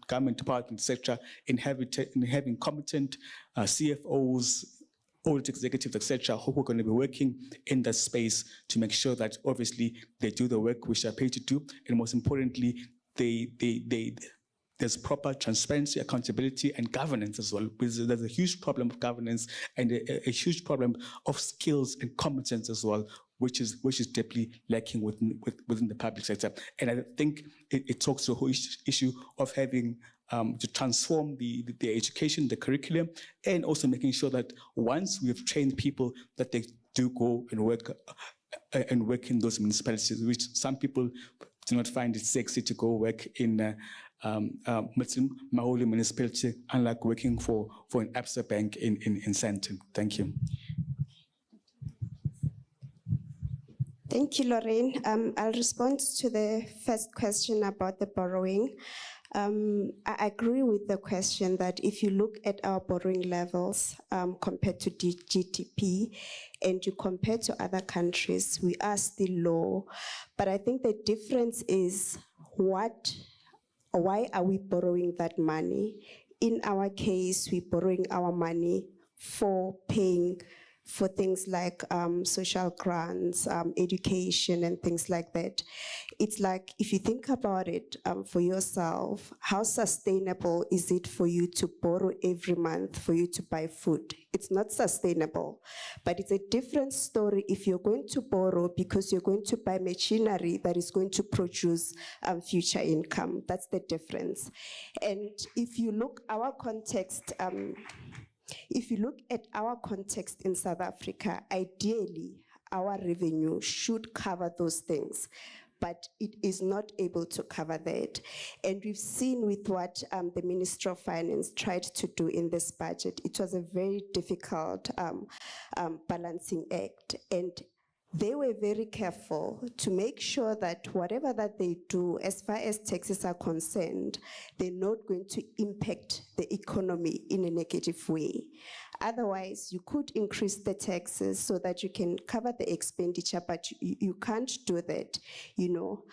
government departments, etc., in having competent CFOs, audit executives, etc., who are going to be working in that space to make sure that obviously they do the work which they're paid to do, and most importantly, there's proper transparency, accountability, and governance as well. Because there's a huge problem of governance and a huge problem of skills and competence as well, which is deeply lacking within the public sector. And I think it talks to the whole issue of having to transform the education, the curriculum, and also making sure that once we have trained people, that they do go and work in those municipalities, which some people do not find it sexy to go work in Maholi municipality, unlike working for an Absa bank in Sandton. Thank you. Thank you, Lorraine. I'll respond to the first question about the borrowing. I agree with the question that if you look at our borrowing levels compared to GDP and you compare to other countries, we are still low. But I think the difference is why are we borrowing that money? In our case, we're borrowing our money for paying for things like social grants, education, and things like that. It's like, if you think about it for yourself, how sustainable is it for you to borrow every month for you to buy food? It's not sustainable. But it's a different story if you're going to borrow because you're going to buy machinery that is going to produce future income. That's the difference. And if you look our context, if you look at our context in South Africa, ideally, our revenue should cover those things, but it is not able to cover that. And we've seen with what the Minister of Finance tried to do in this budget, it was a very difficult balancing act. And they were very careful to make sure that whatever that they do, as far as taxes are concerned, they're not going to impact the economy in a negative way. Otherwise, you could increase the taxes so that you can cover the expenditure, but you can't do that. You know,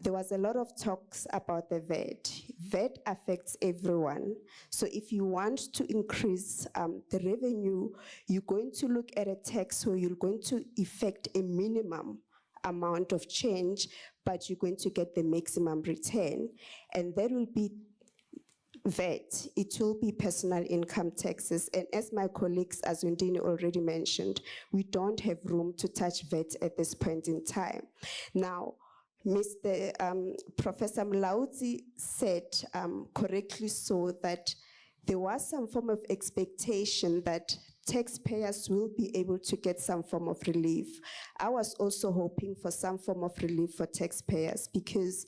there was a lot of talks about the VAT. VAT affects everyone. So if you want to increase the revenue, you're going to look at a tax where you're going to effect a minimum amount of change, but you're going to get the maximum return. And that will be VAT, it will be personal income taxes. And as my colleagues Azundini already mentioned, we don't have room to touch VAT at this point in time. Now, Mr. Professor Mlaudzi said correctly so that there was some form of expectation that taxpayers will be able to get some form of relief. I was also hoping for some form of relief for taxpayers because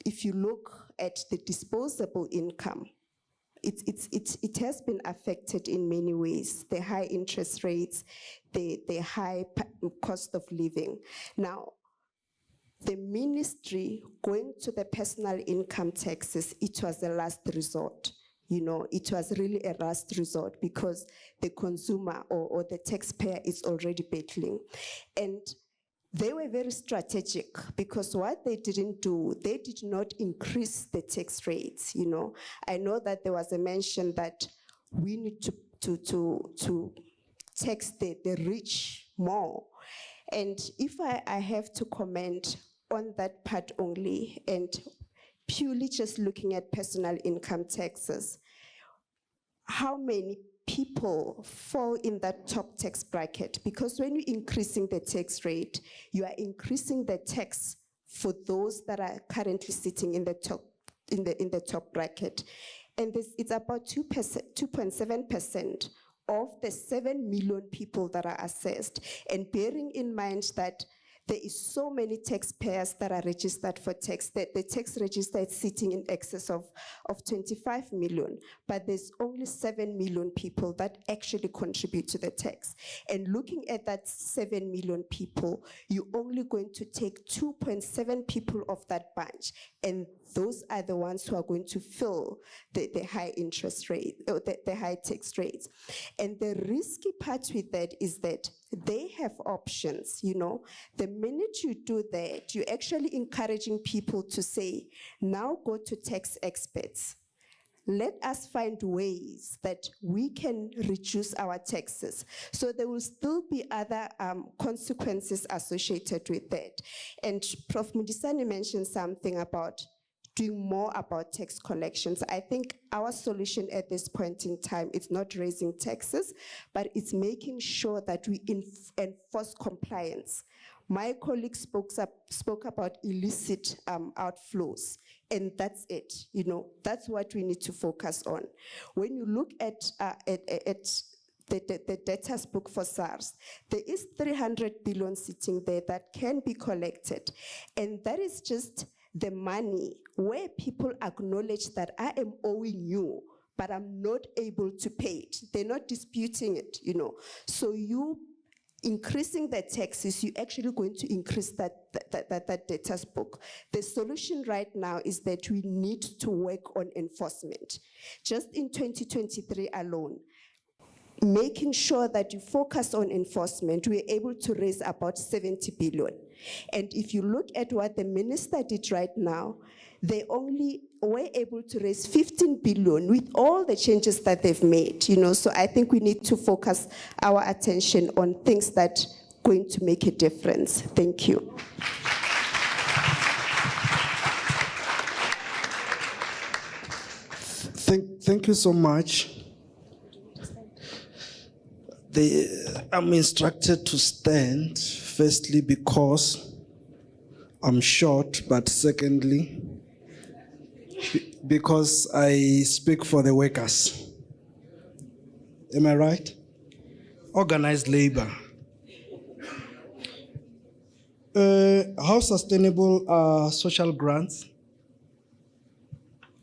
if you look at the disposable income, it has been affected in many ways. The high interest rates, the high cost of living. Now, the ministry going to the personal income taxes, it was a last resort. You know, it was really a last resort because the consumer or the taxpayer is already battling. And they were very strategic because what they didn't do, they did not increase the tax rates, you know. I know that there was a mention that we need to tax the rich more. And if I have to comment on that part only and purely just looking at personal income taxes, how many people fall in that top tax bracket? Because when you're increasing the tax rate, you are increasing the tax for those that are currently sitting in the top bracket. And it's about 2.7% of the 7 million people that are assessed. And bearing in mind that there is so many taxpayers that are registered for tax, that the tax register is sitting in excess of 25 million, but there's only 7 million people that actually contribute to the tax. And looking at that 7 million people, you're only going to take 2.7 people of that bunch, and those are the ones who are going to fill the high interest rate, or the high tax rates. And the risky part with that is that they have options, you know. The minute you do that, you're actually encouraging people to say, now go to tax experts. Let us find ways that we can reduce our taxes. So there will still be other consequences associated with that. And Prof. Mudisani mentioned something about doing more about tax collections. I think our solution at this point in time is not raising taxes, but it's making sure that we enforce compliance. My colleague spoke about illicit outflows, and that's it. You know, that's what we need to focus on. When you look at the data's book for SARS, there is 300 billion sitting there that can be collected, and that is just the money where people acknowledge that I am owing you, but I'm not able to pay it. They're not disputing it, you know. So you increasing the taxes, you're actually going to increase that data's book. The solution right now is that we need to work on enforcement. Just in 2023 alone, making sure that you focus on enforcement, we're able to raise about 70 billion. And if you look at what the minister did right now, they only were able to raise 15 billion with all the changes that they've made, you know. So I think we need to focus our attention on things that are going to make a difference. Thank you. Thank you so much. I'm instructed to stand, firstly because I'm short, but secondly, because I speak for the workers. Am I right? Organized labor. How sustainable are social grants?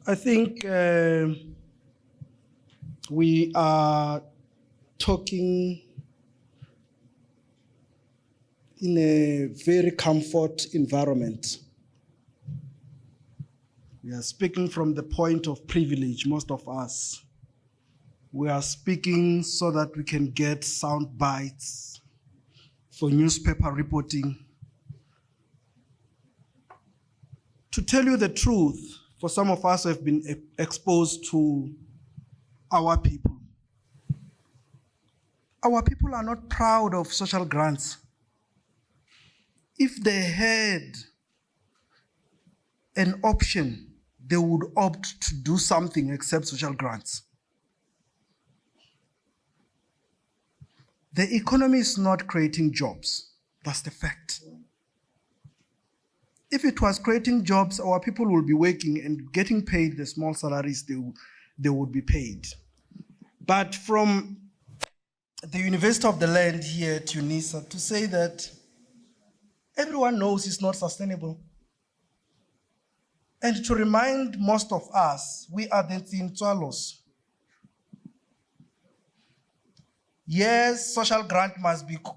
I think we are talking in a very comfort environment. We are speaking from the point of privilege, most of us. We are speaking so that we can get sound bites for newspaper reporting. To tell you the truth, for some of us who have been exposed to our people are not proud of social grants. If they had an option, they would opt to do something except social grants. The economy is not creating jobs. That's the fact. If it was creating jobs, our people will be working and getting paid the small salaries they would be paid. But from the University of the Land here at Unisa to say that everyone knows it's not sustainable. And to remind most of us, we are the Tsintswalos. Yes, social grant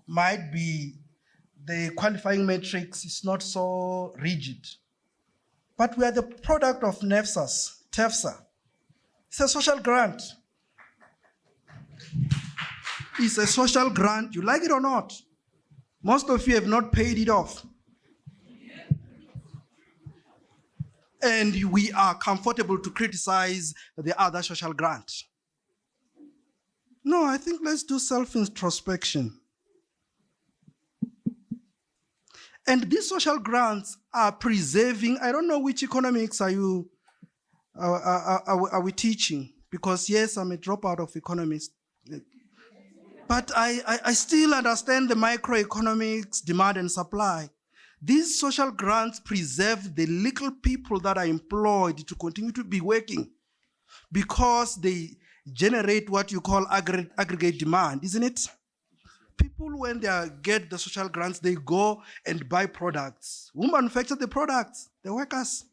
might be, the qualifying matrix is not so rigid. But we are the product of TEFSA. It's a social grant. It's a social grant, you like it or not. Most of you have not paid it off. And we are comfortable to criticize the other social grant. No, I think let's do self-introspection. And these social grants are preserving, I don't know which economics are we teaching? Because yes, I'm a dropout of economics. But I still understand the microeconomics, demand and supply. These social grants preserve the little people that are employed to continue to be working because they generate what you call aggregate demand, isn't it? People, when they get the social grants, they go and buy products. Who manufacture the products? The workers.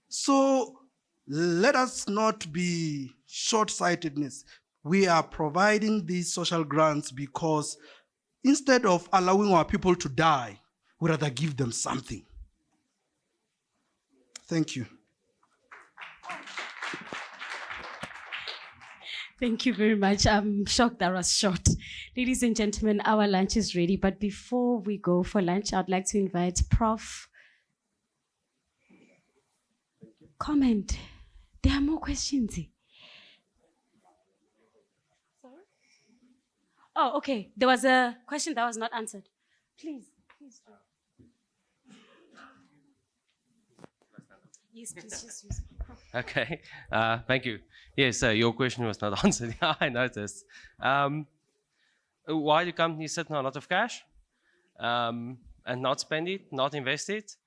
So let us not be short-sightedness. We are providing these social grants because instead of allowing our people to die, we rather give them something. Thank you. Thank you very much. I'm shocked that was short. Ladies and gentlemen, our lunch is ready. But before we go for lunch, I'd like to invite Prof. Comment. There are more questions. Sorry? Oh, okay. There was a question that was not answered. Please. Yes, please. Just use it. Okay, thank you. Yes, your question was not answered. I noticed. Why do companies sit on a lot of cash and not spend it, not invest it?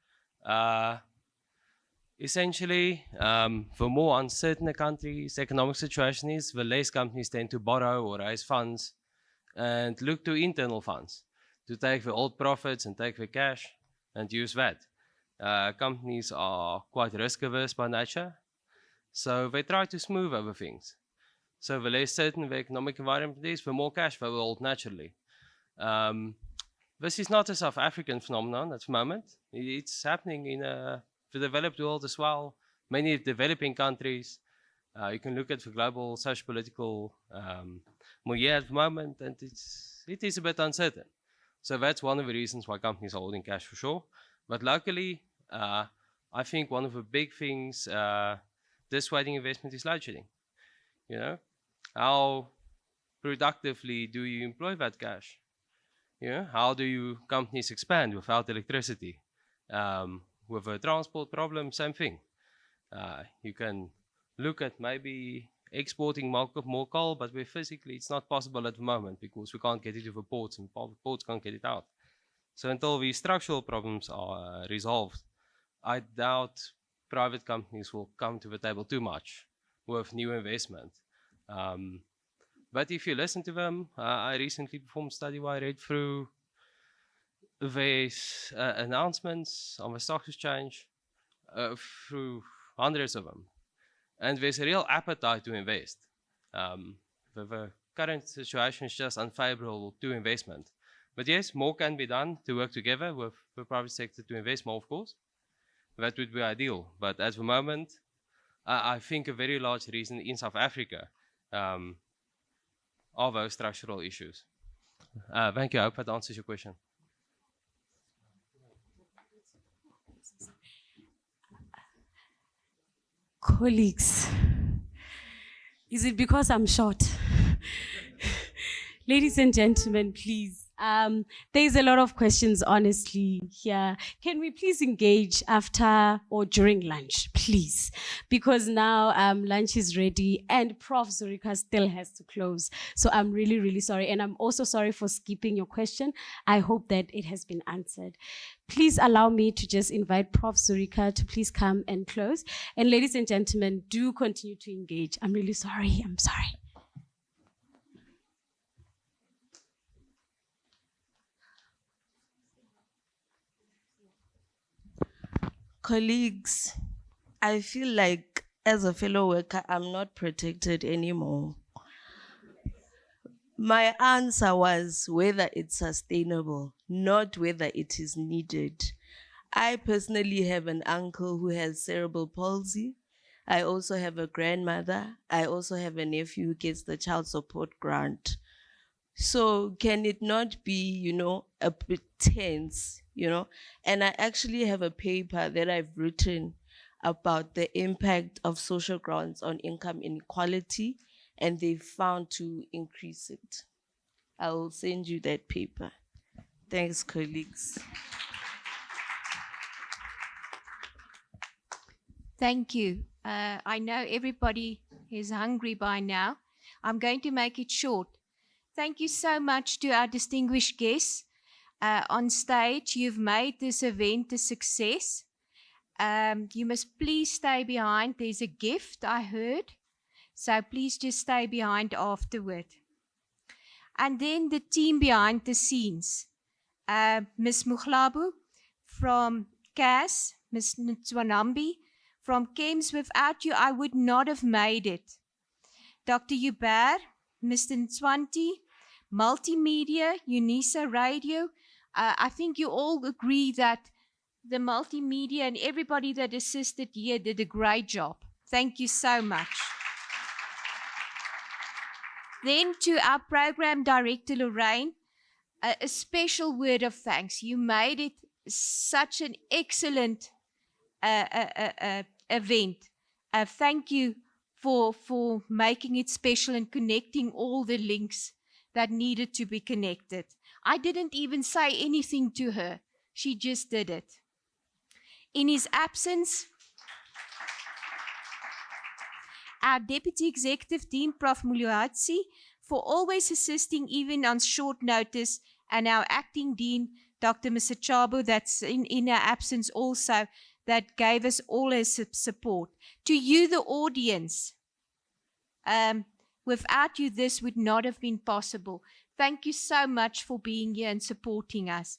Essentially, the more uncertain a country's economic situation is, the less companies tend to borrow or raise funds and look to internal funds to take the old profits and take the cash and use that. Companies are quite risk averse by nature, so they try to smooth over things. So the less certain the economic environment is, the more cash they will hold naturally. This is not a South African phenomenon at the moment. It's happening in the developed world as well. Many developing countries. You can look at the global socio-political milieu at the moment, and it is a bit uncertain. So that's one of the reasons why companies are holding cash for sure. But locally, I think one of the big things dissuading investment is load shedding. You know, how productively do you employ that cash? You know, how do you companies expand without electricity? With a transport problem, same thing. You can look at maybe exporting more coal, but physically it's not possible at the moment because we can't get it to the ports and ports can't get it out. So until these structural problems are resolved, I doubt private companies will come to the table too much with new investment. But if you listen to them, I recently performed a study where I read through these announcements on the stock exchange through hundreds of them. And there's a real appetite to invest. The current situation is just unfavorable to investment. But yes, more can be done to work together with the private sector to invest more, of course. That would be ideal. But at the moment, I think a very large reason in South Africa are those structural issues. Thank you. I hope that answers your question. Colleagues, is it because I'm short? Ladies and gentlemen, please. There's a lot of questions, honestly, here. Can we please engage after or during lunch, please? Because now lunch is ready and Prof. Zurika still has to close. So I'm really, really sorry. And I'm also sorry for skipping your question. I hope that it has been answered. Please allow me to just invite Prof. Zurika to please come and close. And ladies and gentlemen, do continue to engage. I'm really sorry. I'm sorry. Colleagues, I feel like as a fellow worker, I'm not protected anymore. My answer was whether it's sustainable, not whether it is needed. I personally have an uncle who has cerebral palsy. I also have a grandmother. I also have a nephew who gets the child support grant. So can it not be, a bit tense, And I actually have a paper that I've written about the impact of social grants on income inequality, and they found to increase it. I will send you that paper. Thanks, colleagues. Thank you. I know everybody is hungry by now. I'm going to make it short. Thank you so much to our distinguished guests on stage. You've made this event a success. You must please stay behind. There's a gift, I heard. So please just stay behind afterward. And then the team behind the scenes. Ms. Muglabu from CAS, Ms. Ntwanambi from CEMS. Without you, I would not have made it. Dr. Hubert, Mr. Ntwanti, Multimedia, Unisa Radio. I think you all agree that the multimedia and everybody that assisted here did a great job. Thank you so much. Then to our program director, Lorraine, a special word of thanks. You made it such an excellent event. Thank you for making it special and connecting all the links that needed to be connected. I didn't even say anything to her. She just did it. In his absence, our Deputy Executive Dean, Prof. Muluhatsi, for always assisting even on short notice, and our Acting Dean, Dr. Msachabo, that's in our absence also, that gave us all his support. To you, the audience, without you, this would not have been possible. Thank you so much for being here and supporting us.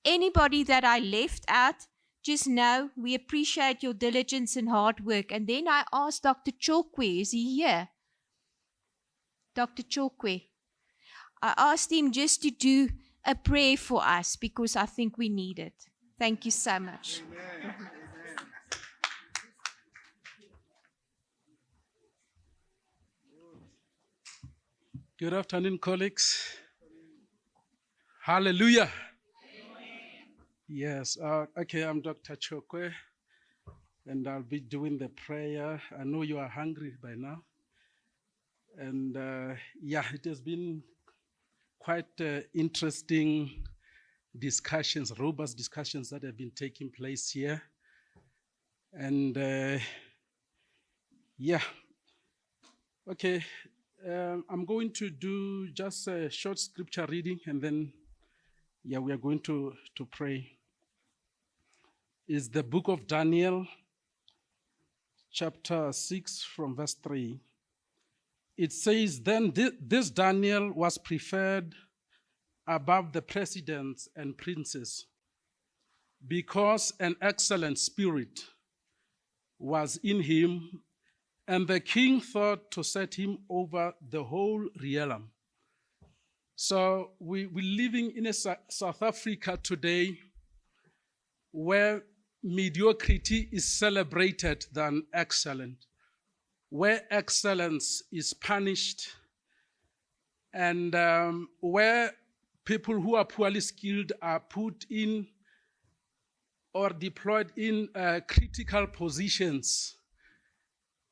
Anybody that I left out, just know we appreciate your diligence and hard work. And then I asked Dr. Chokwe, is he here? Dr. Chokwe. I asked him just to do a prayer for us because I think we need it. Thank you so much. Amen. Good afternoon, colleagues. Hallelujah. Yes, okay, I'm Dr. Chokwe, and I'll be doing the prayer. I know you are hungry by now. And yeah, it has been quite interesting discussions, robust discussions that have been taking place here. And yeah, okay, I'm going to do just a short scripture reading, and then yeah, we are going to pray. Is the book of Daniel, chapter 6 from verse 3. It says, then this Daniel was preferred above the presidents and princes because an excellent spirit was in him, and the king thought to set him over the whole realm. So we're living in a South Africa today where mediocrity is celebrated than excellent, where excellence is punished, and where people who are poorly skilled are put in or deployed in critical positions.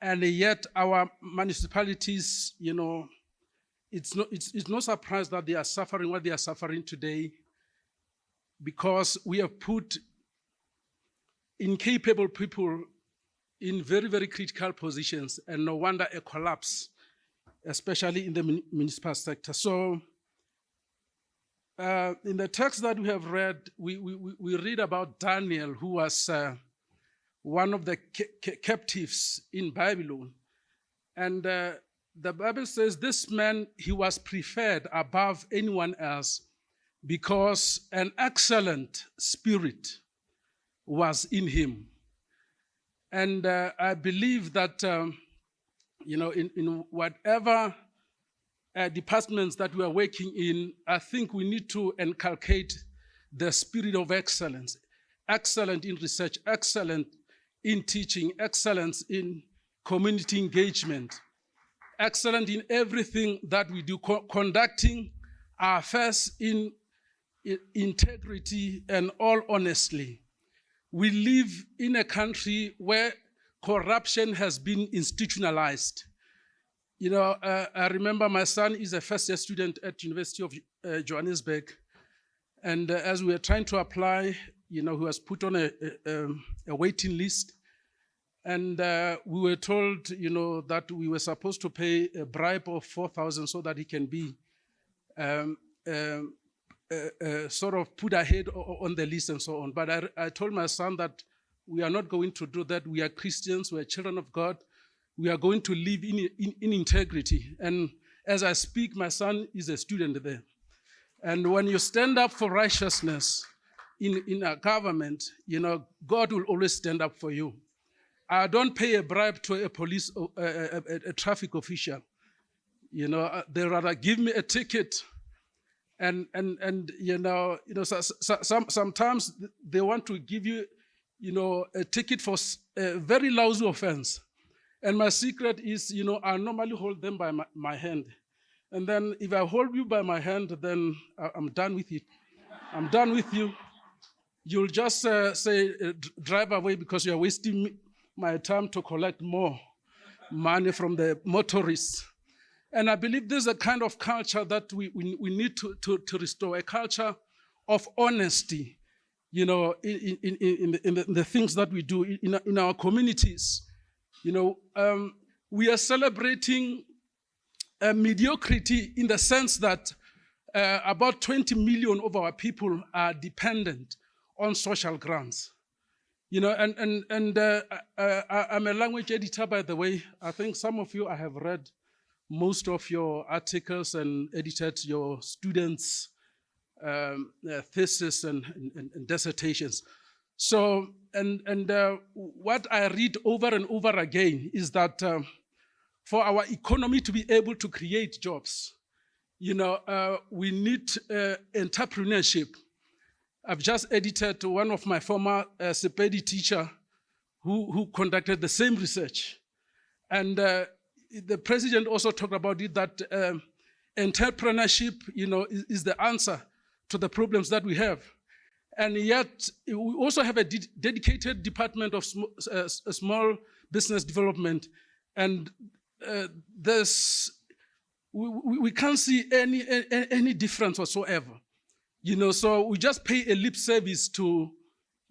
And yet our municipalities, you know, it's no surprise that they are suffering what they are suffering today, because we have put incapable people in very, very critical positions, and no wonder a collapse, especially in the municipal sector. So in the text that we have read, we read about Daniel, who was one of the captives in Babylon. And the Bible says this man, he was preferred above anyone else because an excellent spirit was in him. And I believe that, you know, in whatever departments that we are working in, I think we need to inculcate the spirit of excellence. Excellent in research, excellent in teaching, excellence in community engagement, excellent in everything that we do, conducting our affairs in integrity and all honestly. We live in a country where corruption has been institutionalized. You know, I remember my son is a first-year student at University of Johannesburg, And as we were trying to apply, he was put on a waiting list. And we were told, that we were supposed to pay a bribe of 4,000 so that he can be sort of put ahead on the list and so on. But I told my son that we are not going to do that. We are Christians, we are children of God. We are going to live in integrity. And as I speak, my son is a student there. And when you stand up for righteousness in a government, God will always stand up for you. I don't pay a bribe to a police, a traffic official. They rather give me a ticket, and sometimes they want to give you, a ticket for a very lousy offense. And my secret is, I normally hold them by my hand. And then if I hold you by my hand, then I'm done with it. I'm done with you. You'll just say, drive away because you're wasting my time to collect more money from the motorists. And I believe this is a kind of culture that we need to restore, a culture of honesty, in the things that we do in our communities. We are celebrating mediocrity in the sense that about 20 million of our people are dependent on social grants. I'm a language editor, by the way. I think some of you, I have read most of your articles and edited your students' thesis and dissertations. So, what I read over and over again is that for our economy to be able to create jobs, we need entrepreneurship. I've just edited one of my former CPD teacher who conducted the same research. And the president also talked about it, that entrepreneurship, is the answer to the problems that we have. And yet, we also have a dedicated department of small business development. And we can't see any difference whatsoever. So we just pay a lip service to,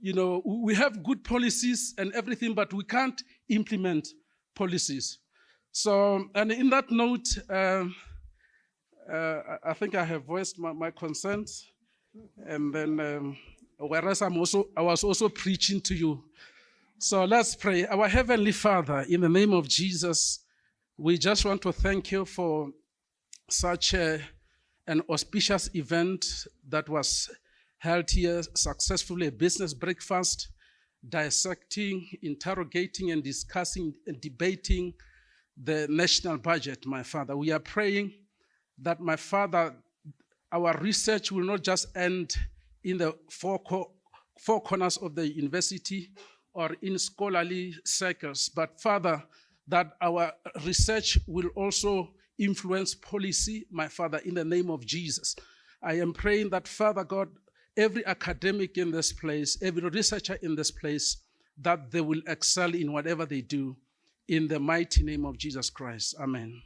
we have good policies and everything, but we can't implement policies. So, and in that note, I think I have voiced my concerns, and then whereas I was also preaching to you. So let's pray. Our Heavenly Father, in the name of Jesus, we just want to thank you for such an auspicious event that was held here successfully, a business breakfast, dissecting, interrogating, and discussing and debating the national budget, my Father. We are praying that, my Father, our research will not just end in the four corners of the university or in scholarly circles, but Father, that our research will also influence policy, my Father, in the name of Jesus. I am praying that, Father God, every academic in this place, every researcher in this place, that they will excel in whatever they do, in the mighty name of Jesus Christ. Amen.